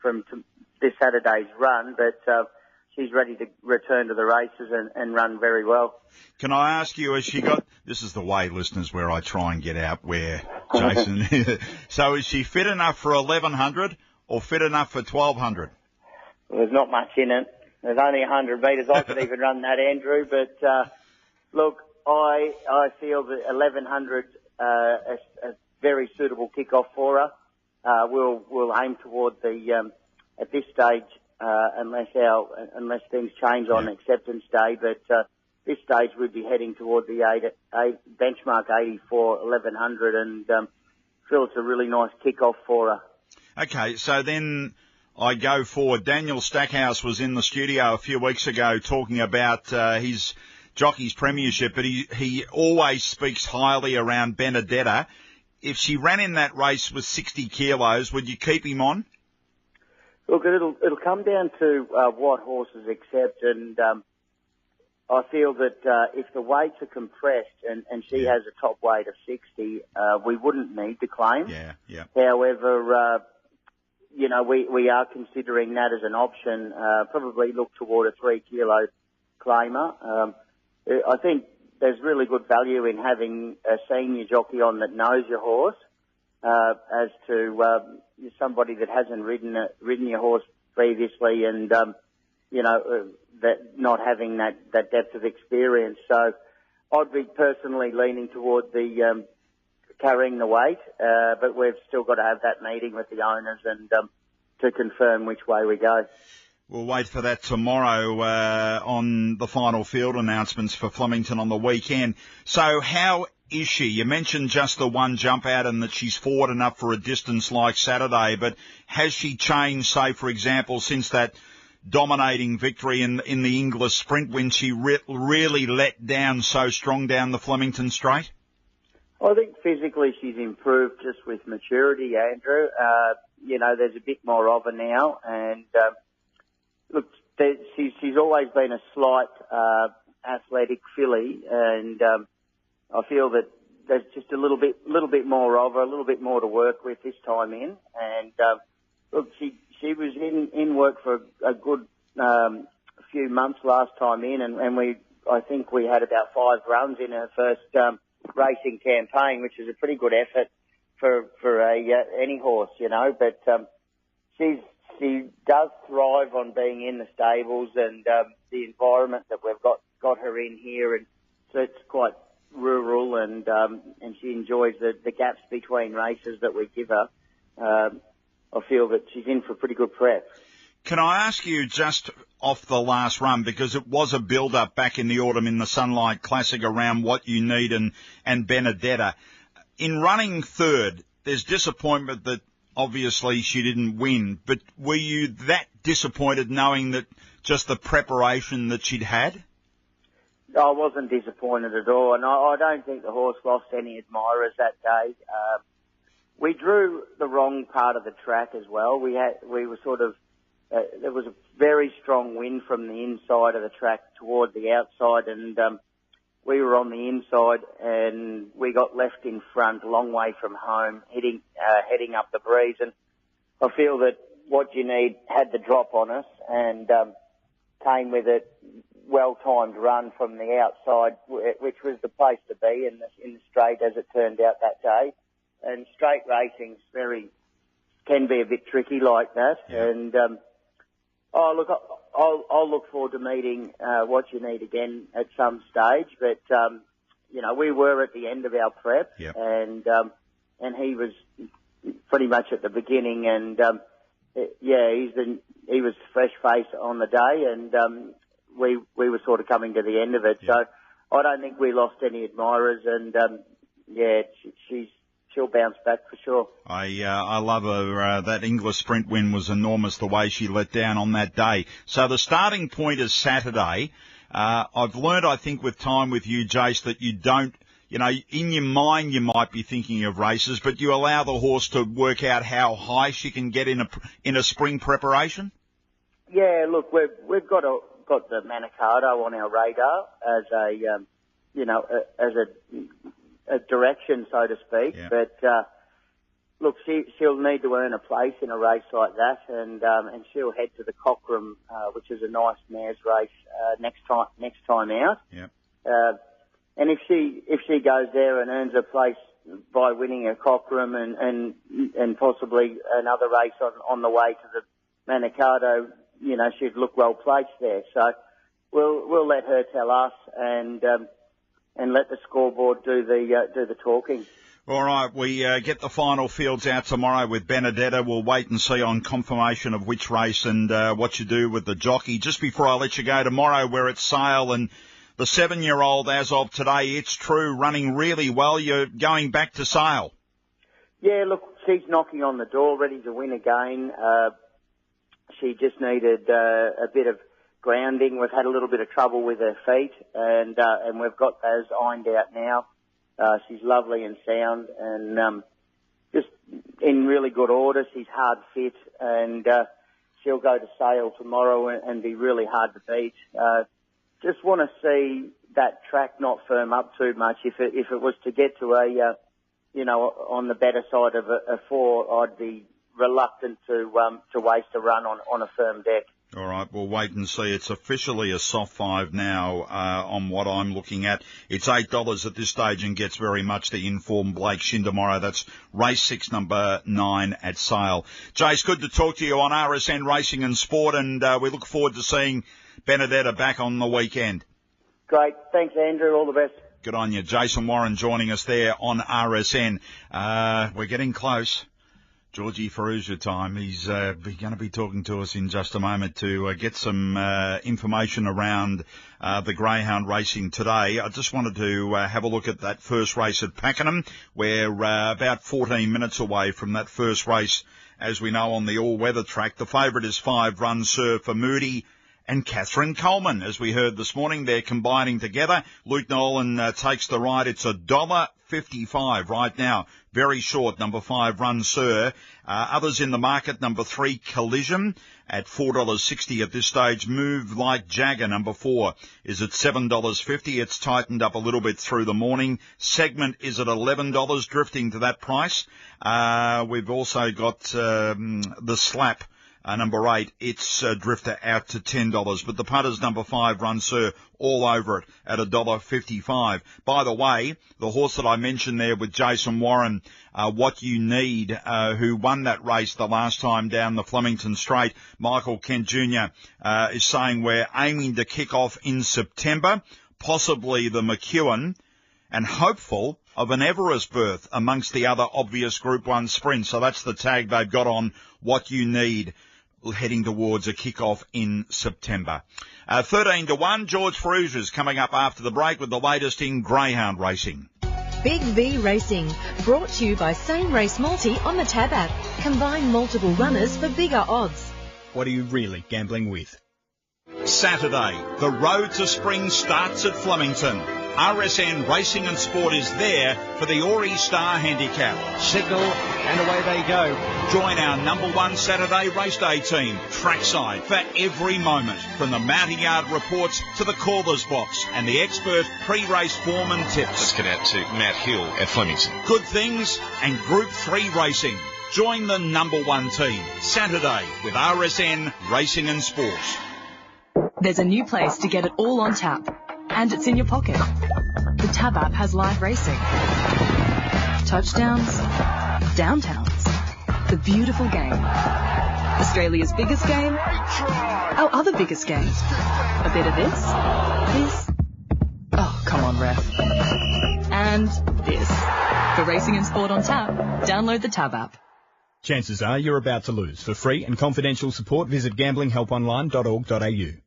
this Saturday's run, but she's ready to return to the races and run very well. Can I ask you, has she got, this is the way, listeners, where I try and get out where Jason, so is she fit enough for 1100 or fit enough for 1200? Well, there's not much in it. There's only 100 metres. I could even run that, Andrew, but look, I feel that 1100 a very suitable kick-off for her. We'll aim toward the at this stage, unless things change on acceptance day, but this stage we'd be heading toward the benchmark 84 1100, and feel it's a really nice kick-off for her. Okay, so then I go forward. Daniel Stackhouse was in the studio a few weeks ago talking about his jockey's premiership, but he always speaks highly around Benedetta. If she ran in that race with 60 kilos, would you keep him on? Look, it'll come down to what horses accept, and I feel that if the weights are compressed and she has a top weight of 60, we wouldn't need to claim. Yeah. However, we are considering that as an option. Probably look toward a 3-kilo claimer. I think there's really good value in having a senior jockey on that knows your horse, as to somebody that hasn't ridden your horse previously, and that not having that depth of experience. So I'd be personally leaning toward the carrying the weight, but we've still got to have that meeting with the owners and to confirm which way we go. We'll wait for that tomorrow on the final field announcements for Flemington on the weekend. So how is she? You mentioned just the 1 jump out and that she's forward enough for a distance like Saturday, but has she changed, say, for example, since that dominating victory in the English Sprint when she really let down so strong down the Flemington Straight? I think physically she's improved just with maturity, Andrew. There's a bit more of her now, and look, she's always been a slight athletic filly, and I feel that there's just a little bit more of her, a little bit more to work with this time in. And look, she was in work for a good few months last time in, and I think we had about 5 runs in her first racing campaign, which is a pretty good effort for any horse, you know. But she does thrive on being in the stables and the environment that we've got her in here, and so it's quite rural, and she enjoys the gaps between races that we give her. I feel that she's in for a pretty good prep. Can I ask you just off the last run, because it was a build-up back in the autumn in the Sunlight Classic around What You Need and Benedetta. In running third, there's disappointment that obviously she didn't win, but were you that disappointed knowing that just the preparation that she'd had? I wasn't disappointed at all, and I don't think the horse lost any admirers that day. We drew the wrong part of the track as well. We were sort of there was a very strong wind from the inside of the track toward the outside, and we were on the inside, and we got left in front a long way from home, heading up the breeze. And I feel that What You Need had the drop on us, and came with a well-timed run from the outside, which was the place to be in the straight, as it turned out that day. And straight racing's can be a bit tricky like that. Yeah. And I'll look forward to meeting What You Need again at some stage. But you know, we were at the end of our prep, yep. And he was pretty much at the beginning. And he was fresh face on the day, and we were sort of coming to the end of it. Yep. So I don't think we lost any admirers, and she'll bounce back for sure. I love her. That English Sprint win was enormous, the way she let down on that day. So the starting point is Saturday. I've learned, I think, with time with you, Jace, that you don't, you know, in your mind you might be thinking of races, but you allow the horse to work out how high she can get in a spring preparation? Yeah, look, we've got the Manikato on our radar as a direction, so to speak. Yeah. But look, she'll need to earn a place in a race like that, and she'll head to the Cochrane, which is a nice mares race next time out. Yeah. And if she goes there and earns a place by winning a Cochrane and possibly another race on the way to the Manikato, you know, she'd look well placed there. So we'll let her tell us, and let the scoreboard do the talking. All right, we get the final fields out tomorrow with Benedetta. We'll wait and see on confirmation of which race and what you do with the jockey. Just before I let you go, tomorrow we're at Sale, and the 7-year-old, as of today, It's True, running really well. You're going back to Sale. Yeah, look, she's knocking on the door, ready to win again. She just needed a bit of grounding. We've had a little bit of trouble with her feet, and we've got those ironed out now. She's lovely and sound, and just in really good order. She's hard fit, and she'll go to Sale tomorrow and be really hard to beat. Just want to see that track not firm up too much. If it was to get to on the better side of a 4, I'd be reluctant to waste a run on a firm deck. All right, we'll wait and see. It's officially a soft 5 now on what I'm looking at. It's $8 at this stage and gets very much the informed Blake Shin tomorrow. That's race 6, number 9 at Sale. Jace, good to talk to you on RSN Racing and Sport, and we look forward to seeing Benedetta back on the weekend. Great. Thanks, Andrew. All the best. Good on you. Jason Warren joining us there on RSN. We're getting close. Georgie Ferrugia time. He's going to be talking to us in just a moment to get some information around the greyhound racing today. I just wanted to have a look at that first race at Pakenham. We're about 14 minutes away from that first race, as we know, on the all-weather track. The favourite is 5 Run Serve for Moody and Catherine Coleman. As we heard this morning, they're combining together. Luke Nolan takes the ride. It's $1.55 right now. Very short, number 5, Run Sir. Others in the market, number 3, Collision, at $4.60 at this stage. Move Like Jagger, number 4, is at $7.50. It's tightened up a little bit through the morning. Segment is at $11, drifting to that price. We've also got the Slap, number 8, it's drifter out to $10. But the punters, number 5, Run Sir, all over it at $1.55. By the way, the horse that I mentioned there with Jason Warren, What You Need, who won that race the last time down the Flemington Straight, Michael Kent Jr. Is saying we're aiming to kick off in September, possibly the McEwen, and hopeful of an Everest berth amongst the other obvious Group 1 sprints. So that's the tag they've got on What You Need, heading towards a kick-off in September. 13-1, George Ferrugia's coming up after the break with the latest in greyhound racing. Big V Racing, brought to you by Same Race Multi on the Tab app. Combine multiple runners for bigger odds. What are you really gambling with? Saturday, the road to spring starts at Flemington. RSN Racing and Sport is there for the Ori Star Handicap. Signal and away they go. Join our number 1 Saturday race day team, Trackside, for every moment, from the mounting yard reports to the caller's box and the expert pre-race form and tips. Let's get out to Matt Hill at Flemington. Good things and Group 3 racing. Join the number 1 team, Saturday, with RSN Racing and Sport. There's a new place to get it all on tap. And it's in your pocket. The Tab app has live racing, touchdowns, downtowns, the beautiful game, Australia's biggest game, our other biggest games, a bit of this, oh, come on, ref, and this. For racing and sport on tap, download the Tab app. Chances are you're about to lose. For free and confidential support, visit gamblinghelponline.org.au.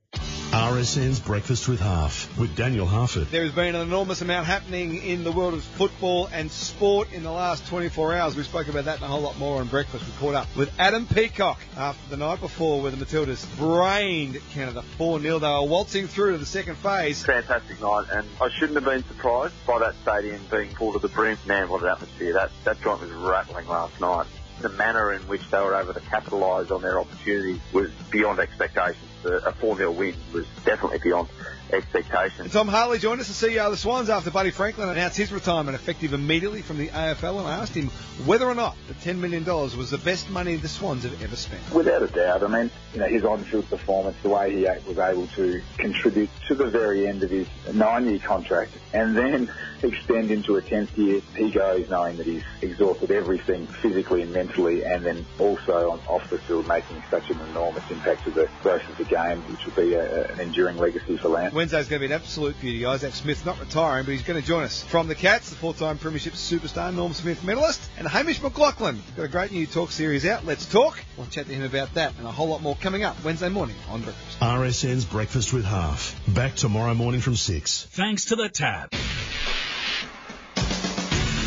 RSN's Breakfast with Half, with Daniel Harford. There has been an enormous amount happening in the world of football and sport in the last 24 hours. We spoke about that and a whole lot more on Breakfast. We caught up with Adam Peacock after the night before where the Matildas brained Canada 4-0. They were waltzing through to the second phase. Fantastic night, and I shouldn't have been surprised by that stadium being full to the brim. Man, what an atmosphere. That joint was rattling last night. The manner in which they were able to capitalise on their opportunities was beyond expectations. A 4-0 win was definitely beyond expectations. Tom Harley joined us, the CEO of the Swans, after Buddy Franklin announced his retirement effective immediately from the AFL, and I asked him whether or not the $10 million was the best money the Swans have ever spent. Without a doubt. I mean, his on-field performance, the way he was able to contribute to the very end of his 9-year contract and then extend into a 10th year, he goes knowing that he's exhausted everything physically and mentally, and then also off the field making such an enormous impact to the growth of the game, which will be an enduring legacy for Lance. Wednesday's going to be an absolute beauty. Isaac Smith not retiring, but he's going to join us from the Cats, the 4-time Premiership superstar, Norm Smith medalist, and Hamish McLaughlin. Got a great new talk series out, Let's Talk. We'll chat to him about that and a whole lot more coming up Wednesday morning on Breakfast. RSN's Breakfast with Half. Back tomorrow morning from 6. Thanks to the Tab.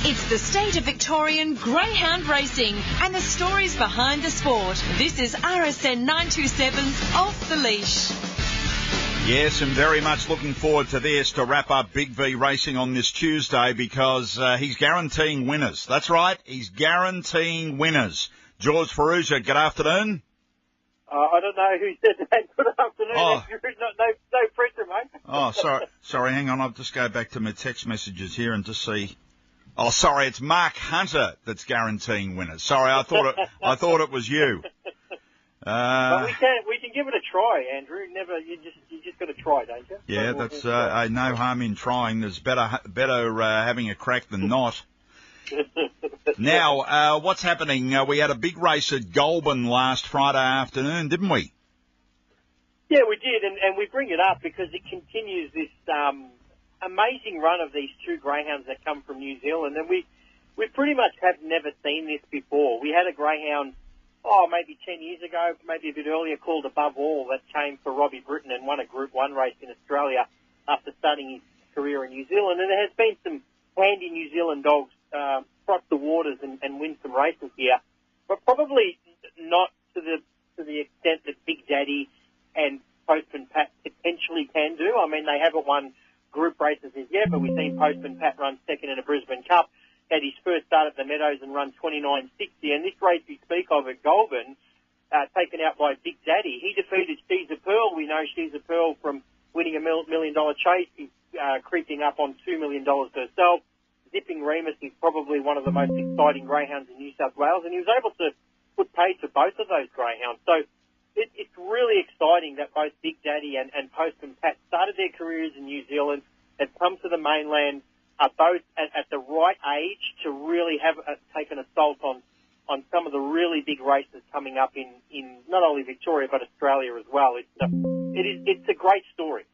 It's the state of Victorian greyhound racing and the stories behind the sport. This is RSN 927's Off the Leash. Yes, and very much looking forward to this to wrap up Big V Racing on this Tuesday, because he's guaranteeing winners. That's right, he's guaranteeing winners. George Ferrugia, good afternoon. I don't know who said that. Good afternoon. Oh. No pressure, mate. Oh, sorry, hang on. I'll just go back to my text messages here and just see. Oh, sorry, it's Mark Hunter that's guaranteeing winners. Sorry, I thought it was you. But we can give it a try, Andrew. You just got to try, don't you? Yeah, that's no harm in trying. There's better having a crack than not. Now, what's happening? We had a big race at Goulburn last Friday afternoon, didn't we? Yeah, we did, and we bring it up because it continues this amazing run of these two greyhounds that come from New Zealand, and we pretty much have never seen this before. We had a greyhound, maybe 10 years ago, maybe a bit earlier, called Above All, that came for Robbie Britton and won a Group 1 race in Australia after starting his career in New Zealand. And there has been some handy New Zealand dogs cross the waters and win some races here, but probably not to the extent that Big Daddy and Postman Pat potentially can do. I mean, they haven't won group races as yet, but we've seen Postman Pat run second in a Brisbane Cup, had his first start at the Meadows and run 29.60. And this race we speak of at Goulburn, taken out by Big Daddy, he defeated She's a Pearl. We know She's a Pearl from winning a $1 million chase. He's creeping up on $2 million herself. Zipping Remus is probably one of the most exciting greyhounds in New South Wales, and he was able to put paid to both of those greyhounds. So it's really exciting that both Big Daddy and Postman Pat started their careers in New Zealand, have come to the mainland, are both at the right age to really have taken assault on some of the really big races coming up in not only Victoria but Australia as well. It's a great story.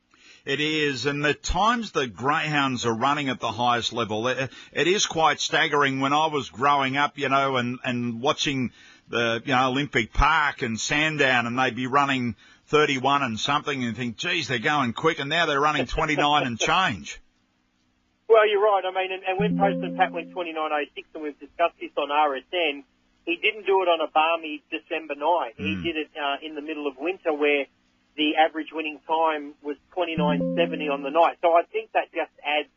It is, and the times the greyhounds are running at the highest level, it is quite staggering. When I was growing up, and watching the, Olympic Park and Sandown, and they'd be running 31 and something, and think, geez, they're going quick, and now they're running 29 and change. Well, you're right. I mean, and when Postman Pat went 29.06, and we've discussed this on RSN, he didn't do it on a balmy December night. He did it in the middle of winter, where the average winning time was 29.70 on the night. So I think that just adds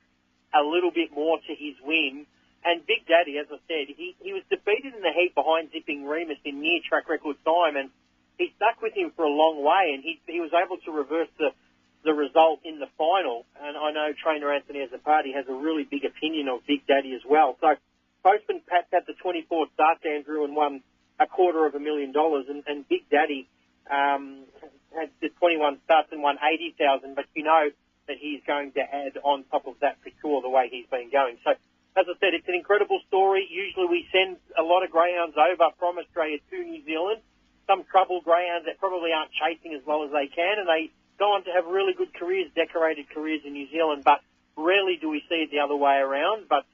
a little bit more to his win. And Big Daddy, as I said, he was defeated in the heat behind Zipping Remus in near track record time, and he stuck with him for a long way, and he was able to reverse the result in the final. And I know trainer Anthony Azzopardi has a really big opinion of Big Daddy as well. So Postman Pat had the 24th start, Andrew, and won $250,000, and Big Daddy had the 21 starts and won $80,000, but you know that he's going to add on top of that for sure the way he's been going. So, as I said, it's an incredible story. Usually we send a lot of greyhounds over from Australia to New Zealand, some troubled greyhounds that probably aren't chasing as well as they can, and they go on to have really good careers, decorated careers in New Zealand, but rarely do we see it the other way around. But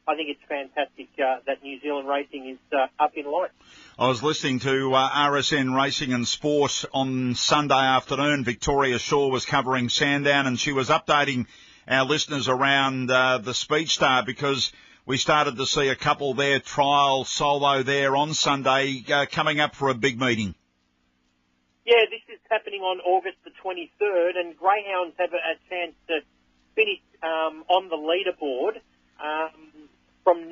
I think it's fantastic that New Zealand racing is up in lights. I was listening to RSN Racing and Sport on Sunday afternoon. Victoria Shaw was covering Sandown, and she was updating our listeners around the Speed Star, because we started to see a couple there, trial solo there on Sunday, coming up for a big meeting. Yeah, this is happening on August the 23rd, and greyhounds have a chance to finish on the leaderboard from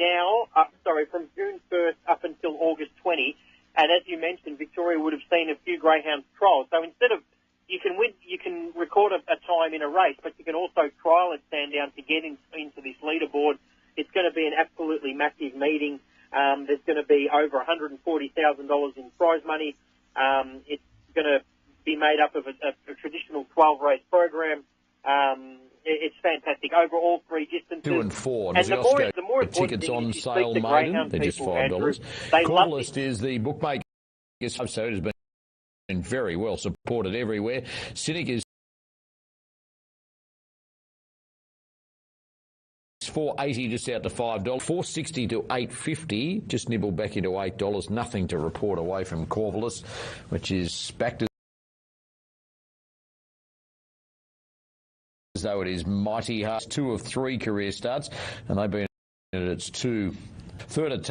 June 1st up until August 20. And as you mentioned, Victoria would have seen a few greyhounds trials. So instead of you can record a time in a race, but you can also trial at Sandown to get into this leaderboard. It's going to be an absolutely massive meeting. There's going to be over $140,000 in prize money. It's going to be made up of a traditional 12-race program. It's fantastic over all three distances. 2 and 4. And the more important tickets thing on is sale, maiden. They're just $5. Corvalist is the bookmaker, so it has been very well supported everywhere. Cynic is $4.80 just out to $5. $4.60 to $8.50, just nibbled back into $8. Nothing to report away from Corvallis, which is back to as though it is mighty hard. 2 of 3 career starts, and they've been at its 2. Third at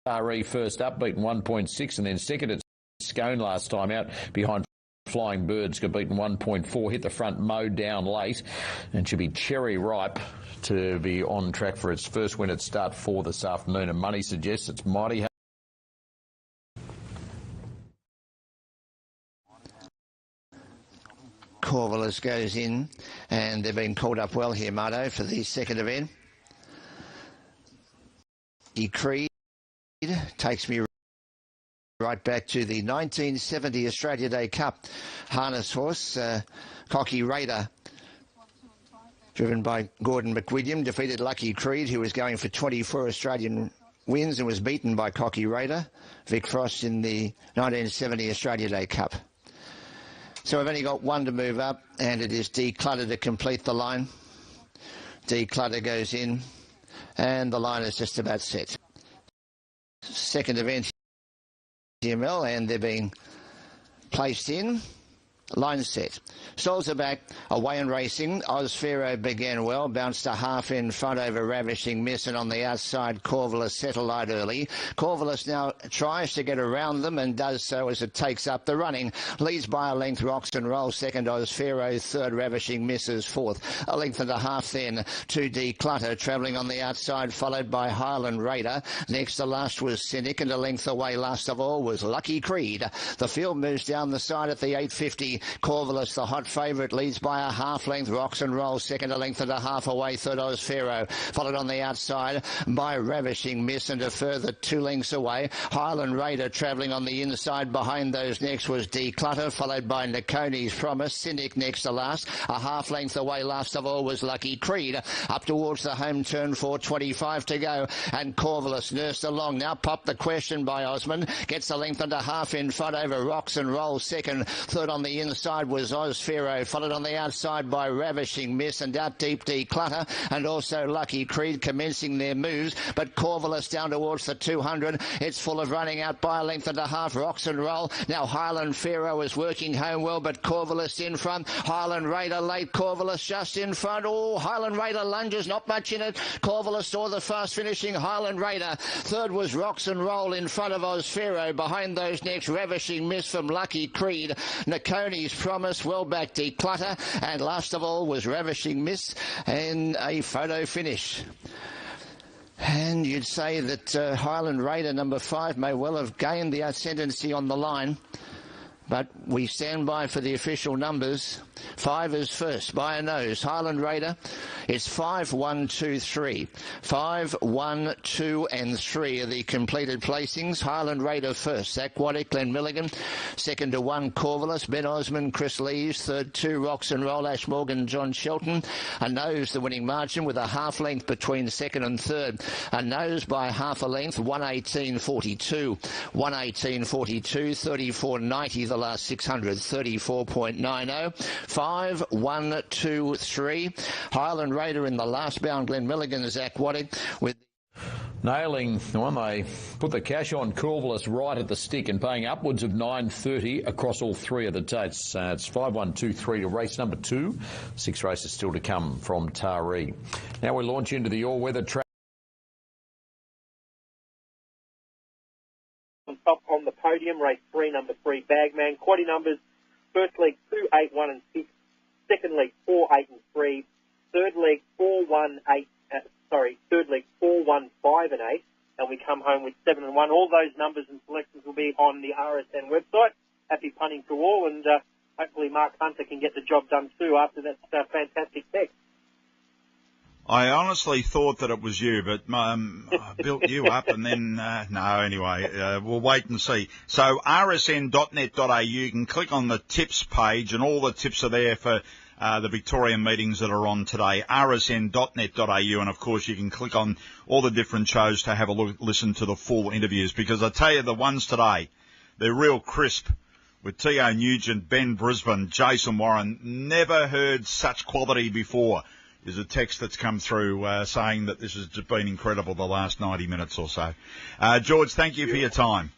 Taree, first up, beaten 1.6, and then second at Scone last time out behind Flying Birds, got beaten 1.4, hit the front, mowed down late, and should be cherry ripe to be on track for its first win at start 4 this afternoon, and money suggests it's mighty hard. Corvallis goes in, and they've been called up well here, Marto, for the second event. Creed takes me right back to the 1970 Australia Day Cup harness horse, Cocky Raider, driven by Gordon McWilliam, defeated Lucky Creed, who was going for 24 Australian wins and was beaten by Cocky Raider, Vic Frost, in the 1970 Australia Day Cup. So we've only got one to move up, and it is Declutter to complete the line. Declutter goes in, and the line is just about set. Second event, DML, and they're being placed in. line set. Stalls are back, away and racing. Ozfero began well, bounced a half in front over Ravishing Miss, and on the outside Corvallis settled out early. Corvallis now tries to get around them and does so as it takes up the running. Leads by a length, Rocks and Roll second, Ozfero third, Ravishing Misses fourth. A length and a half then to Declutter, travelling on the outside, followed by Highland Raider. Next to last was Cynic, and a length away last of all was Lucky Creed. The field moves down the side at the 8.50. Corvallis, the hot favourite, leads by a half length. Rocks and Roll second, a length and a half away third, Ozfero, followed on the outside by Ravishing Miss, and a further 2 lengths away Highland Raider. Travelling on the inside behind those next was Declutter, followed by Nakoni's Promise. Cynic next to last, a half length away last of all was Lucky Creed. Up towards the home turn, 4.25 to go, and Corvallis nursed along. Now popped the question by Osmond, gets a length and a half in front over Rocks and Roll second. Third on the inside was Ozfero, followed on the outside by Ravishing Miss, and out deep Declutter, and also Lucky Creed commencing their moves. But Corvallis down towards the 200. It's full of running out by a length and a half. Rocks and Roll. Now Highland Pharaoh is working home well, but Corvallis in front. Highland Raider late, Corvallis just in front. Oh, Highland Raider lunges, not much in it. Corvallis saw the fast finishing Highland Raider. Third was Rocks and Roll in front of Ozfero. Behind those next, Ravishing Miss from Lucky Creed. Nakoni's Promise, well back Declutter, and last of all was Ravishing Miss, and a photo finish. And you'd say that Highland Raider number 5 may well have gained the ascendancy on the line, but we stand by for the official numbers. 5 is first by a nose. Highland Raider, it's 5, 1, 2, 3. 5, 1, 2 and 3 are the completed placings. Highland Raider first. Aquatic, Glenn Milligan. Second to 1, Corvallis, Ben Osmond, Chris Lees. Third 2, Rocks and Roll, Ash Morgan, John Shelton. A nose, the winning margin, with a half length between second and third. A nose by half a length, 118.42. 118.42, 34.90 the last 600, 34.90. 5, 1, 2, 3. Highland Raider in the last bound. Glenn Milligan is Aquatic with nailing when they put the cash on Corvallis right at the stick and paying upwards of $9.30 across all 3 of the dates. It's 5, 1, 2, 3 to race number 2. 6 races still to come from Taree. Now we launch into the all-weather track. On top on the podium, race 3, number 3, Bagman. Quaddy numbers, first leg 2, 8, 1 and 6. Second leg 4, 8 and 3. Third leg 4, 1, 8. Third leg 4, 1, 5 and 8. And we come home with 7 and 1. All those numbers and selections will be on the RSN website. Happy punting to all, and hopefully Mark Hunter can get the job done too after that fantastic text. I honestly thought that it was you, but I built you up and then, no, anyway, we'll wait and see. So rsn.net.au, you can click on the tips page and all the tips are there for the Victorian meetings that are on today, rsn.net.au, and of course you can click on all the different shows to have a look, listen to the full interviews, because I tell you, the ones today, they're real crisp, with T.O. Nugent, Ben Brisbane, Jason Warren. Never heard such quality before. There's a text that's come through saying that this has just been incredible the last 90 minutes or so. George, thank you for your time.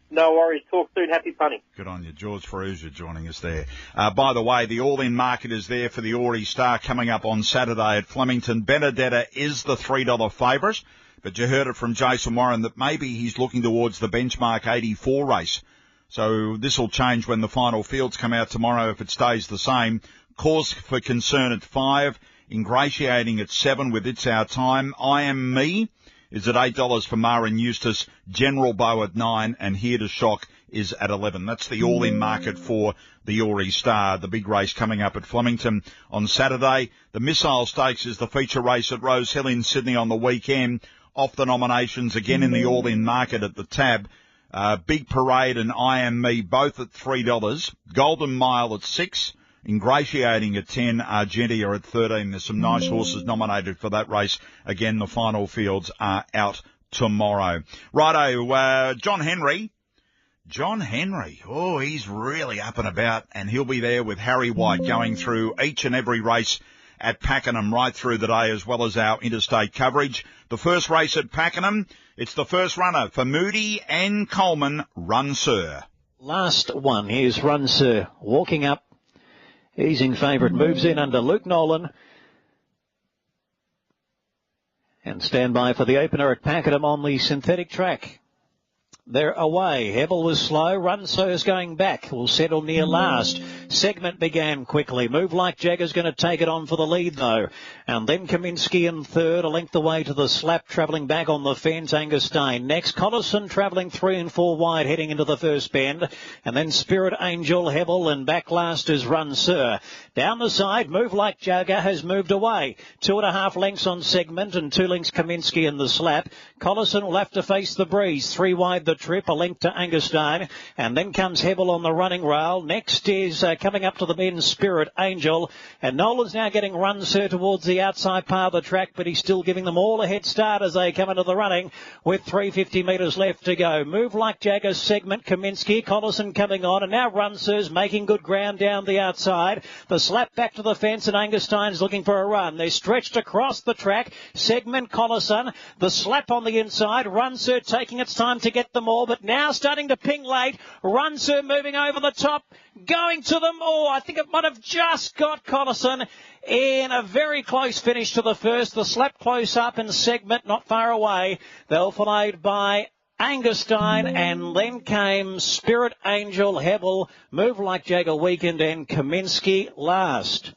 No worries. Talk soon. Happy punting. Good on you. George Ferrugia joining us there. By the way, the all-in market is there for the Ori Star coming up on Saturday at Flemington. Benedetta is the $3 favourite, but you heard it from Jason Warren that maybe he's looking towards the benchmark 84 race. So this will change when the final fields come out tomorrow if it stays the same. Cause for concern at 5. Ingratiating at 7 with It's Our Time. I Am Me is at $8 for Mara Eustace. General Bow at 9, and Here to Shock is at 11. That's the all-in market for the Ori Star, the big race coming up at Flemington on Saturday. The Missile Stakes is the feature race at Rose Hill in Sydney on the weekend. Off the nominations again in the all-in market at the Tab. Big Parade and I Am Me both at $3. Golden Mile at 6. Ingratiating at 10, Argentia at 13. There's some nice horses nominated for that race. Again, the final fields are out tomorrow. Righto, John Henry. Oh, he's really up and about, and he'll be there with Harry White going through each and every race at Pakenham right through the day, as well as our interstate coverage. The first race at Pakenham, it's the first runner for Moody and Coleman, Run Sir. last one. Here's Run Sir walking up. Easing favourite, moves in under Luke Nolan. And stand by for the opener at Pakenham on the synthetic track. They're away. Hebel was slow. Run Sir's going back. Will settle near last. Segment began quickly. Move Like Jagger's going to take it on for the lead, though. And then Kaminsky in third, a length away to the slap, travelling back on the fence. Angus Stein next. Collison travelling 3 and 4 wide, heading into the first bend. And then Spirit Angel, Hebel, and back last is Run Sir. Down the side, Move Like Jagger has moved away. 2.5 lengths on Segment and 2 lengths Kaminsky in the slap. Collison will have to face the breeze. 3 wide the trip, a length to Angus Stein. And then comes Hebel on the running rail. Next is coming up to the bend, Spirit Angel. And Nolan's now getting Run Sir towards the outside part of the track, but he's still giving them all a head start as they come into the running with 350 metres left to go. Move Like Jagger, Segment, Kaminsky, Collison coming on, and now Run Sir's making good ground down the outside. The slap back to the fence, and Angus Stein's looking for a run. They're stretched across the track. Segment, Collison, the slap on the inside. Run Sir taking its time to get them all, but now starting to ping late. Run Sir moving over the top, going to them all. I think it might have just got Collison in a very close finish to the first. The slap close up, and Segment not far away. They're followed by Angus Stein, and then came Spirit Angel, Hebel, Move Like Jagger Weekend, and Kaminsky last.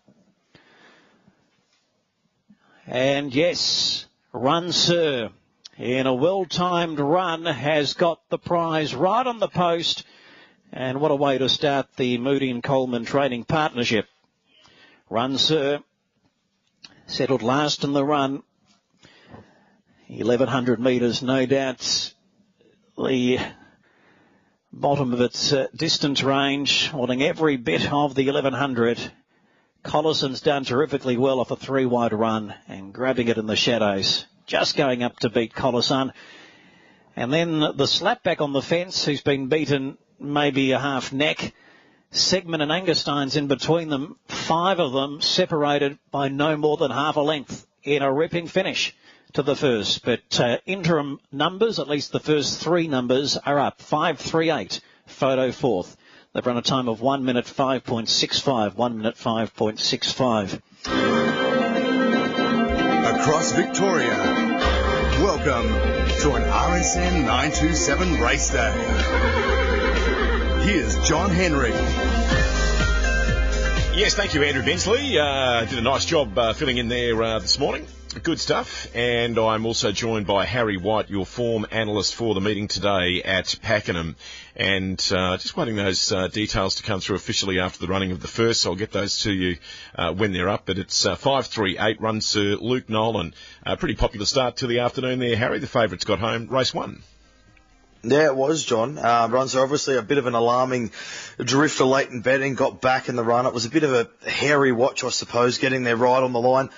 And yes, Run Sir, in a well-timed run, has got the prize right on the post. And what a way to start the Moody and Coleman training partnership. Run Sir settled last in the run. 1,100 metres, no doubt the bottom of its distance range, wanting every bit of the 1,100. Collison's done terrifically well off a 3-wide run and grabbing it in the shadows. Just going up to beat Collison. And then the slap back on the fence, who's been beaten maybe a half neck. Segment and Angus Stein's in between them. 5 of them separated by no more than half a length in a ripping finish to the first. But interim numbers, at least the first 3 numbers, are up. 5.38, Photo 4th. They've run a time of 1 minute 5.65, 1 minute 5.65. Across Victoria, welcome to an RSN 927 race day. Here's John Henry. Yes, thank you, Andrew Bensley. Did a nice job filling in there this morning. Good stuff. And I'm also joined by Harry White, your form analyst for the meeting today at Pakenham. And just waiting those details to come through officially after the running of the first. So I'll get those to you when they're up. But it's 5.38, Run Sir, Luke Nolan. Pretty popular start to the afternoon there, Harry. The favourites got home, race 1. Yeah, it was, John. Run Sir, obviously a bit of an alarming drifter late in betting, got back in the run. It was a bit of a hairy watch, I suppose, getting there right on the line.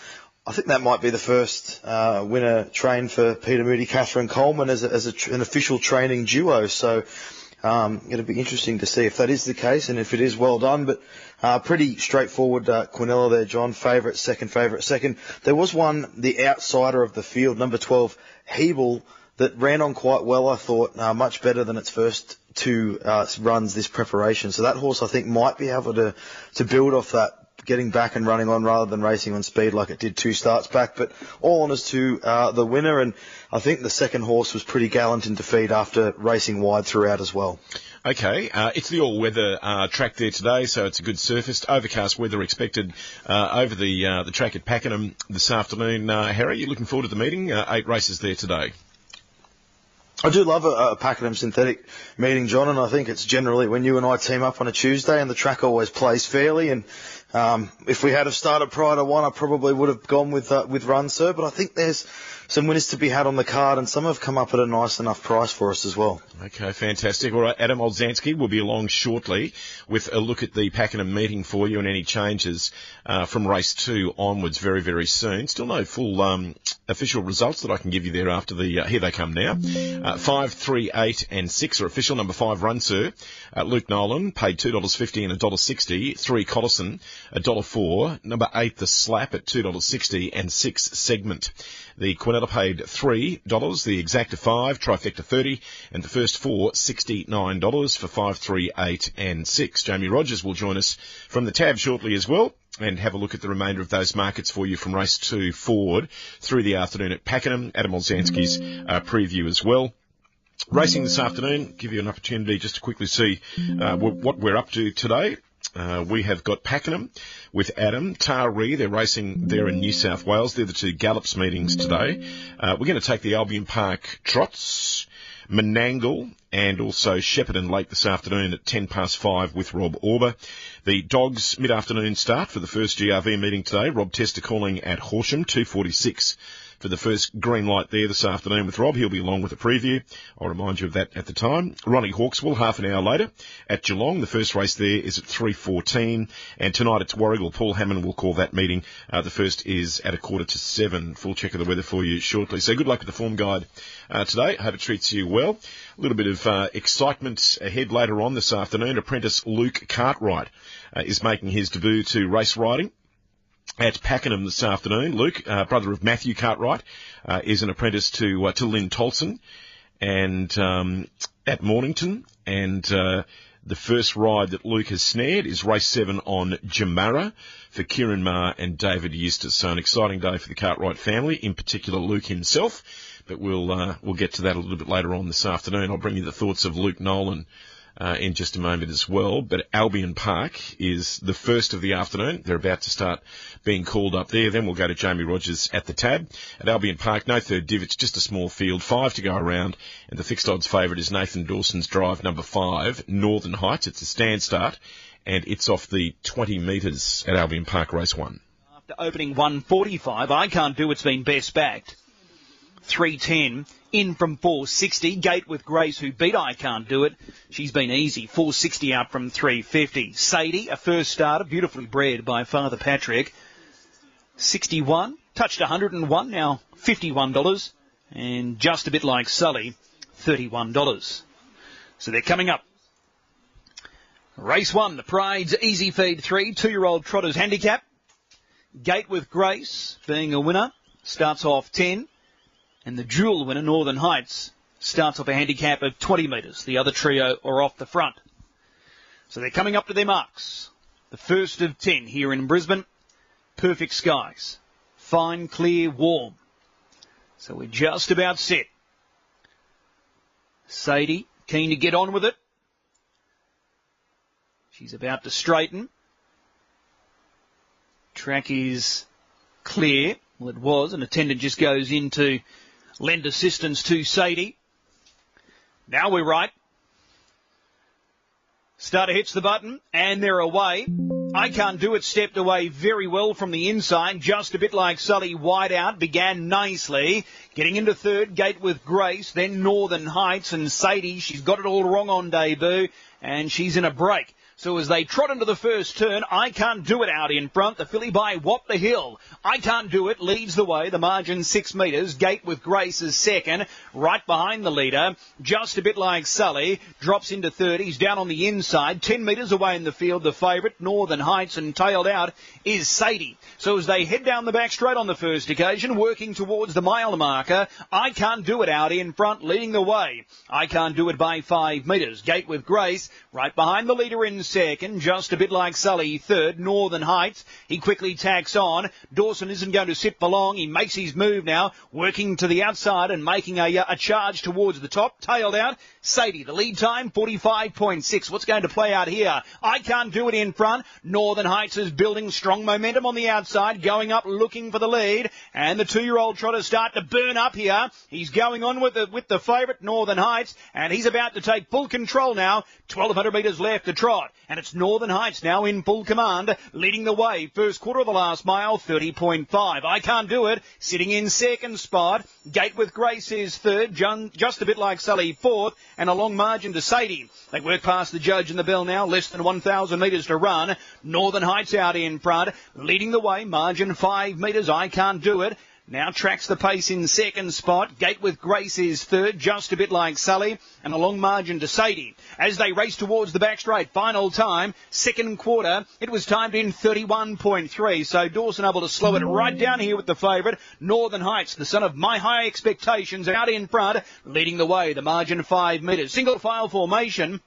I think that might be the first winner trained for Peter Moody, Catherine Coleman as an official training duo. So it'll be interesting to see if that is the case, and if it is, well done. But pretty straightforward Quinella there, John. Favourite, second. There was one, the outsider of the field, number 12, Hebel, that ran on quite well, I thought, much better than its first 2 runs this preparation. So that horse, I think, might be able to build off that, getting back and running on rather than racing on speed like it did 2 starts back. But all honours to the winner, and I think the second horse was pretty gallant in defeat after racing wide throughout as well. Okay, it's the all-weather track there today, so it's a good surface. Overcast weather expected over the track at Pakenham this afternoon. Harry, you looking forward to the meeting? 8 races there today. I do love a Pakenham synthetic meeting, John, and I think it's generally when you and I team up on a Tuesday and the track always plays fairly. And if we had have started prior to 1, I probably would have gone with Run Sir, but I think there's some winners to be had on the card, and some have come up at a nice enough price for us as well. Okay, fantastic. All right, Adam Olzanski will be along shortly with a look at the Pakenham meeting for you and any changes from race 2 onwards very, very soon. Still no full official results that I can give you there after the... here they come now. 5, 3, 8 and 6 are official. Number 5, Run Sir. Luke Nolan paid $2.50 and $1.60. 3, Collison, $1.04. Number 8, The Slap at $2.60 and 6, Segment. The Quinella paid $3, the Exacta 5, Trifecta 30, and the first four $69 for 5, 3, 8, and 6. Jamie Rogers will join us from the tab shortly as well, and have a look at the remainder of those markets for you from race 2 forward through the afternoon at Pakenham. Adam Olzanski's preview as well. Racing this afternoon, give you an opportunity just to quickly see what we're up to today. We have got Pakenham with Adam. Taree, they're racing there in New South Wales. They're the two Gallops meetings today. We're going to take the Albion Park Trots, Menangle, and also Shepparton Lake this afternoon at 5:10 with Rob Orber. The Dogs mid-afternoon start for the first GRV meeting today. Rob Tester calling at Horsham, 2:46 for the first green light there this afternoon with Rob. He'll be along with a preview. I'll remind you of that at the time. Ronnie Hawkswell, half an hour later at Geelong. The first race there is at 3:14. And tonight it's Warragul. Paul Hammond will call that meeting. The first is at 6:45. Full check of the weather for you shortly. So good luck with the form guide today. I hope it treats you well. A little bit of excitement ahead later on this afternoon. Apprentice Luke Cartwright is making his debut to race riding at Pakenham this afternoon. Luke, brother of Matthew Cartwright, is an apprentice to Lynn Tolson and at Mornington. And the first ride that Luke has snared is race 7 on Jamara for Kieran Maher and David Eustace. So an exciting day for the Cartwright family, in particular Luke himself. But we'll get to that a little bit later on this afternoon. I'll bring you the thoughts of Luke Nolan in just a moment as well. But Albion Park is the first of the afternoon. They're about to start being called up there. Then we'll go to Jamie Rogers at the tab. At Albion Park, no third div. It's just a small field, 5 to go around. And the fixed odds favourite is Nathan Dawson's Drive, number 5, Northern Heights. It's a stand start, and it's off the 20 metres at Albion Park, race 1. After opening 145, I Can't Do It's been best backed. 3:10, in from 460. Gate with Grace, who beat I Can't Do It. She's been easy. 460 out from 350. Sadie, a first starter, beautifully bred by Father Patrick. 61, touched 101, now $51. And just a bit like Sully, $31. So they're coming up. Race 1, the Pride's Easy Feed 3, 2-year-old Trotters Handicap. Gate with Grace being a winner, starts off 10. And the dual winner, Northern Heights, starts off a handicap of 20 metres. The other trio are off the front. So they're coming up to their marks. The first of 10 here in Brisbane. Perfect skies. Fine, clear, warm. So we're just about set. Sadie, keen to get on with it. She's about to straighten. Track is clear. Well, it was. An attendant just goes in to lend assistance to Sadie. Now we're right. Starter hits the button, and they're away. I Can't Do It stepped away very well from the inside, just a bit like Sully, wide out, began nicely. Getting into third, Gate with Grace, then Northern Heights, and Sadie, she's got it all wrong on debut, and she's in a break. So as they trot into the first turn, I Can't Do It out in front. The filly by Whop the Hill. I Can't Do It leads the way. The margin 6 metres. Gate with Grace is second. Right behind the leader. Just a bit like Sully. Drops into third. He's down on the inside. 10 metres away in the field. The favourite, Northern Heights, and tailed out is Sadie. So as they head down the back straight on the first occasion, working towards the mile marker, I Can't Do It out in front, leading the way. I Can't Do It by 5 metres. Gate with Grace. Right behind the leader in second, just a bit like Sully, third, Northern Heights. He quickly tacks on. Dawson isn't going to sit for long. He makes his move now, working to the outside and making a charge towards the top. Tailed out, Sadie. The lead time, 45.6. What's going to play out here? I Can't Do It in front. Northern Heights is building strong momentum on the outside, going up, looking for the lead. And the 2-year-old trotters start to burn up here. He's going on with the favourite, Northern Heights, and he's about to take full control now. 1,200 metres left to trot, and it's Northern Heights now in full command, leading the way. First quarter of the last mile, 30.5. I Can't Do It, sitting in second spot. Gate with Grace is third, just a bit like Sully, fourth, and a long margin to Sadie. They work past the judge and the bell now, less than 1,000 metres to run. Northern Heights out in front, leading the way, margin 5 metres. I Can't Do It. Now tracks the pace in second spot. Gate with Grace is third, just a bit like Sully, and a long margin to Sadie. As they race towards the back straight, final time, second quarter, it was timed in 31.3. So Dawson able to slow it right down here with the favourite, Northern Heights, the son of My High Expectations, out in front, leading the way, the margin 5 metres. Single file formation.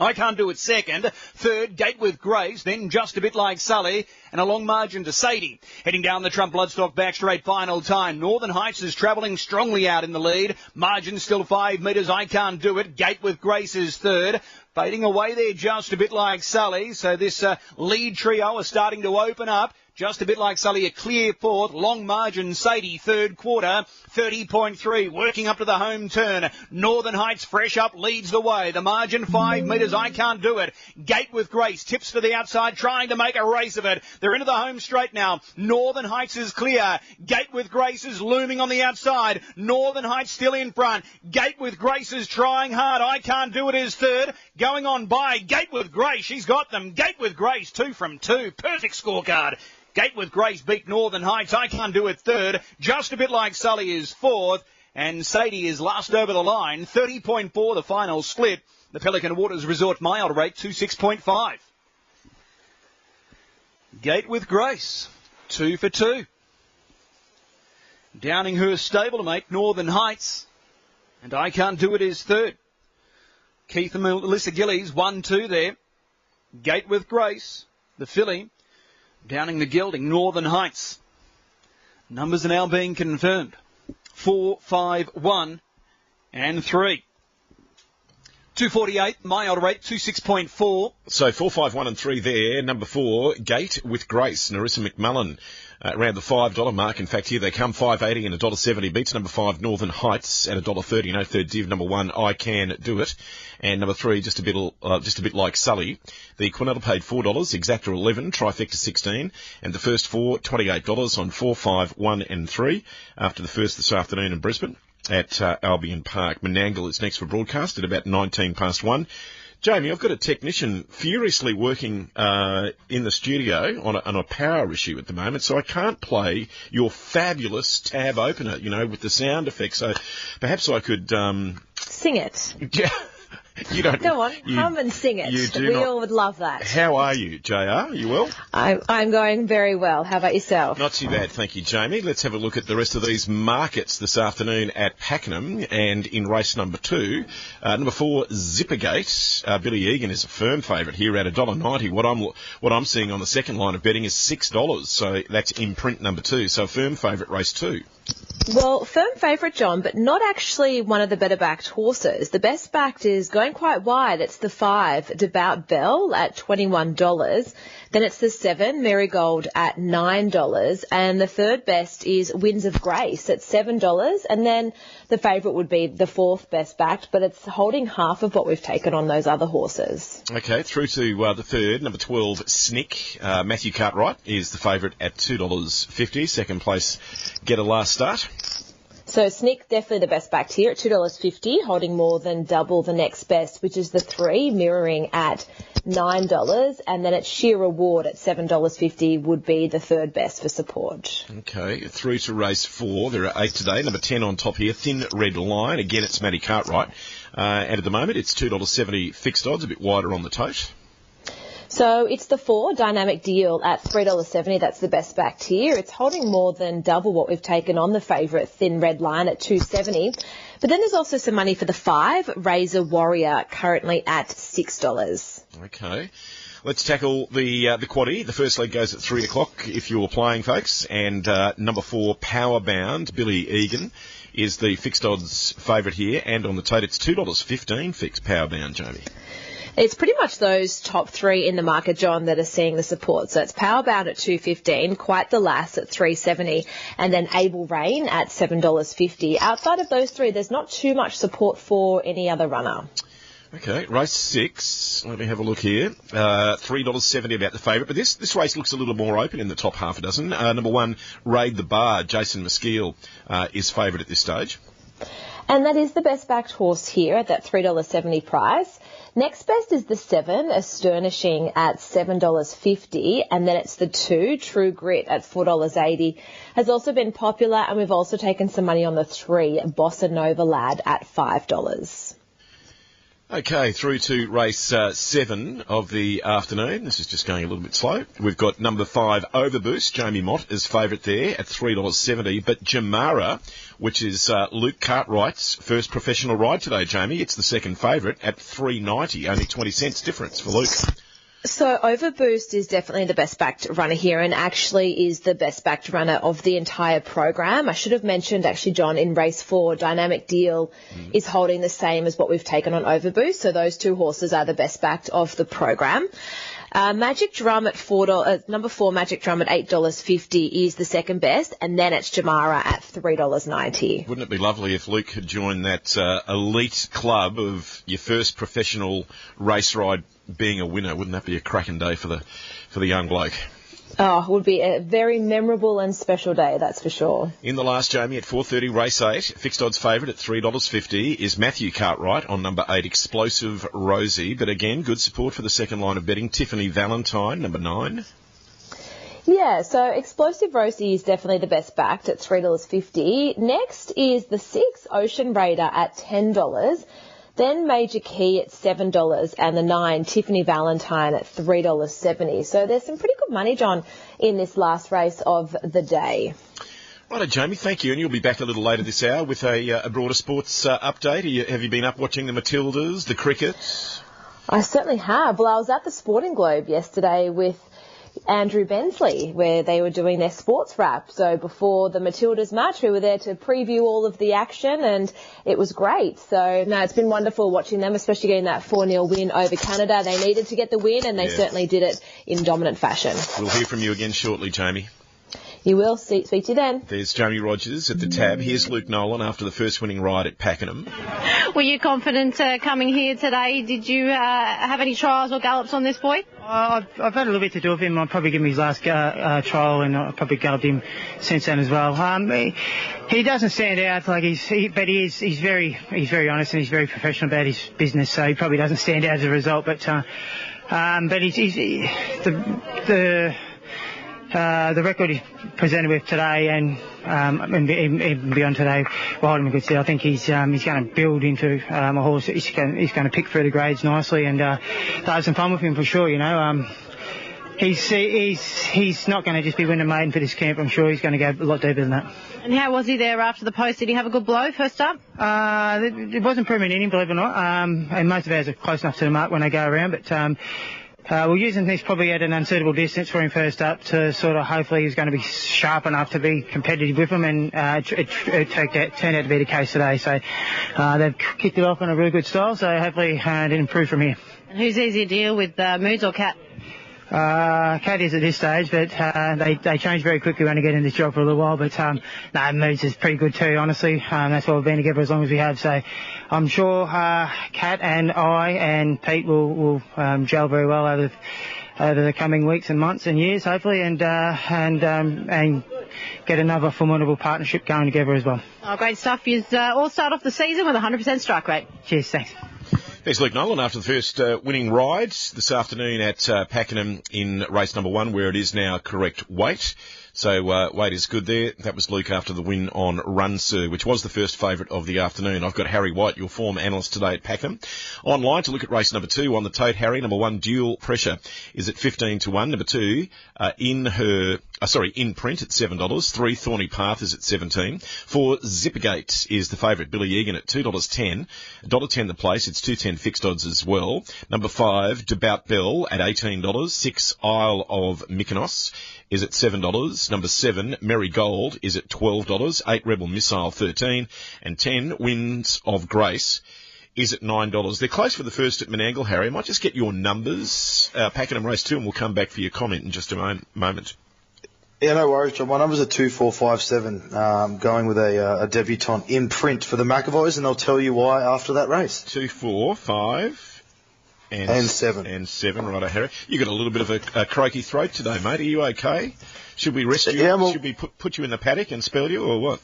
I Can't Do It second, third, Gate with Grace, then just a bit like Sully, and a long margin to Sadie. Heading down the Trump Bloodstock back straight final time. Northern Heights is travelling strongly out in the lead. Margin still 5 metres, I Can't Do It. Gate with Grace is third. Fading away there just a bit like Sully. So this lead trio is starting to open up. Just a bit like Sully, a clear fourth. Long margin, Sadie, third quarter, 30.3. Working up to the home turn. Northern Heights, fresh up, leads the way. The margin, 5 metres, I Can't Do It. Gate with Grace, tips to the outside, trying to make a race of it. They're into the home straight now. Northern Heights is clear. Gate with Grace is looming on the outside. Northern Heights still in front. Gate with Grace is trying hard. I Can't Do It is third. Going on by Gate with Grace. She's got them. Gate with Grace, 2 from 2. Perfect scorecard. Gate with Grace beat Northern Heights. I Can't Do It third. Just a bit like Sully is fourth. And Sadie is last over the line. 30.4 the final split. The Pelican Waters Resort mild rate 26.5. Gate with Grace. 2 for 2. Downinghurst stablemate Northern Heights. And I Can't Do It is third. Keith and Melissa Gillies 1-2 there. Gate with Grace. The filly. Downing the gelding, Northern Heights. Numbers are now being confirmed. 4, 5, 1, and 3. 248, my odd rate, 26.4. So 4, 5, 1 and 3 there. Number 4, Gate with Grace, Narissa McMullen. Around the $5 mark. In fact, here they come, $5.80 and $1.70. Beats number 5, Northern Heights, at $1.30. No third div. Number 1, I Can Do It. And number 3, just a bit like Sully. The Quinella paid $4, Exacta 11, Trifecta 16, and the first 4, $28 on 4, 5, 1 and 3. After the first this afternoon in Brisbane at Albion Park. Menangle is next for broadcast at about 19 past 1. Jamie, I've got a technician furiously working in the studio on a power issue at the moment, so I can't play your fabulous tab opener, with the sound effects. So perhaps I could... Sing it. Yeah. You don't. Go on, hum and sing it. We all would love that. How are you, JR? You well? I'm going very well. How about yourself? Not too bad, thank you, Jamie. Let's have a look at the rest of these markets this afternoon at Pakenham and in race number 2. Number 4, Zippergate. Billy Egan is a firm favourite here at $1.90. What I'm seeing on the second line of betting is $6, so that's imprint number 2. So a firm favourite race 2. Well, firm favourite, John, but not actually one of the better backed horses. The best backed is going quite wide. It's the 5, Devout Bell, at $21. Then it's the 7, Marigold, at $9. And the third best is Winds of Grace at $7. And then the favourite would be the 4th best backed, but it's holding half of what we've taken on those other horses. Okay, through to the third, number 12, Snick. Matthew Cartwright is the favourite at $2.50. Second place, Get a Last Start. So Snick, definitely the best backed here at $2.50, holding more than double the next best, which is the 3, Mirroring at $9. And then it's Sheer Reward at $7.50 would be the third best for support. Okay, through to race 4. There are 8 today. Number 10 on top here, Thin Red Line. Again, it's Matty Cartwright. And at the moment, it's $2.70 fixed odds, a bit wider on the tote. So it's the 4, Dynamic Deal, at $3.70. That's the best backed here. It's holding more than double what we've taken on the favourite, Thin Red Line, at $2.70. But then there's also some money for the 5, Razor Warrior, currently at $6. Okay. Let's tackle the quaddie. The first leg goes at 3 o'clock if you're playing, folks. And number 4, Powerbound, Billy Egan, is the fixed odds favourite here. And on the tote, it's $2.15 fixed Powerbound, Jamie. It's pretty much those top 3 in the market, John, that are seeing the support. So it's Powerbound at $2.15, Quite the Lass at $3.70, and then Able Rain at $7.50. Outside of those 3, there's not too much support for any other runner. Okay, race 6. Let me have a look here. $3.70 about the favourite, but this race looks a little more open in the top half a dozen. Number 1, Raid the Bar, Jason Maskeel, is favourite at this stage. And that is the best backed horse here at that $3.70 price. Next best is the 7, Asturnishing at $7.50, and then it's the 2, True Grit at $4.80. Has also been popular, and we've also taken some money on the 3, Bossa Nova Lad at $5. Okay, through to race 7 of the afternoon. This is just going a little bit slow. We've got number 5, Overboost, Jamie Mott is favourite there at $3.70. But Jamara, which is Luke Cartwright's first professional ride today, Jamie, it's the second favourite at $3.90, only 20 cents difference for Luke. So Overboost is definitely the best backed runner here, and actually is the best backed runner of the entire program. I should have mentioned, actually, John, in race 4, Dynamic Deal is holding the same as what we've taken on Overboost. So those two horses are the best backed of the program. Magic Drum at number 4, Magic Drum at $8.50 is the second best, and then it's Jamara at $3.90. Wouldn't it be lovely if Luke could join that elite club of your first professional race ride being a winner? Wouldn't that be a cracking day for the young bloke? Oh, it would be a very memorable and special day, that's for sure. In the last, Jamie, at 4:30, race 8, fixed odds favourite at $3.50 is Matthew Cartwright on number 8, Explosive Rosie. But again, good support for the second line of betting, Tiffany Valentine, number 9. Yeah, so Explosive Rosie is definitely the best backed at $3.50. Next is the 6, Ocean Raider at $10. Then Major Key at $7 and the 9, Tiffany Valentine at $3.70. So there's some pretty good money, John, in this last race of the day. Righto, Jamie, thank you. And you'll be back a little later this hour with a broader sports update. Have you been up watching the Matildas, the cricket? I certainly have. Well, I was at the Sporting Globe yesterday with Andrew Bensley, where they were doing their sports wrap. So before the Matildas match, we were there to preview all of the action, and it was great. So, no, it's been wonderful watching them, especially getting that 4-0 win over Canada. They needed to get the win, and they certainly did it in dominant fashion. We'll hear from you again shortly, Jamie. You will. Speak to you then. There's Jamie Rogers at the tab. Here's Luke Nolan after the first winning ride at Pakenham. Were you confident coming here today? Did you have any trials or gallops on this boy? I've had a little bit to do with him. I'll probably give him his last trial, and I'll probably galloped him since then as well. He doesn't stand out but he's very honest and he's very professional about his business, so he probably doesn't stand out as a result. But the record he's presented with today and even beyond today will hold him a good stead. I think he's going to build into a horse that he's going to pick through the grades nicely and have some fun with him for sure. You know, he's not going to just be winning maiden for this camp. I'm sure he's going to go a lot deeper than that. And how was he there after the post? Did he have a good blow first up? It wasn't permanent in him, believe it or not. And most of ours are close enough to the mark when they go around, but. We're using this probably at an unsuitable distance for him first up to sort of hopefully he's going to be sharp enough to be competitive with him, and it turned out to be the case today. So they've kicked it off in a really good style, so hopefully it improve from here. And who's easier to deal with, Moods or Cat? Cat is at this stage, but they change very quickly when they get in this job for a little while. But Moods is pretty good too, honestly. That's why we've been together as long as we have. So I'm sure Cat and I and Pete will gel very well over the coming weeks and months and years, hopefully, and get another formidable partnership going together as well. Oh, great stuff. You all start off the season with a 100% strike rate. Cheers, thanks. There's Luke Nolan after the first winning ride this afternoon at Pakenham in race number 1, where it is now correct weight. So weight is good there. That was Luke after the win on Run Sir, which was the first favourite of the afternoon. I've got Harry White, your form analyst today at Pakenham. Online to look at race number 2 on the tote. Harry, number 1, Dual Pressure, is at 15-1. Number 2, in print at $7. 3, Thorny Path is at 17. 4, Zippergate is the favourite, Billy Egan at $2.10. $1.10 the place. It's $2.10 fixed odds as well. Number 5, Devout Bell at $18. 6, Isle of Mykonos is at $7. Number 7, Merry Gold is at $12. 8, Rebel Missile, 13. And 10, Winds of Grace is at $9. They're close for the first at Menangle, Harry. I might just get your numbers. Pakenham race 2, and we'll come back for your comment in just a moment. Yeah, no worries, John. My number's are 2, 4, 5, 7. Going with a debutante in print for the McAvoys, and I'll tell you why after that race. 2, 4, 5... And 7. And 7, righto, Harry. You got a little bit of a croaky throat today, mate. Are you okay? Should we rest you? Yeah, well, should we put you in the paddock and spell you, or what?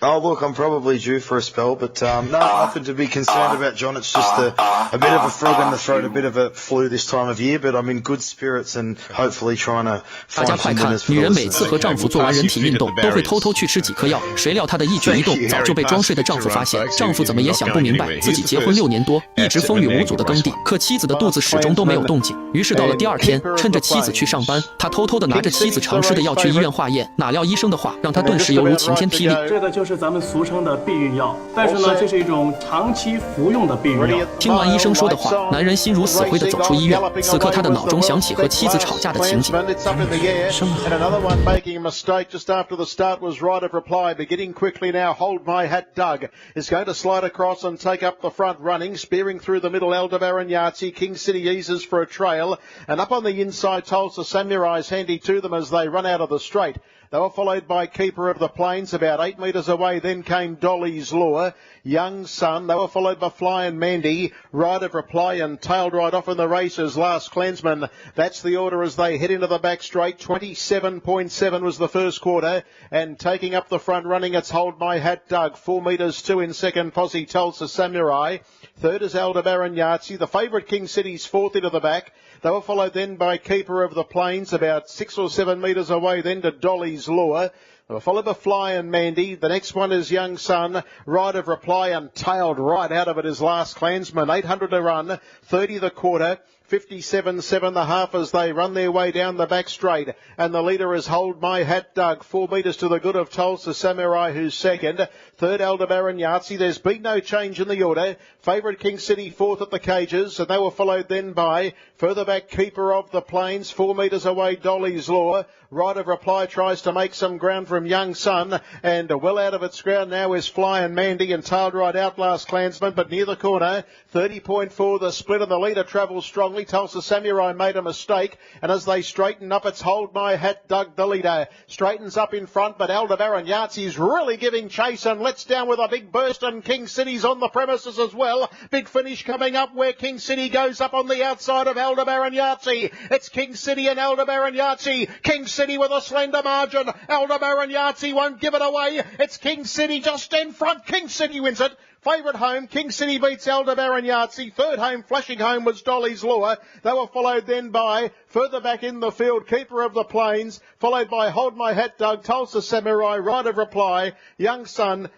Oh, look, I'm probably due for a spell, but nothing to be concerned about, John. It's just a bit of a frog in the throat, a bit of a flu this time of year, but I'm in good spirits and hopefully trying to 大家 find 快 some 看， winners for 女 the 人每次 listeners. 和丈夫做完人体运动，都会偷偷去吃几颗药。谁料她的一举一动早就被装睡的丈夫发现，丈夫怎么也想不明白，自己结婚6年多，一直风雨无阻的耕地，可妻子的肚子始终都没有动静。于是到了第2天，趁着妻子去上班，他偷偷的拿着妻子常吃的药去医院化验，哪料医生的话让他顿时犹如晴天霹雳。这个就是咱们俗称的避孕药，但是呢，这是一种长期服用的避孕药。听完医生说的话，男人心如死灰的走出医院。此刻他的脑中想起和妻子吵架的情景。And another one making a mistake just after the start was right of reply. Beginning quickly now, Hold My Hat Doug is going to slide across and take up the front running. Spearing through the middle, Aldebaran Yahtzee. King City eases for a trail. And up on the inside, Tulsa Samurai's handy to them as they run out of the straight. They were followed by Keeper of the Plains about 8 metres away. Then came Dolly's Lure, Young Sun. They were followed by Flying Mandy, Ride of Reply and tailed right off in the races. Last Clansman. That's the order as they head into the back straight. 27.7 was the first quarter. And taking up the front running, it's Hold My Hat Doug. 4 metres 2 in second. Posse Tulsa Samurai. Third is Aldebaran Yahtzee. The favourite King City's fourth into the back. They were followed then by Keeper of the Plains about 6 or 7 metres away, then to Dolly's Lure. They were followed by Fly and Mandy. The next one is Young Sun. Ride of Reply and tailed right out of it is Last Clansman. 800 to run, 30 the quarter. 57.7 the half as they run their way down the back straight. And the leader is Hold My Hat Doug. 4 metres to the good of Tulsa Samurai, who's second. Third, Aldebaran Yahtzee. There's been no change in the order. Favourite King City fourth at the cages. And they were followed then by further back Keeper of the Plains. 4 metres away, Dolly's Lure. Ride of Reply tries to make some ground from Young Sun. And well out of its ground now is Fly and Mandy and tailed right out Last Clansman. But near the corner, 30.4 the split and the leader travels strongly. Tulsa Samurai made a mistake, and as they straighten up, it's Hold My Hat Doug, the leader. Straightens up in front, but Aldebaran Yahtzee's really giving chase and lets down with a big burst, and King City's on the premises as well. Big finish coming up where King City goes up on the outside of Aldebaran Yahtzee. It's King City and Aldebaran Yahtzee. King City with a slender margin. Aldebaran Yahtzee won't give it away. It's King City just in front. King City wins it. Favourite home, King City beats Aldebaran Yahtzee. Third home, flashing home, was Dolly's Lure. They were followed then by, further back in the field, Keeper of the Plains, followed by Hold My Hat Doug, Tulsa Samurai, Ride of Reply, Young Sun,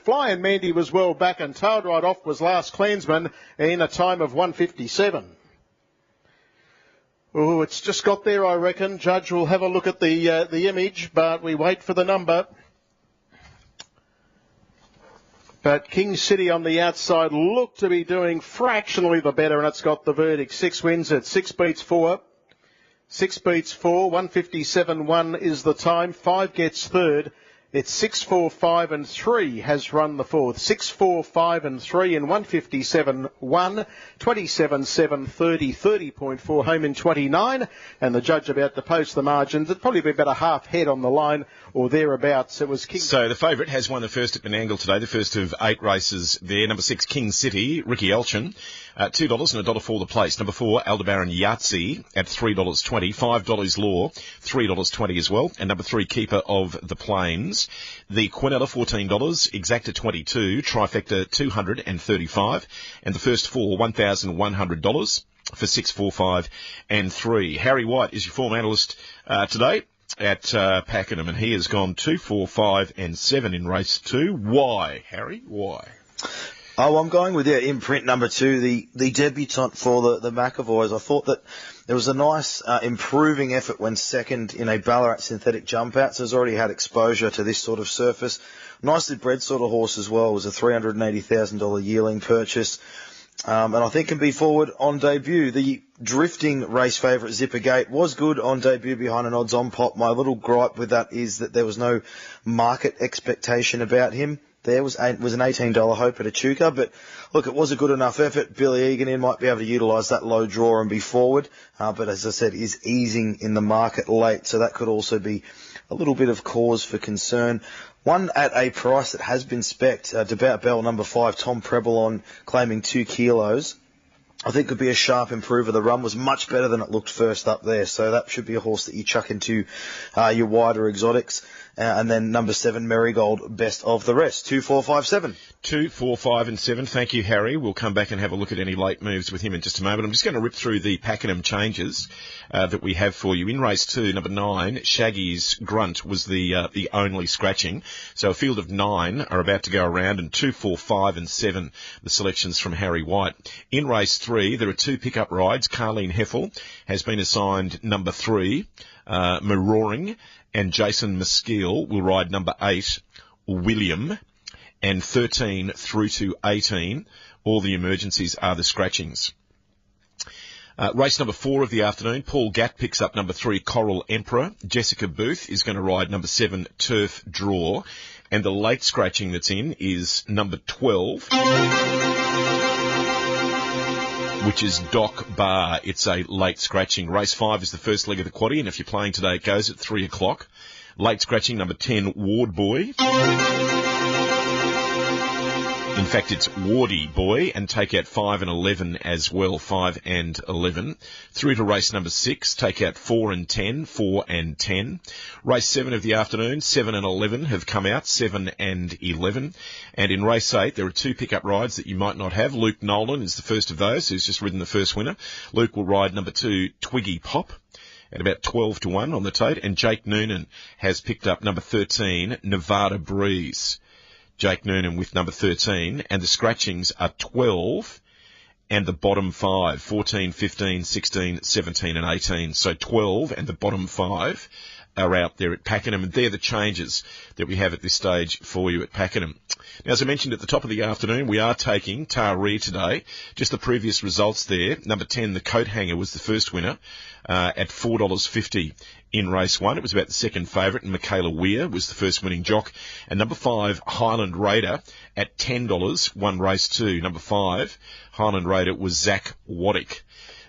Fly and Mandy was well back, and tailed right off was Last Clansman in a time of 1:57. Oh, it's just got there, I reckon. Judge will have a look at the image, but we wait for the number. But King City on the outside look to be doing fractionally the better, and it's got the verdict. 6 wins at 6 beats 4. 6 beats 4. 1:57.1 is the time. 5 gets third. It's 6-4-5 and 3 has run the fourth. 6-4-5 and 3 in 1:57.1. 27.7, 30, 30.4 home in 29. And the judge about to post the margins. It'd probably be about a half head on the line or thereabouts. It was King. So the favourite has won the first at Menangle today, the first of 8 races there. Number 6, King City, Ricky Elchin, $2 and $1 the place. Number 4, Aldebaran Yahtzee at $3.20. $5 Law, $3.20 as well. And number 3, Keeper of the Plains. The Quinella, $14, Exacta $22, Trifecta $235, and the first 4, $1,100 for 6, 4, 5 and 3. Harry White is your form analyst today at Pakenham, and he has gone 2, 4, 5 and 7 in race 2. Why, Harry? Why? Oh, I'm going with imprint number 2, the debutant for the McAvoys. I thought that there was a nice improving effort when second in a Ballarat synthetic jump out, so has already had exposure to this sort of surface. Nicely bred sort of horse as well. It was a $380,000 yearling purchase. And I think can be forward on debut. The drifting race favourite Zipper Gate was good on debut behind an odds on pop. My little gripe with that is that there was no market expectation about him. There was an $18 hope at Echuca, but look, it was a good enough effort. Billy Egan might be able to utilise that low draw and be forward, but as I said, is easing in the market late, so that could also be a little bit of cause for concern. One at a price that has been spec'd, Devout Bell, number 5, Tom Preble on claiming 2 kilos. I think could be a sharp improver. The run was much better than it looked first up there, so that should be a horse that you chuck into your wider exotics. And then number 7, Marigold, best of the rest. 2, 4, 5, 7. 2, 4, 5 and 7. Thank you, Harry. We'll come back and have a look at any late moves with him in just a moment. I'm just going to rip through the Pakenham changes that we have for you. In race 2, number 9, Shaggy's Grunt was the only scratching. So a field of 9 are about to go around, and 2, 4, 5 and 7, the selections from Harry White. In race 3, there are 2 pickup rides. Carleen Heffel has been assigned number 3, Maroring, and Jason Maskeel will ride number 8, William, and 13 through to 18. All the emergencies are the scratchings. Race number 4 of the afternoon, Paul Gatt picks up number 3, Coral Emperor. Jessica Booth is going to ride number 7, Turf Draw. And the late scratching that's in is number 12, which is Doc Bar. It's a late scratching. Race 5 is the first leg of the quaddie, and if you're playing today, it goes at 3 o'clock. Late scratching, number 10, Ward Boy. In fact, it's Wardy Boy, and take out 5 and 11 as well, 5 and 11. Through to race number 6, take out 4 and 10, 4 and 10. Race 7 of the afternoon, 7 and 11 have come out, 7 and 11. And in race 8, there are 2 pickup rides that you might not have. Luke Nolan is the first of those, who's just ridden the first winner. Luke will ride number 2, Twiggy Pop, at about 12 to 1 on the tote. And Jake Noonan has picked up number 13, Nevada Breeze. Jake Noonan with number 13, and the scratchings are 12 and the bottom 5, 14, 15, 16, 17 and 18. So 12 and the bottom 5 are out there at Pakenham, and they're the changes that we have at this stage for you at Pakenham. Now, as I mentioned at the top of the afternoon, we are taking Taree today. Just the previous results there. Number 10, the Coat Hanger, was the first winner at $4.50 in race 1. It was about the second favourite, and Michaela Weir was the first winning jock. And number 5, Highland Raider, at $10, won race 2. Number 5, Highland Raider, was Zach Waddick.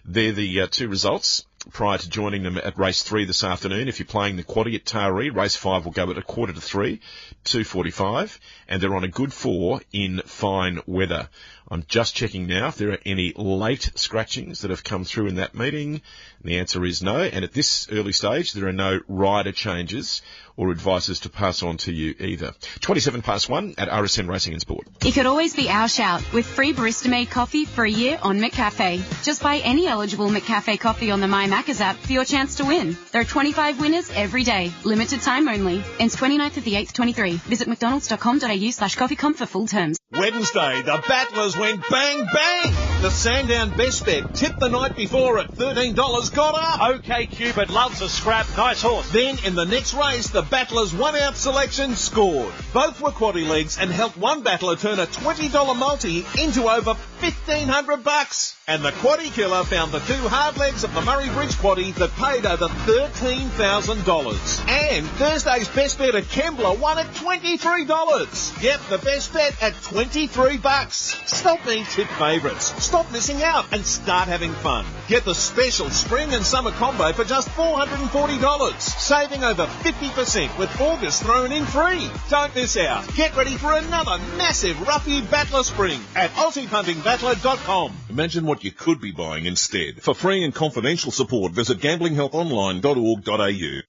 They're the 2 results prior to joining them at race 3 this afternoon. If you're playing the quaddie at Taree, race 5 will go at 2:45, 2:45, and they're on a good 4 in fine weather. I'm just checking now if there are any late scratchings that have come through in that meeting. The answer is no, and at this early stage, there are no rider changes or advices to pass on to you either. 1 at RSN Racing and Sport. It could always be our shout with free barista made coffee for a year on McCafe. Just buy any eligible McCafe coffee on the My Maccas app for your chance to win. There are 25 winners every day. Limited time only. Ends 29th of the 8th, 23. Visit mcdonalds.com.au/coffeecom for full terms. Wednesday, the battlers went bang, bang. The Sandown best bet, tipped the night before at $13, got up. OK Cupid loves a scrap. Nice horse. Then in the next race, the battlers' one-out selection scored. Both were quaddie legs and helped one battler turn a $20 multi into over $1,500. And the quaddie killer found the 2 hard legs of the Murray Bridge quaddie that paid over $13,000. And Thursday's best bet at Kembla won at $23. Yep, the best bet at $23. Stop being tip favourites. Stop missing out and start having fun. Get the special spring and summer combo for just $440, saving over 50% with August thrown in free. Don't miss out. Get ready for another massive Roughy Battler spring at AussiePuntingBattler.com. Imagine what you could be buying instead. For free and confidential support, visit gamblinghelponline.org.au.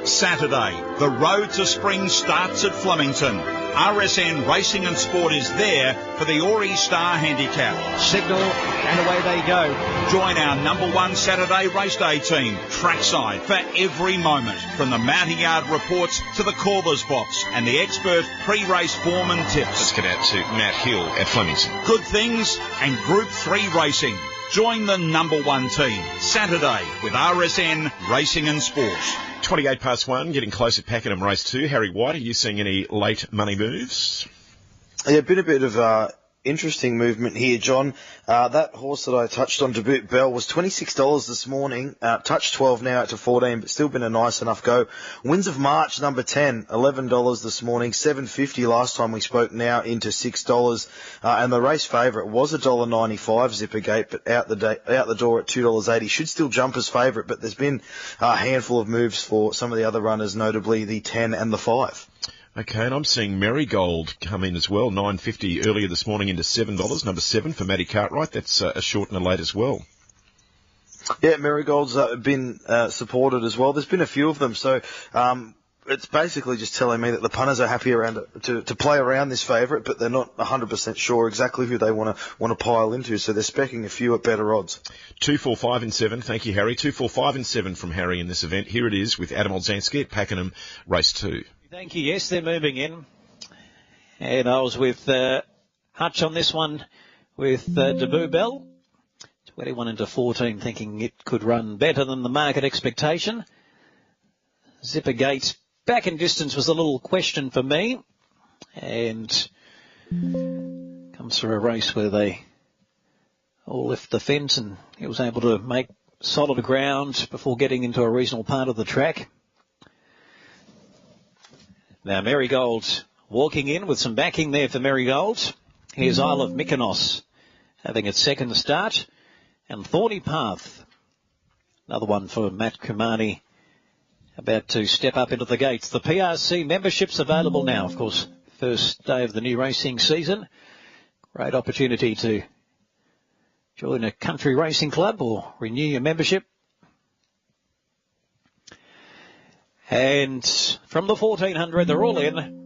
Saturday, the road to spring starts at Flemington. RSN Racing and Sport is there for the Ori Star Handicap. Signal, and away they go. Join our number 1 Saturday race day team, trackside, for every moment, from the mounting yard reports to the Corber's box and the expert pre-race form and tips. Let's get out to Matt Hill at Flemington. Good things and Group 3 racing. Join the number 1 team, Saturday, with RSN Racing and Sport. 1, getting close at Pakenham race 2. Harry White, are you seeing any late money moves? Yeah, been a bit of interesting movement here, John. That horse that I touched on, Debut Bell, was $26 this morning. Touched 12 now out to 14, but still been a nice enough go. Winds of March, number 10, $11 this morning, $7.50 last time we spoke, now into $6. And the race favourite was $1.95 Zippergate, but out the door at $2.80. Should still jump as favourite, but there's been a handful of moves for some of the other runners, notably the 10 and the 5. Okay, and I'm seeing Marigold come in as well, $9.50 earlier this morning into $7, number 7 for Matty Cartwright. That's a short and a late as well. Yeah, Marigold's been supported as well. There's been a few of them. So it's basically just telling me that the punters are happy around to play around this favourite, but they're not 100% sure exactly who they want to pile into, so they're specking a few at better odds. 2, 4, 5 and 7. Thank you, Harry. 2, 4, 5 and 7 from Harry in this event. Here it is with Adam Olzanski at Pakenham, race 2. Thank you. Yes, they're moving in. And I was with Hutch on this one with Debut Bell. 21 into 14, thinking it could run better than the market expectation. Zipper Gate back in distance was a little question for me, and comes through a race where they all left the fence and he was able to make solid ground before getting into a reasonable part of the track. Now Marigold walking in with some backing there for Marigold. Here's Isle of Mykonos having its second start, and Thorny Path, another one for Matt Kumani, about to step up into the gates. The PRC membership's available now, of course, first day of the new racing season. Great opportunity to join a country racing club or renew your membership. And from the 1400, they're all in.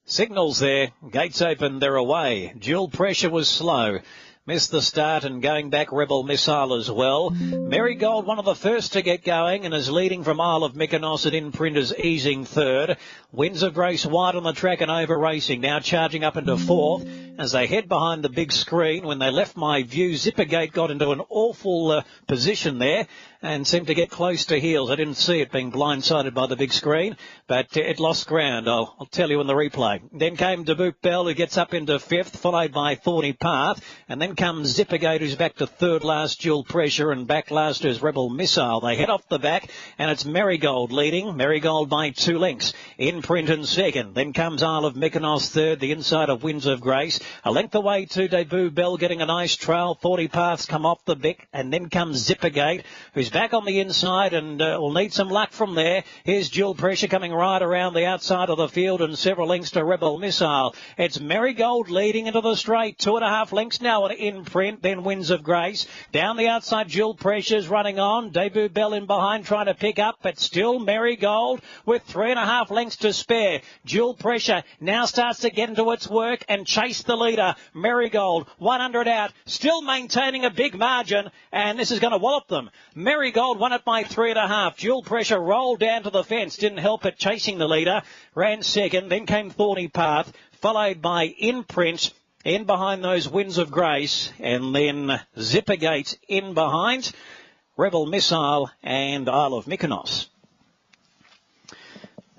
Signals there, gates open, they're away. Dual Pressure was slow. Missed the start, and going back Rebel Missile as well. Marigold, one of the first to get going, and is leading from Isle of Mykonos at Imprinters, easing third. Winds of Grace wide on the track and over racing, now charging up into fourth as they head behind the big screen. When they left my view, Zippergate got into an awful position there and seemed to get close to heels. I didn't see it, being blindsided by the big screen, but it lost ground. I'll tell you in the replay. Then came Debut Bell, who gets up into fifth, followed by Thorny Path, and then comes Zippergate, who's back to third last, Dual Pressure, and back last is Rebel Missile. They head off the back, and it's Marigold leading. Marigold by 2 lengths. Imprint in second. Then comes Isle of Mykonos third, the inside of Winds of Grace. A length away to Debut Bell, getting a nice trail. 40 Paths come off the back, and then comes Zippergate, who's back on the inside and will need some luck from there. Here's Dual Pressure coming right around the outside of the field, and several lengths to Rebel Missile. It's Marigold leading into the straight. 2.5 lengths now on Imprint, then Winds of Grace. Down the outside, Dual Pressure's running on. Debut Bell in behind trying to pick up, but still Marigold with 3.5 lengths to spare. Dual Pressure now starts to get into its work and chase the leader. Marigold 100 out, still maintaining a big margin, and this is going to wallop them. Marigold won it by 3.5. Dual Pressure rolled down to the fence, didn't help it chasing the leader. Ran second, then came Thorny Path, followed by Imprint in behind those Winds of Grace, and then Zippergate in behind Rebel Missile and Isle of Mykonos.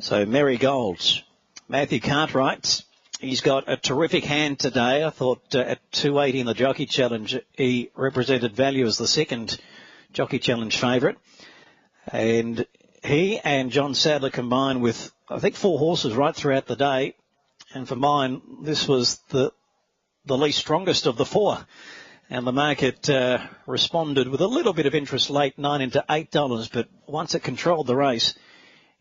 So Marigold, Matthew Cartwright, he's got a terrific hand today. I thought at 280 in the Jockey Challenge, he represented value as the second Jockey Challenge favourite. And he and John Sadler combined with, I think, 4 horses right throughout the day. And for mine, this was the least strongest of the 4. And the market responded with a little bit of interest late, 9 into $8. But once it controlled the race,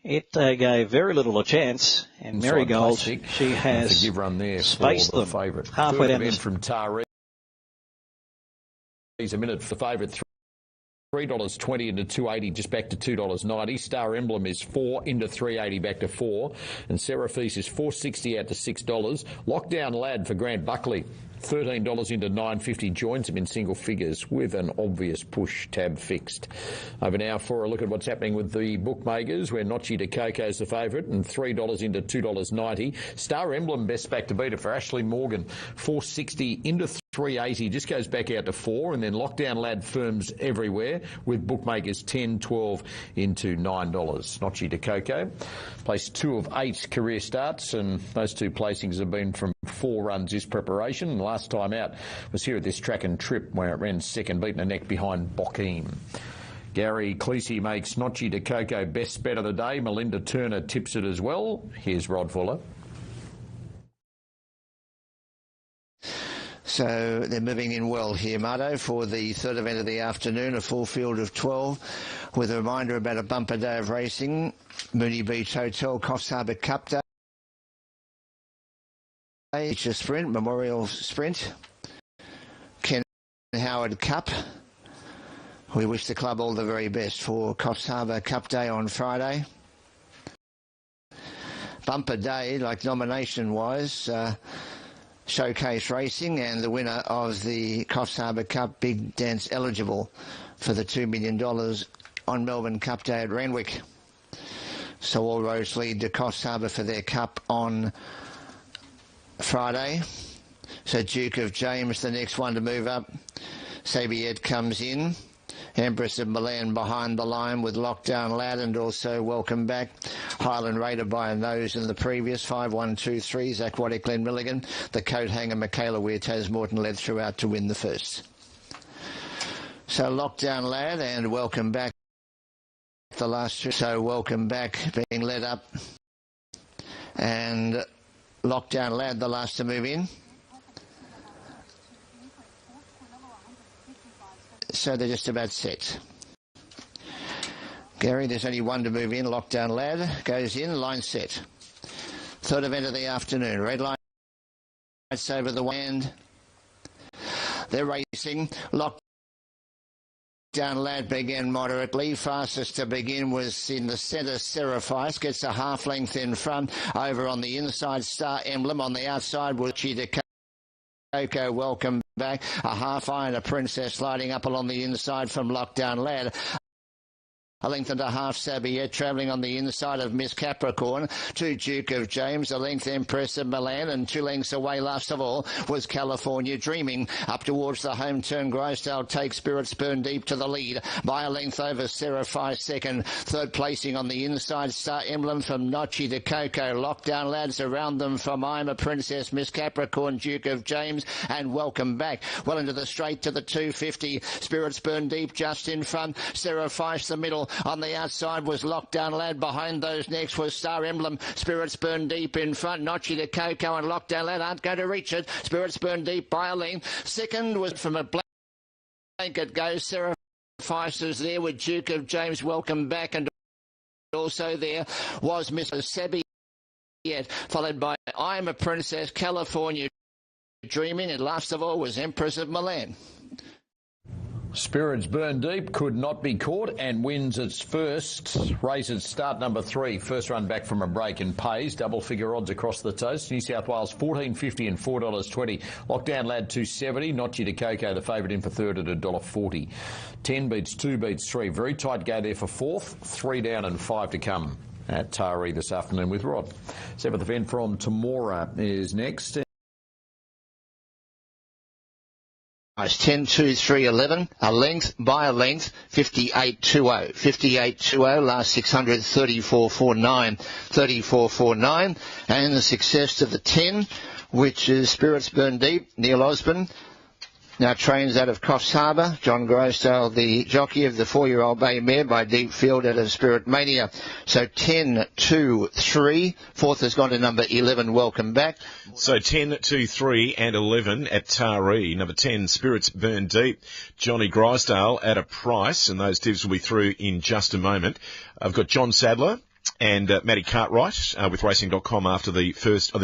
it gave very little a chance. And Marigold, she has run there spaced for the them favourite. halfway down the from Taree. He's a minute for the favourite. $3.20 into $2.80, just back to $2.90. Star Emblem is 4 into $3.80, back to 4. And Seraphis is $4.60 out to $6. Lockdown Lad for Grant Buckley, $13 into $9.50, joins him in single figures with an obvious push tab fixed. Over now for a look at what's happening with the bookmakers, where Nochi de Coco is the favourite, and $3 into $2.90. Star Emblem best back to beat it for Ashley Morgan, $4.60 into $3.80, just goes back out to 4, and then Lockdown Lad firms everywhere with bookmakers 10, 12 into $9. Nochi de Coco placed 2 of 8 career starts, and those 2 placings have been from 4 runs this preparation. And last time out was here at this track and trip, where it ran second, beaten a neck behind Bockeen. Gary Cleese makes Nochi de Coco best bet of the day. Melinda Turner tips it as well. Here's Rod Fuller. So they're moving in well here, Mardo, for the third event of the afternoon, a full field of 12, with a reminder about a bumper day of racing. Mooney Beach Hotel, Coffs Harbour Cup Day, Feature Sprint, Memorial Sprint, Ken Howard Cup, We wish the club all the very best for Coffs Harbour Cup Day on Friday. Bumper day, like nomination-wise, Showcase Racing, and the winner of the Coffs Harbour Cup Big Dance eligible for the $2 million on Melbourne Cup Day at Randwick. So all roads lead to Coffs Harbour for their cup on Friday. So Duke of James, the next one to move up. Sabiet comes in. Empress of Milan behind the line with Lockdown Lad, and also Welcome Back. Highland Raider by a nose in the previous. 5-1-2-3, Aquatic Glen Milligan. The coat hanger Michaela Weir Tasmorton led throughout to win the first. So Lockdown Lad and Welcome Back the last two. So Welcome Back being led up, and Lockdown Lad the last to move in. So they're just about set. Gary, there's only one to move in. Lockdown Lad goes in, line set. Third event of the afternoon. Red lights over the wind. They're racing. Lockdown Lad began moderately. Fastest to begin was in the centre, Seraphice. Gets a half length in front. Over on the inside, Star Emblem. On the outside was Cheetah Coco, Welcome Back. A half iron, a Princess sliding up along the inside from Lockdown Lad. A length and a half, Sabiet travelling on the inside of Miss Capricorn. 2 Duke of James, a length Empress of Milan, and 2 lengths away last of all was California Dreaming. Up towards the home turn, Grisdale takes Spirits Burn Deep to the lead. By a length over Seraphice second. Third placing on the inside, Star Emblem from Notchy to Coco. Lockdown Lads around them from I'm a Princess, Miss Capricorn, Duke of James, and Welcome Back. Well into the straight to the 250. Spirits Burn Deep just in front. Seraphice the middle. On the outside was Lockdown Lad. Behind those next was Star Emblem. Spirits Burn Deep in front. Notchy to Coco and Lockdown Lad aren't going to reach it. Spirits Burn Deep by a length. Second was from a blanket goes. Seraphice is there with Duke of James. Welcome Back, and also there was Mr. Sabiet, followed by I'm a Princess, California Dreaming, and last of all was Empress of Milan. Spirits Burn Deep could not be caught and wins its first race at start number 3. First run back from a break and pays. Double figure odds across the toast. New South Wales $14.50 and $4.20. Lockdown Lad $2.70. Notchy to Coco, the favourite in for third at $1.40. 10 beats 2 beats 3. Very tight go there for fourth. 3 down and 5 to come at Taree this afternoon with Rod. 7th event from Temora is next. 10, 2, 3, 11, a length by a length, 58.20. 58.20, last 600, 34.49. 34.49, and the success to the 10, which is Spirits Burn Deep, Neil Osborne. Now trains out of Coffs Harbour. John Grosdale, the jockey of the 4-year-old bay mare by Deep Field out of Spirit Mania. So 10, 2, 3. Fourth has gone to number 11, Welcome Back. So 10, 2, 3 and 11 at Taree. Number 10, Spirits Burn Deep. Johnny Grosdale at a price, and those divs will be through in just a moment. I've got John Sadler and Matty Cartwright with Racing.com after the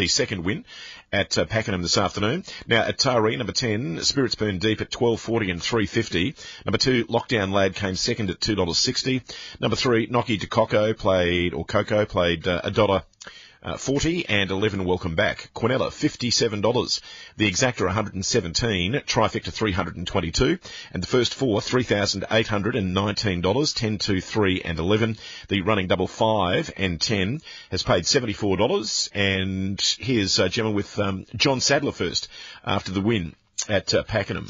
second win at Pakenham this afternoon. Now at Taree, number 10, Spirits Burn Deep at $12.40 and $3.50. Number 2, Lockdown Lad came second at $2.60. Number 3, Notchy to Coco played $1.40 and 11 Welcome Back. Quinella, $57. The Exacta, 117. Trifecta, 322. And the first 4, $3,819. 10, 2, 3 and 11. The running double 5 and 10 has paid $74. And here's Gemma with John Sadler first after the win at Pakenham.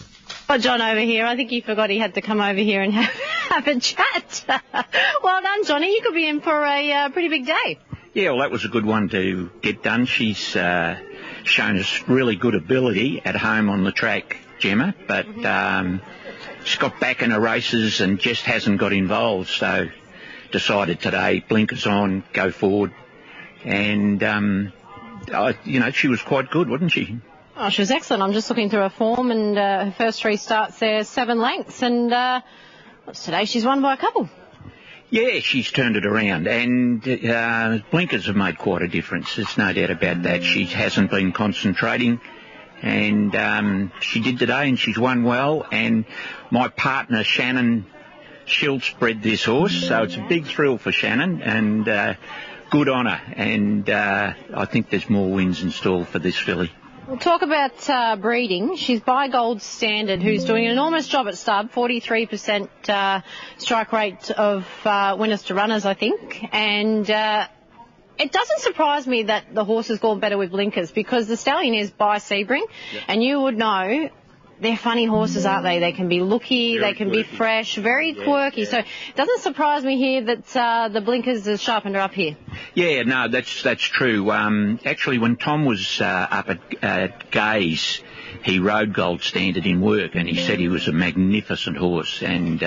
Oh, John over here. I think he forgot he had to come over here and have a chat. Well done, Johnny. You could be in for a pretty big day. Yeah, well, that was a good one to get done. She's shown us really good ability at home on the track, Gemma, but she's got back in her races and just hasn't got involved, so decided today, blinkers on, go forward, and, she was quite good, wasn't she? Oh, she was excellent. I'm just looking through her form, and her first 3 starts there, 7 lengths, and today she's won by a couple. Yeah, she's turned it around, and blinkers have made quite a difference. There's no doubt about that. She hasn't been concentrating, and she did today, and she's won well. And my partner, Shannon, Schiltz bred this horse, so it's a big thrill for Shannon and good honour. And I think there's more wins in store for this filly. We'll talk about breeding. She's by Gold Standard, who's doing an enormous job at stud, 43% strike rate of winners to runners, I think. And it doesn't surprise me that the horse has gone better with blinkers, because the stallion is by Sebring, and you would know they're funny horses, aren't they? They can be looky, they can be fresh, very quirky. So it doesn't surprise me here that the blinkers have sharpened her up here. Yeah, no, that's true. Actually, when Tom was up at Gaze, he rode Gold Standard in work, and he said he was a magnificent horse and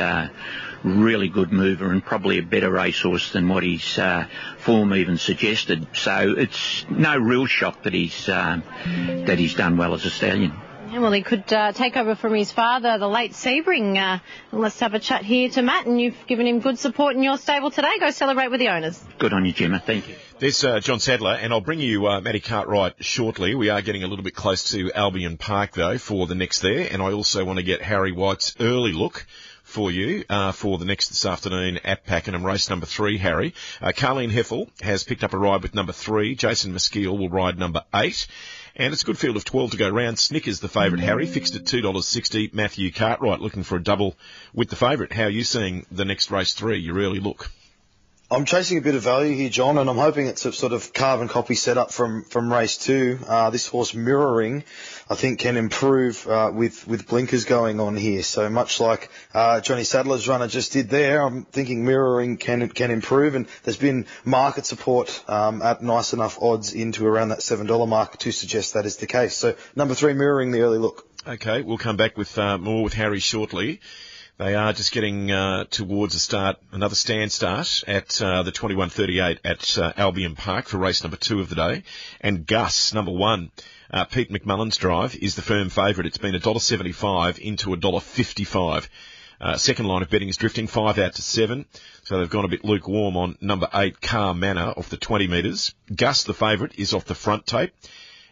really good mover, and probably a better racehorse than what his form even suggested. So it's no real shock that he's done well as a stallion. Yeah, well, he could take over from his father, the late Sebring. Let's have a chat here to Matt, and you've given him good support in your stable today. Go celebrate with the owners. Good on you, Gemma. Thank you. There's John Sadler, and I'll bring you Matty Cartwright shortly. We are getting a little bit close to Albion Park, though, for the next there, and I also want to get Harry White's early look for you for the next this afternoon at Pakenham, race number 3, Harry. Carleen Heffel has picked up a ride with number 3. Jason Maskeel will ride number 8. And it's a good field of 12 to go round. Snickers, the favourite, Harry, fixed at $2.60. Matthew Cartwright looking for a double with the favourite. How are you seeing the next race 3, your early look? I'm chasing a bit of value here, John, and I'm hoping it's a sort of carbon copy setup from race 2. This horse Mirroring, I think, can improve with blinkers going on here. So much like Johnny Sadler's runner just did there, I'm thinking Mirroring can improve, and there's been market support at nice enough odds into around that $7 mark to suggest that is the case. So number 3, Mirroring, the early look. Okay, we'll come back with more with Harry shortly. They are just getting towards a start, another stand start at the 21:38 at Albion Park for race number 2 of the day. And Gus, number 1, Pete McMullen's drive, is the firm favourite. It's been $1.75 into $1.55. Second line of betting is drifting 5 out to 7. So they've gone a bit lukewarm on number 8, Car Manor, off the 20 metres. Gus, the favourite, is off the front tape,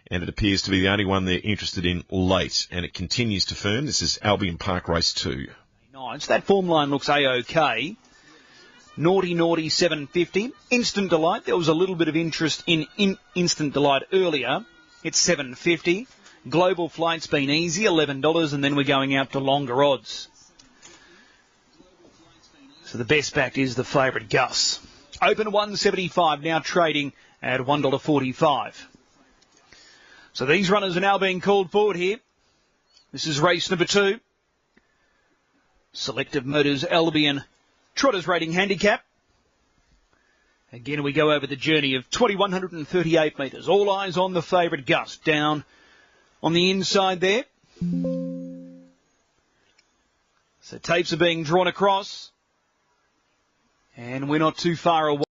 and it appears to be the only one they're interested in late. And it continues to firm. This is Albion Park race 2. Nice. That form line looks A-OK. Naughty 750. Instant Delight. There was a little bit of interest in Instant Delight earlier. It's 750. Global Flight's been easy, $11, and then we're going out to longer odds. So the best back is the favourite Gus. Open 175, now trading at $1.45. So these runners are now being called forward here. This is race number 2. Selective Motors Albion Trotters Rating Handicap. Again, we go over the journey of 2,138 metres. All eyes on the favourite Gus. Down on the inside there. So tapes are being drawn across. And we're not too far away.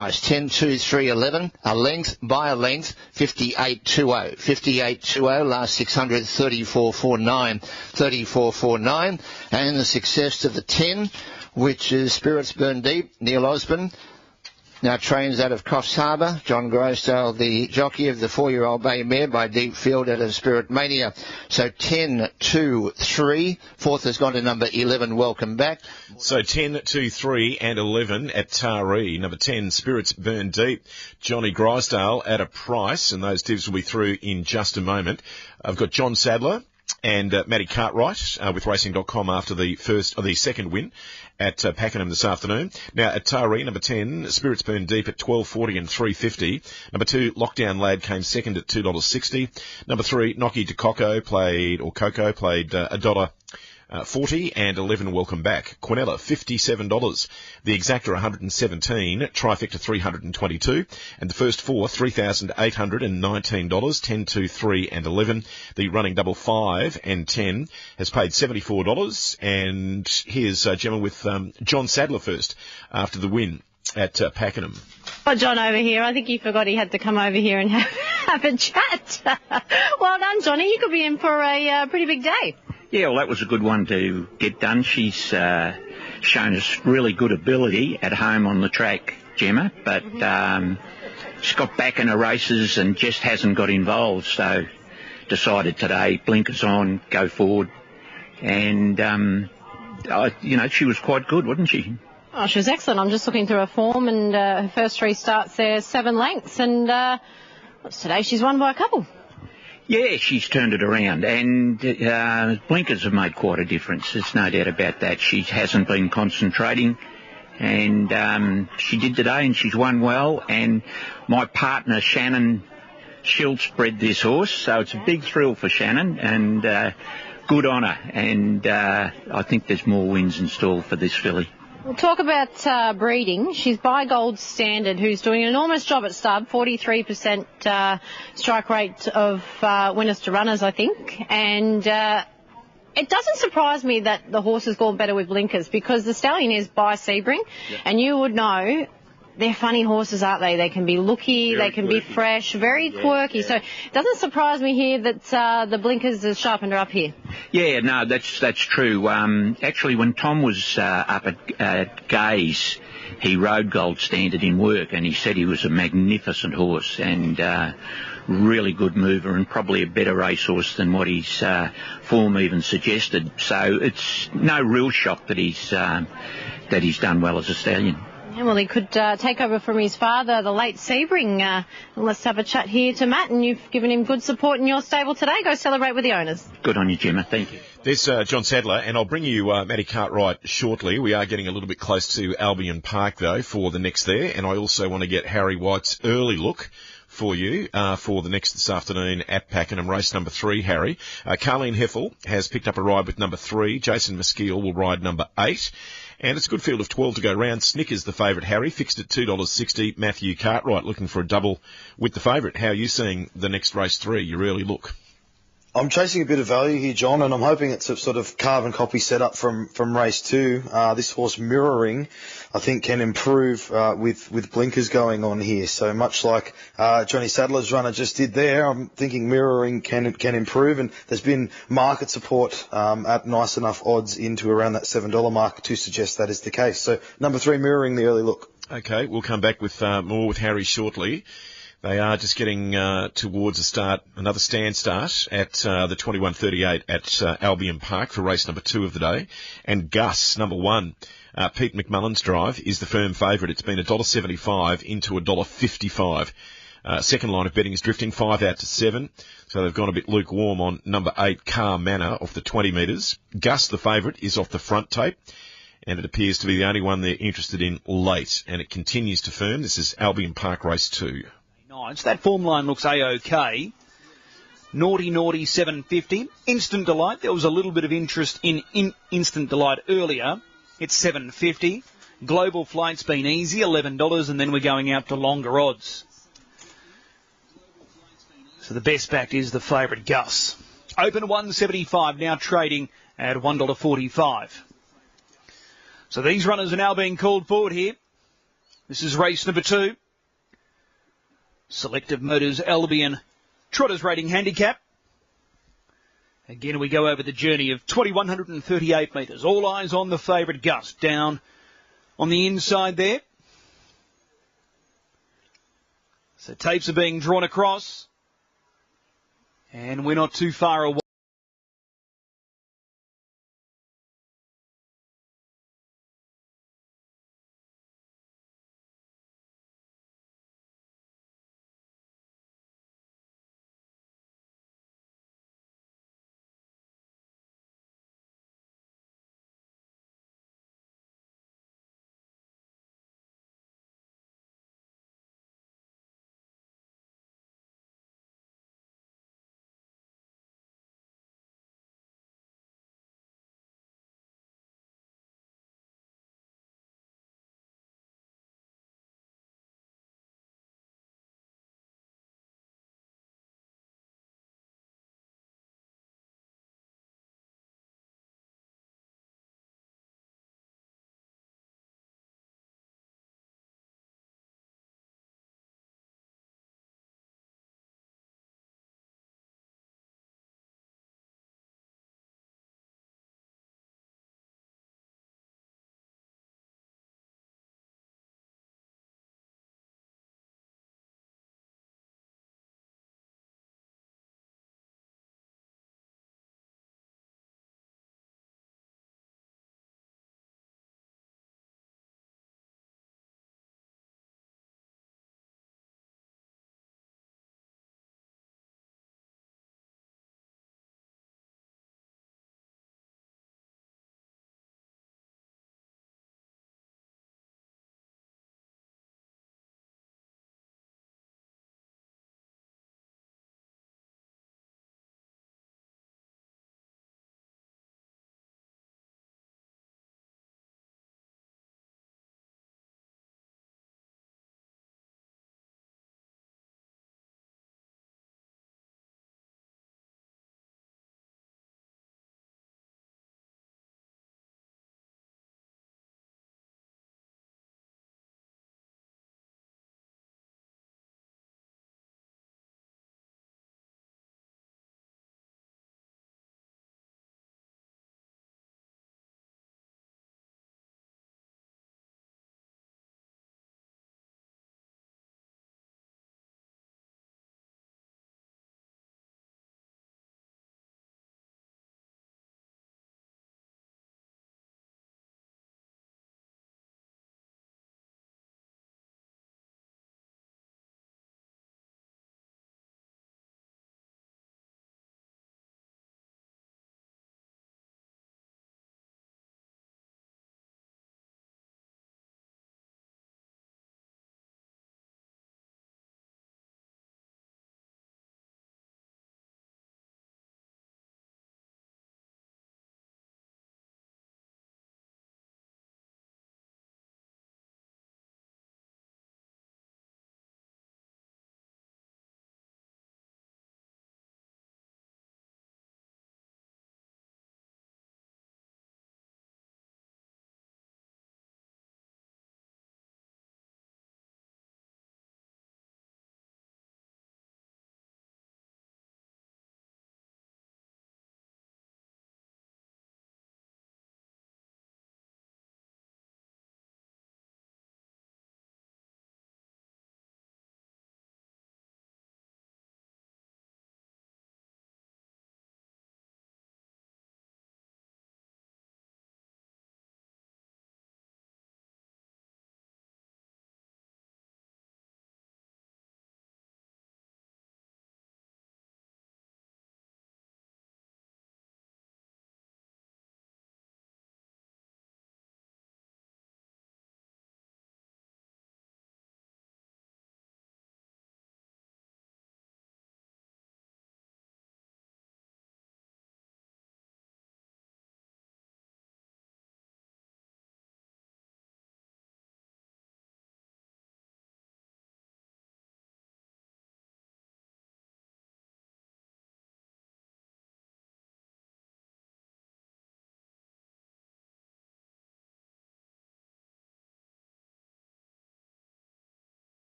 10, 2, 3, 11, a length by a length, 58.20. 58.20, last 600, 34.49, 34.49, and the success to the 10, which is Spirits Burn Deep, Neil Osborne. Now trains out of Coffs Harbour. John Grosdale, the jockey of the 4-year-old bay mare by Deep Field out of Spirit Mania. So 10, 2, 3. Fourth has gone to number 11, Welcome Back. So 10, 2, 3 and 11 at Taree. Number 10, Spirits Burn Deep. Johnny Grosdale at a price, and those divs will be through in just a moment. I've got John Sadler and Matty Cartwright with Racing.com after the second win at Pakenham this afternoon. Now at Taree, number 10, Spirits Burn Deep at $12.40 and $3.50. Number 2, Lockdown Lad came second at $2.60. Number 3, Nocky De Coco played $1.40 and 11 Welcome Back. Quinella, $57. The Exacta, $117. Trifecta, $322. And the first 4, $3,819. 10, 2, 3 and 11. The running double 5 and 10 has paid $74. And here's Gemma with John Sadler first after the win at Pakenham. Oh, John over here. I think he forgot he had to come over here and have a chat. Well done, Johnny. You could be in for a pretty big day. Yeah, well, that was a good one to get done. She's shown us really good ability at home on the track, Gemma, but she's got back in her races and just hasn't got involved. So decided today, blinkers on, go forward. And, she was quite good, wasn't she? Oh, she was excellent. I'm just looking through her form, and her first 3 starts there, 7 lengths, and today she's won by a couple. Yeah, she's turned it around, and blinkers have made quite a difference. There's no doubt about that. She hasn't been concentrating, and she did today, and she's won well. And my partner, Shannon, Schultz, bred this horse, so it's a big thrill for Shannon, and good on her. And I think there's more wins in store for this filly. We'll talk about breeding. She's by Gold Standard, who's doing an enormous job at stud, 43% strike rate of winners to runners, I think. And it doesn't surprise me that the horse has gone better with blinkers, because the stallion is by Sebring, and you would know they're funny horses, aren't they? They can be looky, they can be fresh, very quirky. So it doesn't surprise me here that the blinkers have sharpened her up here. Yeah, no, that's true. Actually, when Tom was up at Gaze, he rode Gold Standard in work, and he said he was a magnificent horse and really good mover, and probably a better racehorse than what his form even suggested. So it's no real shock that he's done well as a stallion. Yeah, well, he could take over from his father, the late Sebring. Let's have a chat here to Matt, and you've given him good support in your stable today. Go celebrate with the owners. Good on you, Gemma. Thank you. There's John Sadler, and I'll bring you Matty Cartwright shortly. We are getting a little bit close to Albion Park, though, for the next there, and I also want to get Harry White's early look for you for the next this afternoon at Pakenham, race number 3, Harry. Carleen Heffel has picked up a ride with number 3. Jason Maskeel will ride number 8. And it's a good field of 12 to go round. Snickers, the favourite, Harry, fixed at $2.60. Matthew Cartwright looking for a double with the favourite. How are you seeing the next race 3, your early look? I'm chasing a bit of value here, John, and I'm hoping it's a sort of carbon copy setup from race 2. This horse Mirroring, I think, can improve with blinkers going on here. So much like Johnny Sadler's runner just did there, I'm thinking Mirroring can improve, and there's been market support at nice enough odds into around that $7 mark to suggest that is the case. So number 3, Mirroring, the early look. Okay, we'll come back with more with Harry shortly. They are just getting towards a start, another stand start at the 21:38 at Albion Park for race number 2 of the day. And Gus, number 1, Pete McMullen's Drive, is the firm favourite. It's been $1.75 into $1.55. Second line of betting is drifting 5 out to 7. So they've gone a bit lukewarm on number 8, Car Manor, off the 20 metres. Gus, the favourite, is off the front tape, and it appears to be the only one they're interested in late. And it continues to firm. This is Albion Park race 2. Nice. That form line looks A-OK. Naughty 750. Instant Delight. There was a little bit of interest in Instant Delight earlier. It's 750. Global Flight's been easy, $11, and then we're going out to longer odds. So the best backed is the favourite Gus. Open 175, now trading at $1.45. So these runners are now being called forward here. This is race number 2. Selective Motors Albion Trotters Rating Handicap. Again, we go over the journey of 2,138 metres. All eyes on the favourite Gus down on the inside there. So tapes are being drawn across. And we're not too far away.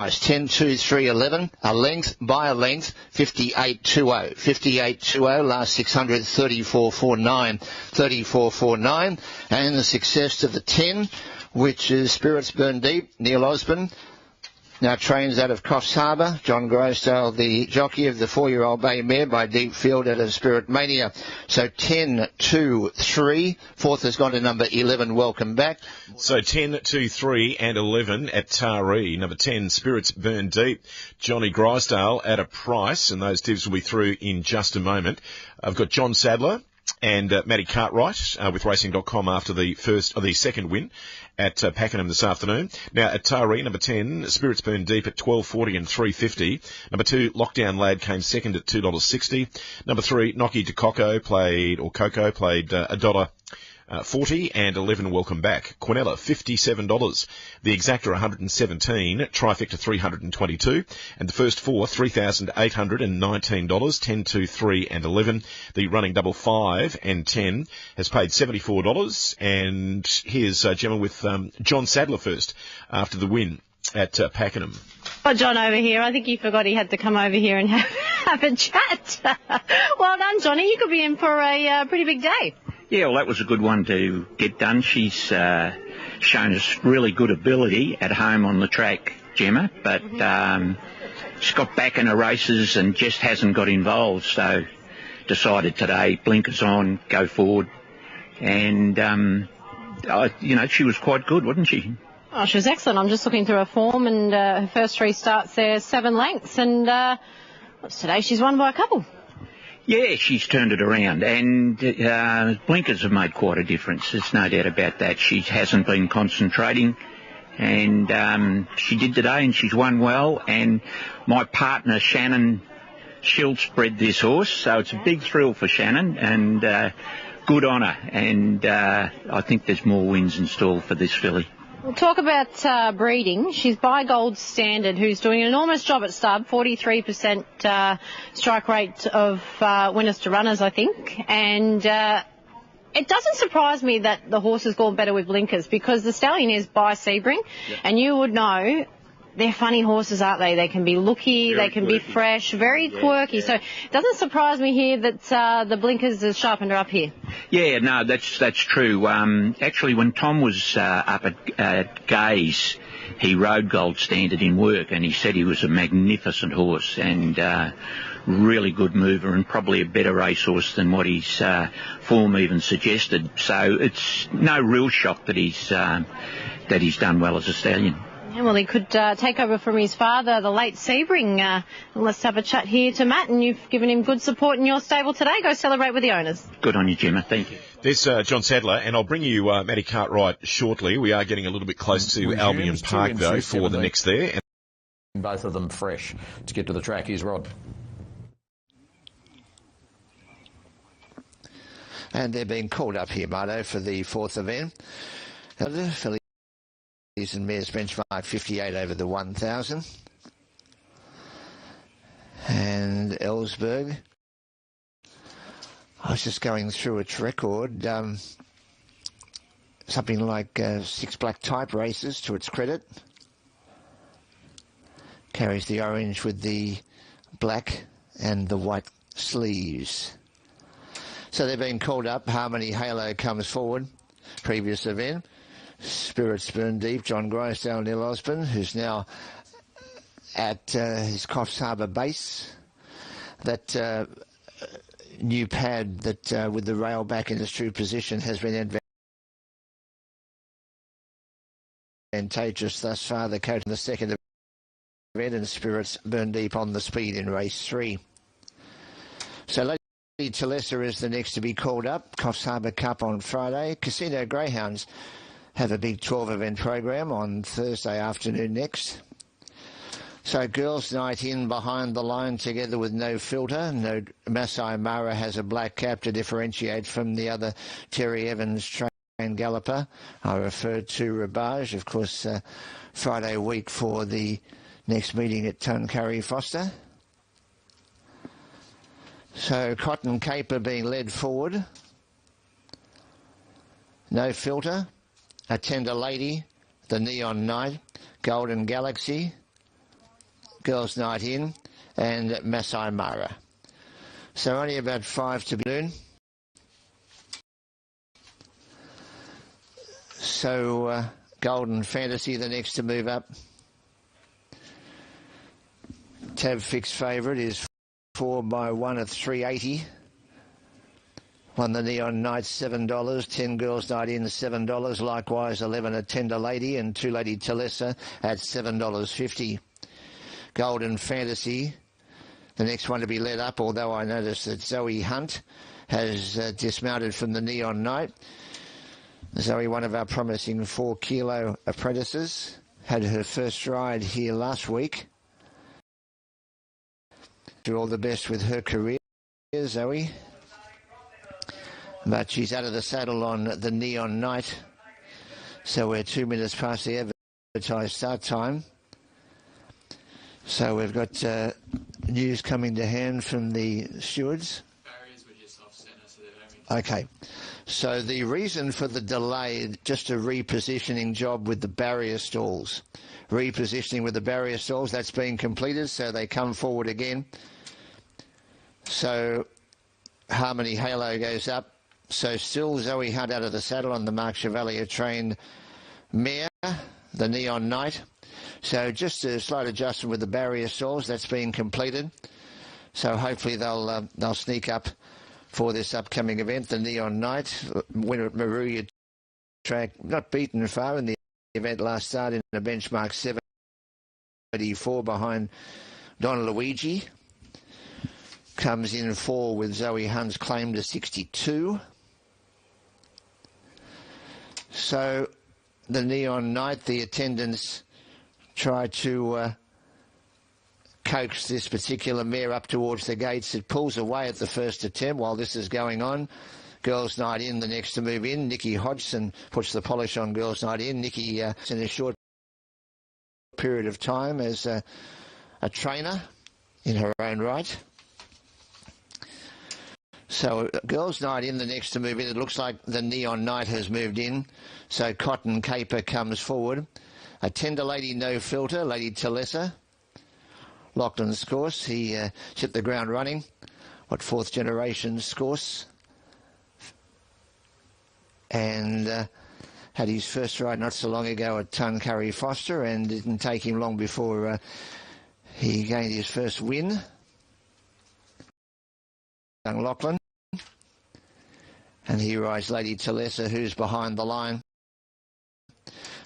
10, 2, 3, 11, a length by a length, 58.20. 58.20, last 600, 34.49, 34.49, and the success to the 10, which is Spirits Burn Deep, Neil Osborne. Now trains out of Coffs Harbour. John Grosdale, the jockey of the 4-year-old bay mare by Deep Field out of Spirit Mania. So 10, 2, 3. Fourth has gone to number 11, Welcome Back. So 10, 2, 3 and 11 at Taree. Number 10, Spirits Burn Deep. Johnny Grosdale at a price, and those divs will be through in just a moment. I've got John Sadler and Matty Cartwright with Racing.com after the second win at Pakenham this afternoon. Now at Taree, number 10, Spirits Burn Deep at $12.40 and $3.50. Number 2, Lockdown Lad came second at $2.60. Number 3, Nocky de Coco played $1.40 and 11, Welcome Back. Quinella, $57. The Exacta, $117. Trifecta, $322. And the first 4, $3,819. 10, 2, 3 and 11. The running double 5 and 10 has paid $74. And here's Gemma with John Sadler first after the win at Pakenham. Oh, John over here. I think he forgot he had to come over here and have a chat. Well done, Johnny. You could be in for a pretty big day. Yeah, well, that was a good one to get done. She's shown us really good ability at home on the track, Gemma, but she's got back in her races and just hasn't got involved, so decided today, blinkers on, go forward, and, she was quite good, wasn't she? Oh, she was excellent. I'm just looking through her form, and her first 3 starts there, 7 lengths, and today she's won by a couple. Yeah, she's turned it around, and blinkers have made quite a difference. There's no doubt about that. She hasn't been concentrating, and she did today, and she's won well. And my partner, Shannon, she'll spread this horse, so it's a big thrill for Shannon, and good on her. And I think there's more wins in store for this filly. We'll talk about breeding. She's by Gold Standard, who's doing an enormous job at stud, 43% strike rate of winners to runners, I think. And it doesn't surprise me that the horse has gone better with blinkers, because the stallion is by Sebring, and you would know they're funny horses, aren't they? They can be looky, they can be fresh, very quirky. So it doesn't surprise me here that the blinkers have sharpened her up here. Yeah, no, that's true. Actually, when Tom was up at Gaze, he rode Gold Standard in work, and he said he was a magnificent horse and really good mover and probably a better racehorse than what his form even suggested. So it's no real shock that he's done well as a stallion. Yeah, well, he could take over from his father, the late Sebring. Let's have a chat here to Matt, and you've given him good support in your stable today. Go celebrate with the owners. Good on you, Gemma. Thank you. There's John Sadler, and I'll bring you Matty Cartwright shortly. We are getting a little bit close to Albion Park, though, for the next there. And both of them fresh to get to the track. Here's Rod. And they're being called up here, Marto, for the fourth event. Fillies and Mares benchmark 58 over the 1,000. And Ellsberg. I was just going through its record. Something like 6 black type races to its credit. Carries the orange with the black and the white sleeves. So they're being called up. Harmony Halo comes forward. Previous event. Spirits Burn Deep, John Grysdale, Neil Osborne, who's now at his Coffs Harbour base. That new pad that with the rail back in its true position has been advantageous thus far. The coach in the second event, and Spirits Burn Deep on the speed in race 3. So Lady Talessa is the next to be called up. Coffs Harbour Cup on Friday. Casino Greyhounds have a big 12-event program on Thursday afternoon next. So Girls Night In behind the line together with No Filter. No Masai Mara has a black cap to differentiate from the other Terry Evans trained galloper. I referred to Rebage, of course, Friday week for the next meeting at Tuncurry Foster. So Cotton Caper being led forward. No Filter. A Tender Lady, the Neon Night, Golden Galaxy, Girls Night In, and Masai Mara. So only about 5 to be noon. So Golden Fantasy, the next to move up. Tab Fix favourite is 4x1 at 380. Won the Neon Night $7, 10 Girls Night In $7, likewise 11 a Tender Lady and 2 Lady Talessa at $7.50. Golden Fantasy, the next one to be led up, although I noticed that Zoe Hunt has dismounted from the Neon Night. Zoe, one of our promising 4-kilo apprentices, had her first ride here last week. Do all the best with her career, Zoe. But she's out of the saddle on the Neon Night. So we're 2 minutes past the advertised start time. So we've got news coming to hand from the stewards. Barriers were just off centre, so they're Okay. So the reason for the delay, just a repositioning job with the barrier stalls. Repositioning with the barrier stalls, that's been completed, so they come forward again. So Harmony Halo goes up. So still Zoe Hunt out of the saddle on the Mark Chevalier trained mare, the Neon Night. So just a slight adjustment with the barrier stalls, that's been completed. So hopefully they'll sneak up for this upcoming event, the Neon Night. Winner at Maruya track, not beaten far in the event last start in a benchmark 74 behind Don Luigi. Comes in 4 with Zoe Hunt's claim to 62. So the Neon Night, the attendants try to coax this particular mare up towards the gates. It pulls away at the first attempt while this is going on. Girls Night In, the next to move in. Nikki Hodgson puts the polish on Girls Night In. Nikki, in a short period of time as a trainer in her own right. So Girls Night In, the next to move in. It looks like the Neon Night has moved in. So Cotton Caper comes forward. A Tender Lady, No Filter, Lady Talessa. Lachlan's course. He hit the ground running. What, 4th generation's course. And had his first ride not so long ago at Tuncurry Foster, and it didn't take him long before he gained his first win. Young Lachlan. And he rides Lady Talessa, who's behind the line.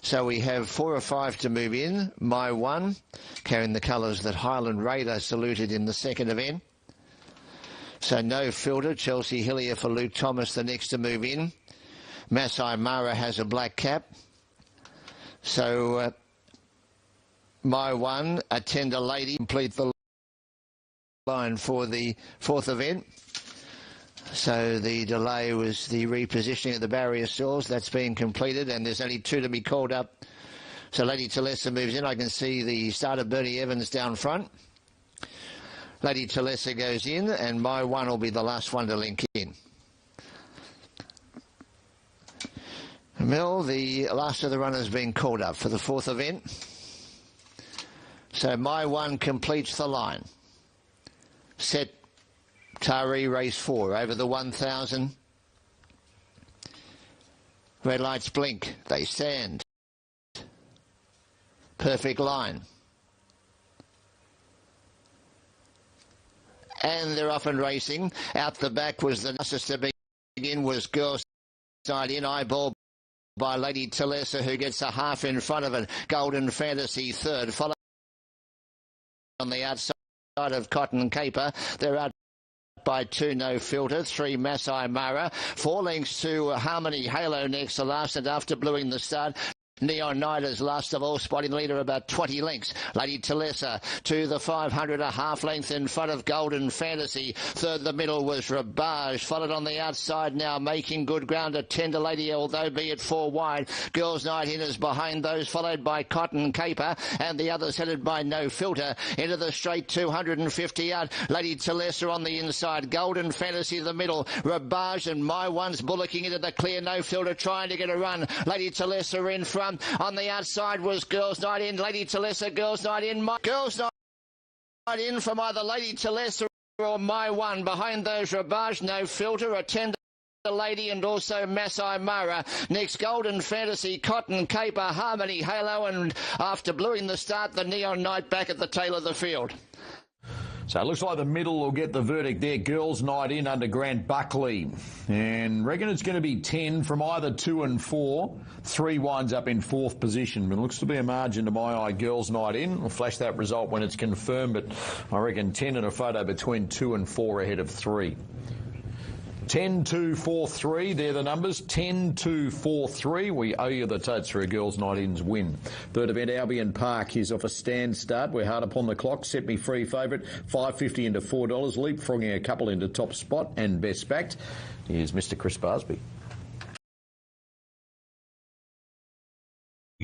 So we have 4 or 5 to move in. My One, carrying the colours that Highland Raider saluted in the second event. So No Filter, Chelsea Hillier for Luke Thomas, the next to move in. Masai Mara has a black cap. So My One, a Tender Lady, complete the line for the 4th event. So the delay was the repositioning of the barrier stalls. That's been completed, and there's only 2 to be called up. So Lady Talessa moves in. I can see the starter Bernie Evans down front. Lady Talessa goes in, and My One will be the last one to link in. Mel, the last of the runners being called up for the 4th event. So My One completes the line. Set Taree, race 4, over the 1,000. Red lights blink, they stand. Perfect line. And they're off and racing. Out the back was the nicest to begin, was Girls Side In, eyeball by Lady Talessa, who gets a half in front of it. Golden Fantasy third, followed on the outside of Cotton Caper. They're out by 2 No Filter, 3 Masai Mara, 4 lengths to Harmony Halo next to last, and after bluing the start, Neon Knight is last of all, spotting leader about 20 lengths. Lady Talessa to the 500, a half length in front of Golden Fantasy. Third the middle was Rabage, followed on the outside now, making good ground, a Tender Lady, although be it 4 wide. Girls Night In is behind those, followed by Cotton Caper, and the others headed by No Filter. Into the straight 250 out. Lady Talessa on the inside, Golden Fantasy the middle, Rabage and My One's bullocking into the clear. No Filter trying to get a run. Lady Talessa in front. On the outside was Girls Night In, Lady Talessa, Girls Night In, Girls Night In from either Lady Talessa or My One. Behind those, Rabage, No Filter, a Tender Lady, and also Masai Mara. Next, Golden Fantasy, Cotton Caper, Harmony Halo, and after bluing the start, the Neon Knight back at the tail of the field. So it looks like the middle will get the verdict there. Girls Night In under Grant Buckley. And reckon it's going to be 10 from either 2 and 4. 3 winds up in 4th position. But it looks to be a margin to my eye. Girls Night In. We'll flash that result when it's confirmed. But I reckon 10 and a photo between 2 and 4 ahead of 3. 10, 2, 4, 3, they're the numbers. 10, 2, 4, 3. We owe you the totes for a Girls Night In's win. Third event, Albion Park is off a stand start. We're hard upon the clock. Set Me Free favourite, $5.50 into $4. Leapfrogging a couple into top spot and best backed. Here's Mr. Chris Barsby.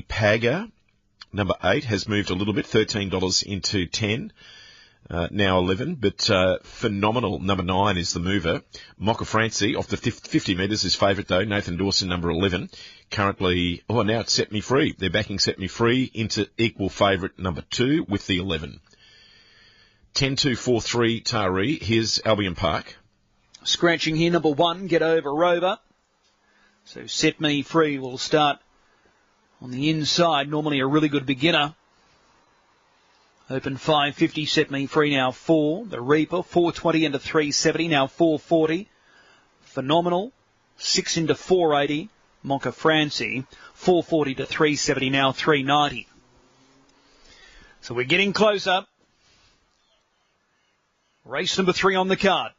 Pagger, number 8, has moved a little bit, $13 into 10. Now 11, but Phenomenal, number 9, is the mover. Mocha Francie, off the 50 metres, is favourite though. Nathan Dawson, number 11. Currently, now it's Set Me Free. They're backing Set Me Free into equal favourite, number 2, with the 11. 10, 2, 4, 3, Taree. Here's Albion Park. Scratching here, number 1, Get Over Rover. So Set Me Free will start on the inside, normally a really good beginner. Open 550, Set Me Free now 4. The Reaper, 420 into 370, now 440. Phenomenal, 6 into 480. Mocha Francie, 440 to 370, now 390. So we're getting closer. Race number 3 on the card.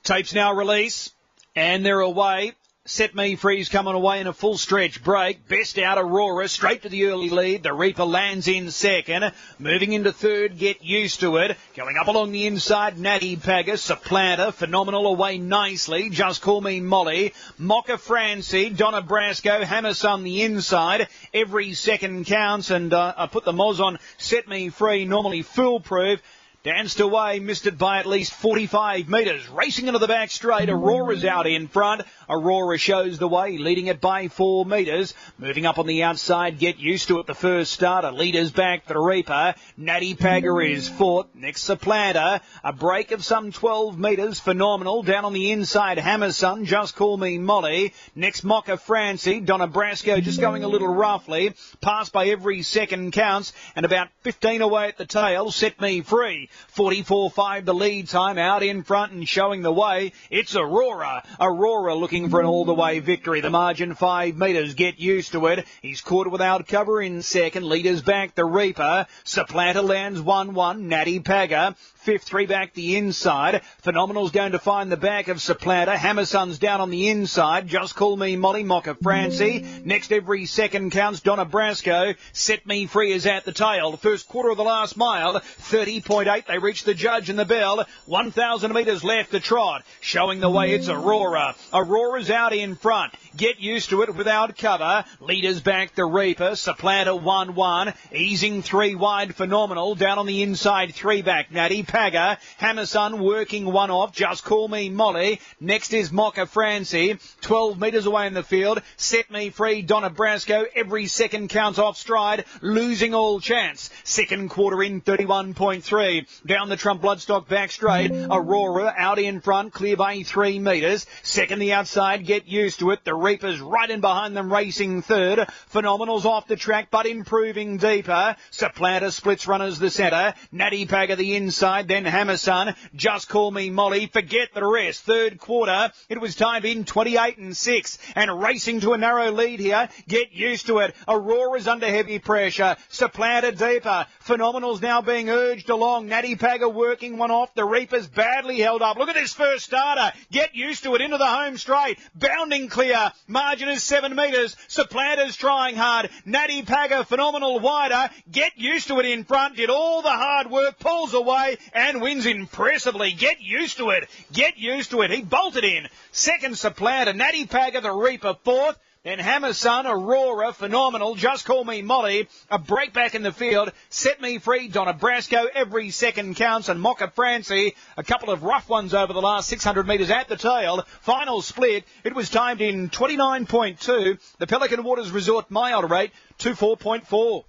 Tapes now release, and they're away. Set Me Free's coming away in a full stretch break. Best out Aurora, straight to the early lead. The Reaper lands in second. Moving into third, Get Used to It. Going up along the inside, Natty Pagger, Supplanter, Phenomenal away nicely. Just Call Me Molly. Mocha Francie, Donna Brasco, Hammers on the inside. Every second counts, and I put the Moz on Set Me Free, normally foolproof. Danced away, missed it by at least 45 metres. Racing into the back straight, Aurora's out in front. Aurora shows the way, leading it by 4 metres. Moving up on the outside, Get Used to It, the first starter. Leaders back, the Reaper. Natty Pagger is fourth. Next, Supplanter. A break of some 12 metres. Phenomenal. Down on the inside, Hammerson. Just Call Me Molly. Next, Mocha Francie. Donna Brasco just going a little roughly. Passed by every second counts. And about 15 away at the tail. Set Me Free. 44.5 the lead time, out in front and showing the way. It's Aurora. Aurora looking for an all-the-way victory. The margin 5 metres. Get Used to It. He's caught without cover in second. Leaders back, the Reaper. Supplanter lands 1-1. Natty Pagger. Fifth, 3 back the inside. Phenomenal's going to find the back of Supplanter. Hammerson's down on the inside. Just Call Me Molly. Mocha Francie. Next, every second counts. Donna Brasco. Set Me Free is at the tail. The first quarter of the last mile. 30.8. They reach the judge and the bell. 1,000 metres left to trot. Showing the way, it's Aurora. Aurora's out in front. Get Used to It without cover. Leaders back, the Reaper. Supplanter 1-1. Easing 3 wide. Phenomenal. Down on the inside, 3 back. Natty Pagger. Hammerson working 1 off. Just Call Me Molly. Next is Mocha Francie. 12 metres away in the field. Set Me Free. Donna Brasco. Every second counts off stride. Losing all chance. Second quarter in 31.3. Down the Trump Bloodstock back straight. Aurora out in front. Clear by 3 metres. Second the outside. Get Used to It. The Reaper's right in behind them, racing third. Phenomenal's off the track but improving deeper. Supplanter splits runners the centre. Natty Pagger the inside. Then Hammerson. Just Call Me Molly. Forget the rest. Third quarter. It was timed in 28-6. And racing to a narrow lead here. Get Used to It. Aurora's under heavy pressure. Supplanter deeper. Phenomenal's now being urged along. Natty Pagger working 1 off. The Reaper's badly held up. Look at this first starter. Get Used to It into the home straight. Bounding clear. Margin is 7 metres. Supplanter's trying hard. Natty Pagger, Phenomenal wider. Get Used to It in front. Did all the hard work. Pulls away and wins impressively. Get Used to It. Get Used to It. He bolted in. Second, Supplanter. Natty Pagger, the Reaper, fourth. Then Hammerson, Aurora, Phenomenal, Just Call Me Molly, a break back in the field, Set Me Free, Donna Brasco, every second counts, and Mocha Francie, a couple of rough ones over the last 600 metres at the tail. Final split, it was timed in 29.2, the Pelican Waters Resort mile rate, 24.4.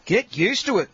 Get Used to It.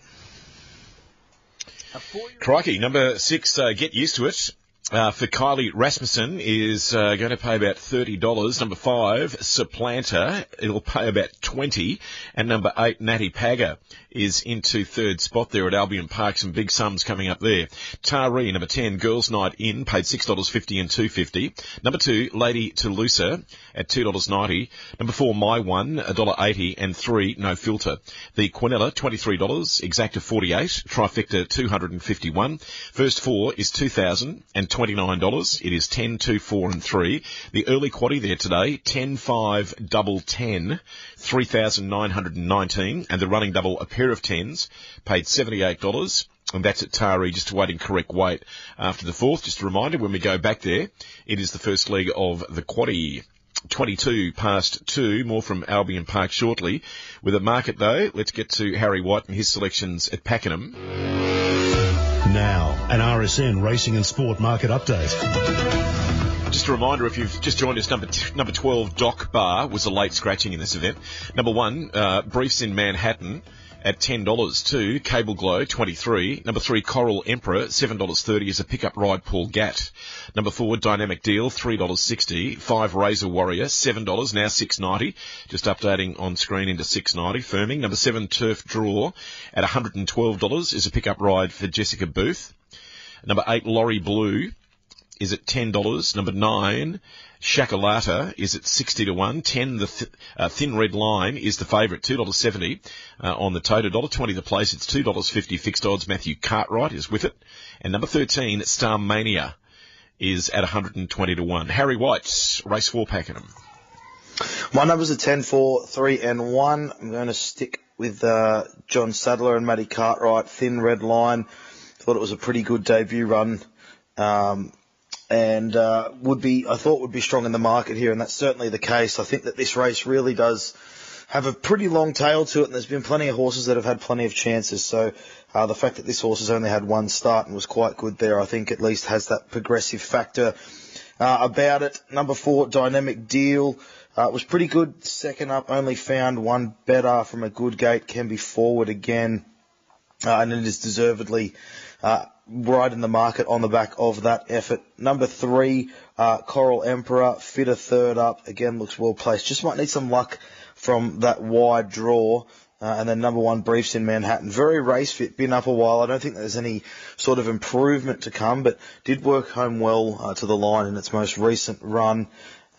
Crikey, number 6, Get Used to It. For Kylie Rasmussen is going to pay about $30. Number 5, Supplanter, it'll pay about $20. And number 8, Natty Pagger is into third spot there at Albion Park. Some big sums coming up there. Taree, number 10, Girls Night In, paid $6.50 and $2.50. Number 2, Lady Toulouse at $2.90. Number 4, My One, $1.80. And 3, No Filter. The Quinella, $23. Exacta, $48. Trifecta, $251. First 4 is $2,000 and $29. It is 10, 2, 4 and 3. The early quaddie there today, 10, 5, double 10, 3,919. And the running double, a pair of 10s, paid $78. And that's at Taree, just awaiting correct weight after the fourth. Just a reminder, when we go back there, it is the first leg of the quaddie. 22 past 2, more from Albion Park shortly. With a market though, let's get to Harry White and his selections at Pakenham. Now, an RSN Racing and Sport Market Update. Just a reminder, if you've just joined us, number 12, Doc Bar, was a late scratching in this event. Number 1, Briefs in Manhattan at $10. 2, Cable Glow, $23. Number 3, Coral Emperor, $7.30 is a pickup ride, Paul Gatt. Number 4, Dynamic Deal, $3.60. 5, Razor Warrior, $7, now $6.90. Just updating on screen into $6.90, firming. Number 7, Turf Draw at $112 is a pickup ride for Jessica Booth. Number 8, Lorry Blue is at $10. Number 9, Shakalata is at 60 to 1. 10, the Thin Red Line is the favourite, $2.70 on the total. $1.20 the place. It's $2.50 fixed odds. Matthew Cartwright is with it. And number 13, Star Mania is at 120 to 1. Harry White's race 4 Pakenham. My numbers are 10, 4, 3 and 1. I'm going to stick with John Sadler and Matty Cartwright. Thin Red Line. Thought it was a pretty good debut run. And I thought would be strong in the market here, and that's certainly the case. I think that this race really does have a pretty long tail to it, and there's been plenty of horses that have had plenty of chances. So the fact that this horse has only had one start and was quite good there, I think at least has that progressive factor about it. Number 4, Dynamic Deal. Was pretty good. Second up, only found one better from a good gate, can be forward again. And it is deservedly right in the market on the back of that effort. Number 3, Coral Emperor, fitter third up. Again, looks well placed. Just might need some luck from that wide draw. And then number 1, Briefs in Manhattan. Very race fit, been up a while. I don't think there's any sort of improvement to come, but did work home well to the line in its most recent run.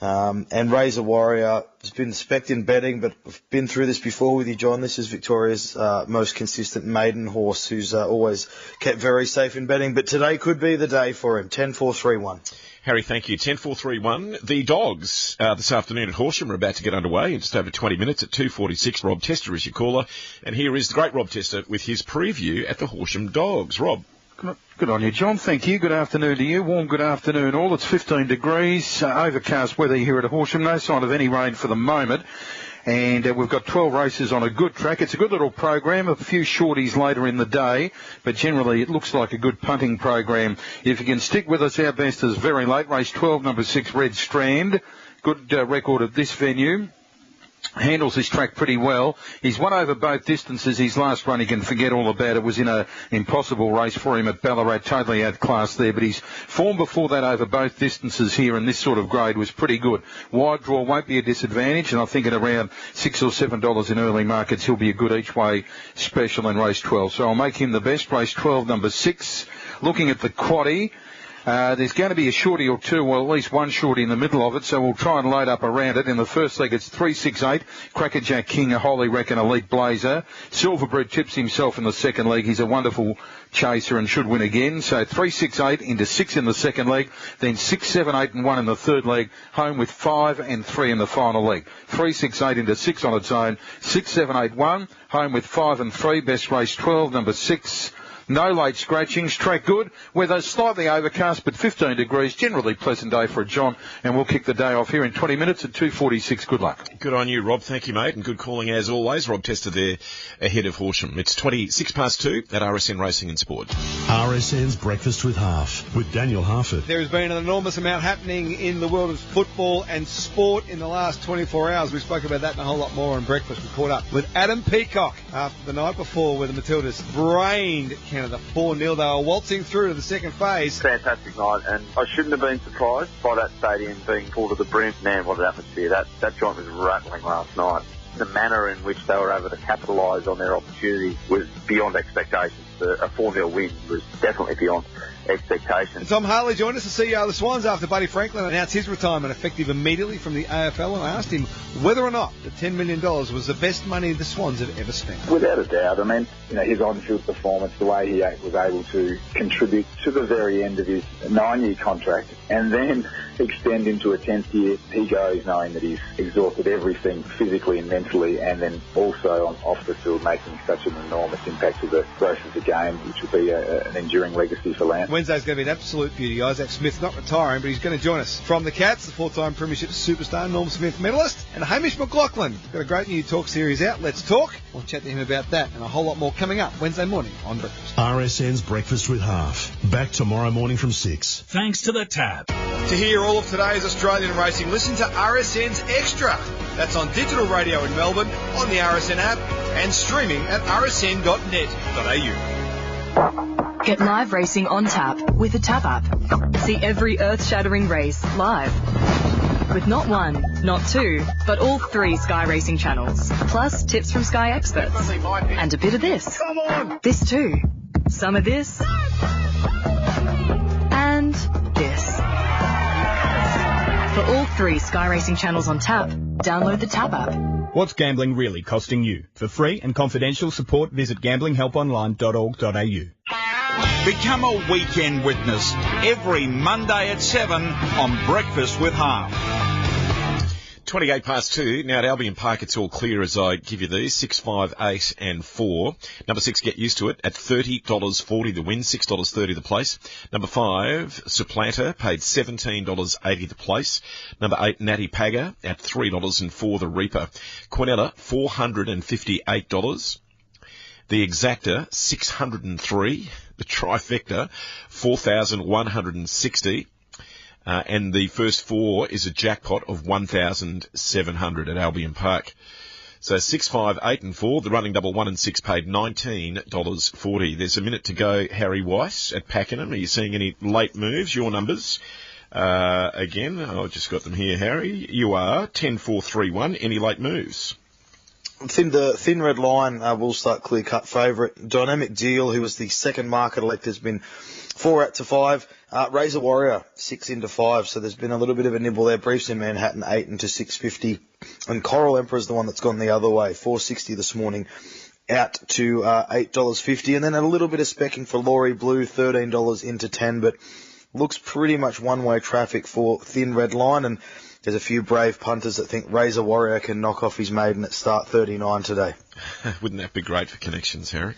And Razor Warrior has been spec'd in betting, but I've been through this before with you, John. This is Victoria's most consistent maiden horse, who's always kept very safe in betting. But today could be the day for him. 10-4-3-1. Harry, thank you. 10-4-3-1. The Dogs this afternoon at Horsham are about to get underway in just over 20 minutes at 2:46. Rob Tester is your caller. And here is the great Rob Tester with his preview at the Horsham Dogs. Rob. Good on you, John. Thank you. Good afternoon to you. Warm good afternoon all. It's 15 degrees, overcast weather here at Horsham. No sign of any rain for the moment. And we've got 12 races on a good track. It's a good little program, a few shorties later in the day, but generally it looks like a good punting program. If you can stick with us, our best is very late. Race 12, number 6, Red Strand. Good record at this venue. Handles this track pretty well. He's won over both distances. His last run, he can forget all about it, was in a impossible race for him at Ballarat, totally outclassed there, but his form before that over both distances here in this sort of grade was pretty good. Wide draw won't be a disadvantage, and I think at around $6 or $7 in early markets, he'll be a good each-way special in race 12. So I'll make him the best. Race 12, number 6. Looking at the quaddie, there's going to be a shorty or two, well, at least one shorty in the middle of it, so we'll try and load up around it. In the first leg, it's 3-6-8, Crackerjack King, a Holy Reckon Elite Blazer. Silverbread tips himself in the second leg. He's a wonderful chaser and should win again. So 3-6-8 into 6 in the second leg, then 6, 7, 8 and 1 in the third leg, home with 5 and 3 in the final leg. 3-6-8 into 6 on its own, 6, 7, 8, 1, home with 5 and 3, best race 12, number 6. No late scratchings, track good, weather slightly overcast but 15 degrees, generally pleasant day for a John, and we'll kick the day off here in 20 minutes at 2:46. Good luck. Good on you, Rob. Thank you, mate, and good calling as always. Rob Tester there ahead of Horsham. It's 2:26 at RSN Racing and Sport. RSN's Breakfast with Half, with Daniel Harford. There has been an enormous amount happening in the world of football and sport in the last 24 hours. We spoke about that and a whole lot more on Breakfast. We caught up with Adam Peacock after the night before where the Matildas brained Canada 4-0. They were waltzing through to the second phase. Fantastic night, and I shouldn't have been surprised by that stadium being full to the brim. Man, what an atmosphere. That joint was rattling last night. The manner in which they were able to capitalise on their opportunities was beyond expectations. A 4-0 win was definitely beyond expectations. Tom Harley joined us, the CEO of the Swans, after Buddy Franklin announced his retirement effective immediately from the AFL, and I asked him whether or not the $10 million was the best money the Swans had ever spent. Without a doubt. I mean, his on-field performance, the way he was able to contribute to the very end of his 9-year contract and then extend into a 10th year, he goes knowing that he's exhausted everything physically and mentally, and then also off the field making such an enormous impact to the growth of the game, which will be an enduring legacy for Lance. Wednesday's going to be an absolute beauty. Isaac Smith not retiring, but he's going to join us from the Cats, the 4-time Premiership superstar, Norm Smith medalist, and Hamish McLaughlin. Got a great new talk series out, Let's Talk. We'll chat to him about that and a whole lot more coming up Wednesday morning on Breakfast. RSN's Breakfast with Half. Back tomorrow morning from 6. Thanks to the Tab. To hear all of today's Australian racing, listen to RSN's Extra. That's on digital radio in Melbourne, on the RSN app, and streaming at rsn.net.au. Get live racing on tap with the Tab app. See every earth-shattering race live. With not one, not two, but all 3 Sky Racing channels. Plus tips from Sky experts. And a bit of this. Come on! This too. Some of this. And this. For all 3 Sky Racing channels on tap, download the Tab app. What's gambling really costing you? For free and confidential support, visit gamblinghelponline.org.au. Become a weekend witness every Monday at 7 on Breakfast with Half. 28 past 2. Now at Albion Park, it's all clear as I give you these. 6, 5, 8 and 4. Number 6, Get Used to It, at $30.40 the win, $6.30 the place. Number 5, Supplanter, paid $17.80 the place. Number 8, Natty Pagger, at $3.04 the Reaper. Quinella, $458. The Exacta, $603. The Trifecta, $4,160. And the first 4 is a jackpot of $1,700 at Albion Park. So 6, 5, 8 and 4, the running double 1 and 6 paid $19.40. There's a minute to go, Harry Weiss at Pakenham. Are you seeing any late moves? Your numbers. Again, I've just got them here, Harry. You are 10, 4, 3, 1. Any late moves? The thin red line will start clear-cut favourite. Dynamic Deal, who was the second market elect, has been 4 out to 5. Razor Warrior, 6 into 5. So there's been a little bit of a nibble there. Briefs in Manhattan, 8 into 650. And Coral Emperor is the one that's gone the other way. 460 this morning, out to $8.50. And then a little bit of specking for Laurie Blue, $13 into 10. But looks pretty much one-way traffic for thin red line. And there's a few brave punters that think Razor Warrior can knock off his maiden at start 39 today. Wouldn't that be great for connections, Harry?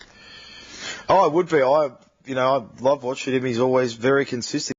Oh, it would be. I love watching him. He's always very consistent.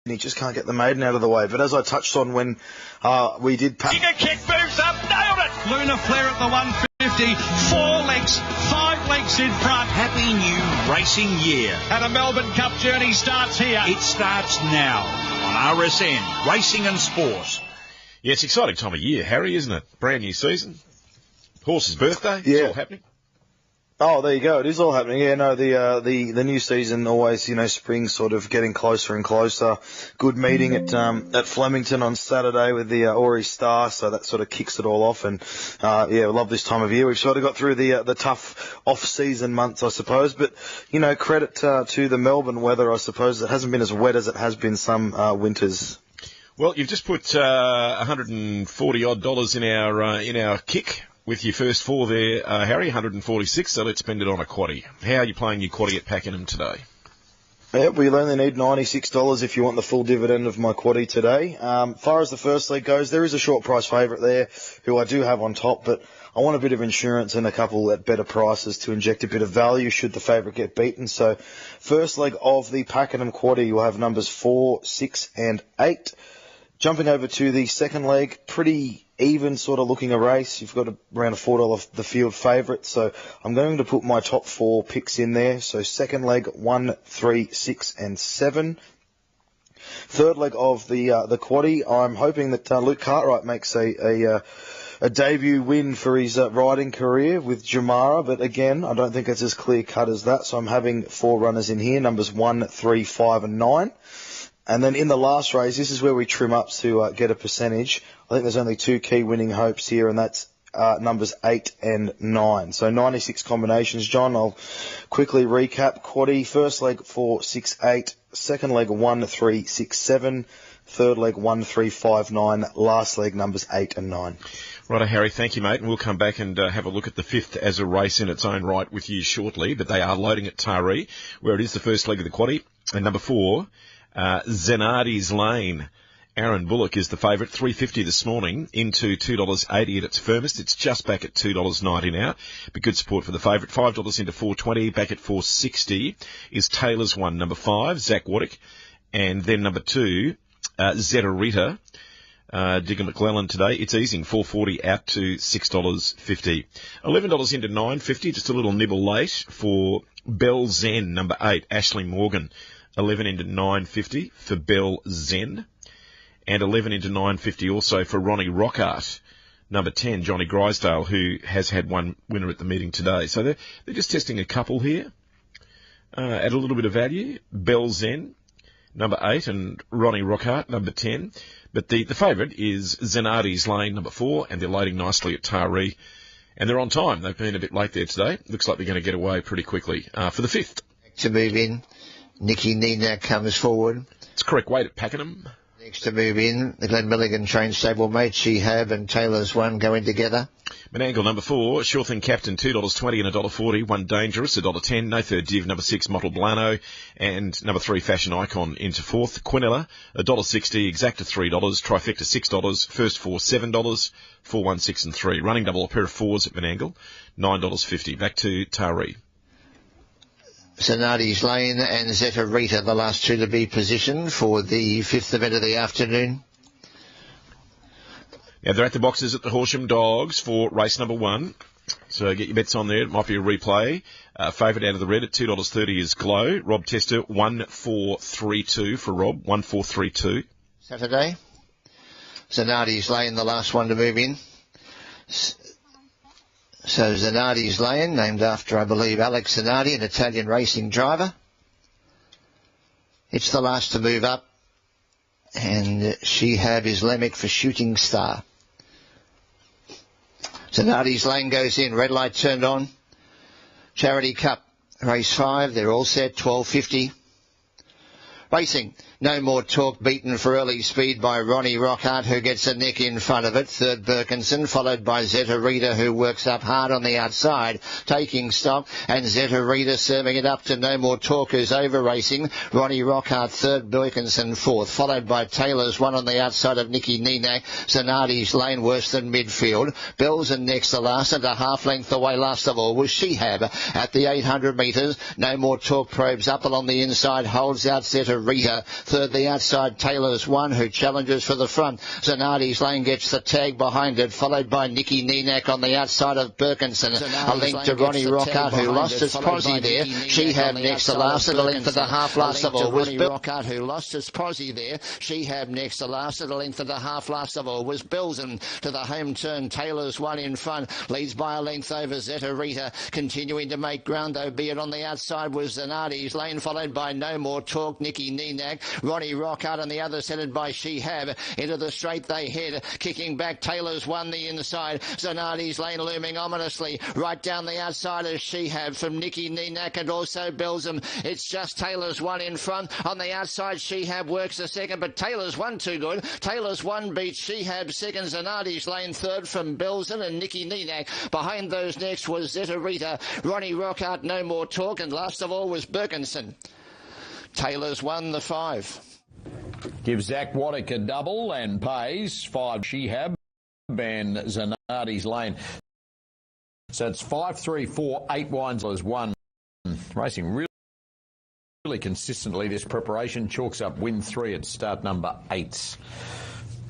He just can't get the maiden out of the way. But as I touched on when we did... Giga kick moves up, nailed it! Lunar Flare at the 150, 4 lengths, 5 lengths in front. Happy new racing year. And a Melbourne Cup journey starts here. It starts now on RSN, Racing and Sport. Yeah, it's exciting time of year, Harry, isn't it? Brand new season. Horse's birthday. Yeah. It's all happening. Oh, there you go. It is all happening. Yeah, no, the new season always, spring sort of getting closer and closer. Good meeting at Flemington on Saturday with the Ori Star, so that sort of kicks it all off. And we love this time of year. We've sort of got through the tough off-season months, I suppose. But credit to the Melbourne weather, I suppose. It hasn't been as wet as it has been some winters. Well, you've just put $140 odd in our kick. With your first 4 there, Harry, 146, so let's spend it on a quaddie. How are you playing your quaddie at Pakenham today? Yeah, we'll only need $96 if you want the full dividend of my quaddie today. Far as the first leg goes, there is a short price favourite there who I do have on top, but I want a bit of insurance and a couple at better prices to inject a bit of value should the favourite get beaten. So first leg of the Pakenham quaddie, you'll have numbers 4, 6 and 8. Jumping over to the second leg, pretty even sort of looking a race. You've got around a $4 the field favourite, so I'm going to put my top 4 picks in there. So second leg, 1, 3, 6 and 7. Third leg of the quaddie, I'm hoping that Luke Cartwright makes a debut win for his riding career with Jamara, but again, I don't think it's as clear cut as that, so I'm having 4 runners in here, numbers 1, 3, 5 and 9. And then in the last race, this is where we trim up to get a percentage. I think there's only 2 key winning hopes here, and that's numbers 8 and 9. So 96 combinations, John. I'll quickly recap. Quaddie, first leg 4, 6, 8. Second leg 1, 3, 6, 7. Third leg 1, 3, 5, 9. Last leg numbers 8 and 9. Righto, Harry, thank you, mate. And we'll come back and have a look at the 5th as a race in its own right with you shortly. But they are loading at Taree, where it is the first leg of the quaddie. And number 4... Zenardi's Lane. Aaron Bullock is the favourite, $3.50 this morning, into $2.80 at its firmest. It's just back at $2.90 now, but good support for the favourite. $5 into $4.20, back at $4.60 is Taylor's One, number 5, Zach Waddick, and then number 2, Zeta Rita. Digger McClellan today. It's easing, $4.40 out to $6.50. $11 into $9.50, just a little nibble late for Bell Zen, number 8, Ashley Morgan. 11 into $9.50 for Bell Zen, and 11 into $9.50 also for Ronnie Rockart, number 10, Johnny Grisdale, who has had one winner at the meeting today. So they're just testing a couple here at a little bit of value. Bell Zen, number 8, and Ronnie Rockart, number 10. But the favourite is Zenardi's Lane, number 4, and they're loading nicely at Taree. And they're on time. They've been a bit late there today. Looks like they're going to get away pretty quickly for the 5th. To move in. Nikki Nina comes forward. It's correct weight at Pakenham. Next to move in, the Glen Milligan trained stablemate, She Have and Taylor's One going together. Menangle number 4, Sure Thing Captain, $2.20 and $1.40. One Dangerous, $1.10. No Third Div, number 6, Model Blano. And number 3, Fashion Icon into 4th. Quinella, $1.60. Exacta, $3. Trifecta, $6. First 4, $7. 4, 1, 6 and 3. Running double, a pair of 4s at Menangle, $9.50. Back to Taree. Sonati's Lane and Zeta Rita, the last 2 to be positioned for the 5th event of the afternoon. Now they're at the boxes at the Horsham Dogs for race number 1. So get your bets on there. It might be a replay. Favourite out of the red at $2.30 is Glow. Rob Tester, 1432 for Rob, 1432. Saturday. Sonati's Lane, the last one to move in. So Zanardi's Lane, named after, I believe, Alex Zanardi, an Italian racing driver. It's the last to move up. And She Have is Lemick for Shooting Star. Zanardi's Lane goes in. Red light turned on. Charity Cup, race 5. They're all set. 12.50. Racing. No More Talk, beaten for early speed by Ronnie Rockhart, who gets a nick in front of it. Third, Birkinson, followed by Zeta Rita, who works up hard on the outside, taking stock, and Zeta Rita serving it up to No More Talk, who's over racing. Ronnie Rockhart, third, Birkinson, fourth, followed by Taylor's one on the outside of Nicky Ninak. Zanardi's Lane worse than midfield. Belsen next to last, and a half length away last of all was Shehab at the 800 metres. No More Talk probes up along the inside, holds out Zeta Rita. Third, the outside, Taylor's one, who challenges for the front. Zanardi's Lane gets the tag behind it, followed by Nicky Ninak on the outside of Birkinson. A link to Ronnie Rockhart, who lost his posse there. Shehab next to last, at a length of the half last of all was Rockhart, who lost his posse there. Shehab next to last, at a length of the half last of all was Belsen. To the home turn, Taylor's one in front, leads by a length over Zeta Rita, continuing to make ground, though, be it on the outside was Zanardi's Lane, followed by No More Talk, Nicky Ninak. Ronnie Rockhart on the other, headed by Shehab. Into the straight they head, kicking back. Taylor's won the inside. Zanardi's Lane looming ominously right down the outside of Shehab from Nicky Ninak and also Belsen. It's just Taylor's one in front. On the outside, Shehab works the second, but Taylor's one too good. Taylor's one beats Shehab second. Zanardi's Lane third from Belsen and Nicky Ninak. Behind those next was Zeta Rita, Ronnie Rockhart, No More Talk, and last of all was Birkinson. Taylor's won the 5. Gives Zach Waddick a double and pays 5 Shehab and Zanardi's Lane. So it's 5, 3, 4, 8 winds as 1. Racing really consistently. This preparation chalks up win 3 at start number 8.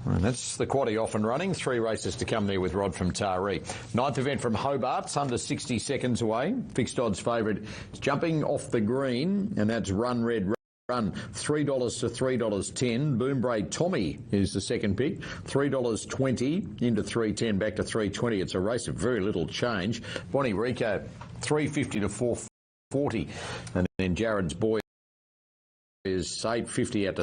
And that's the quaddie off and running. 3 races to come there with Rod from Taree. 9th event from Hobart. It's under 60 seconds away. Fixed odds favourite. It's jumping off the green, and that's Run Red Run. $3 to $3.10. Boombray Tommy is the second pick. $3.20 into $3.10 back to $3.20. It's a race of very little change. Bonnie Rico, $3.50 to $4.40. And then Jared's Boy is $8.50 out to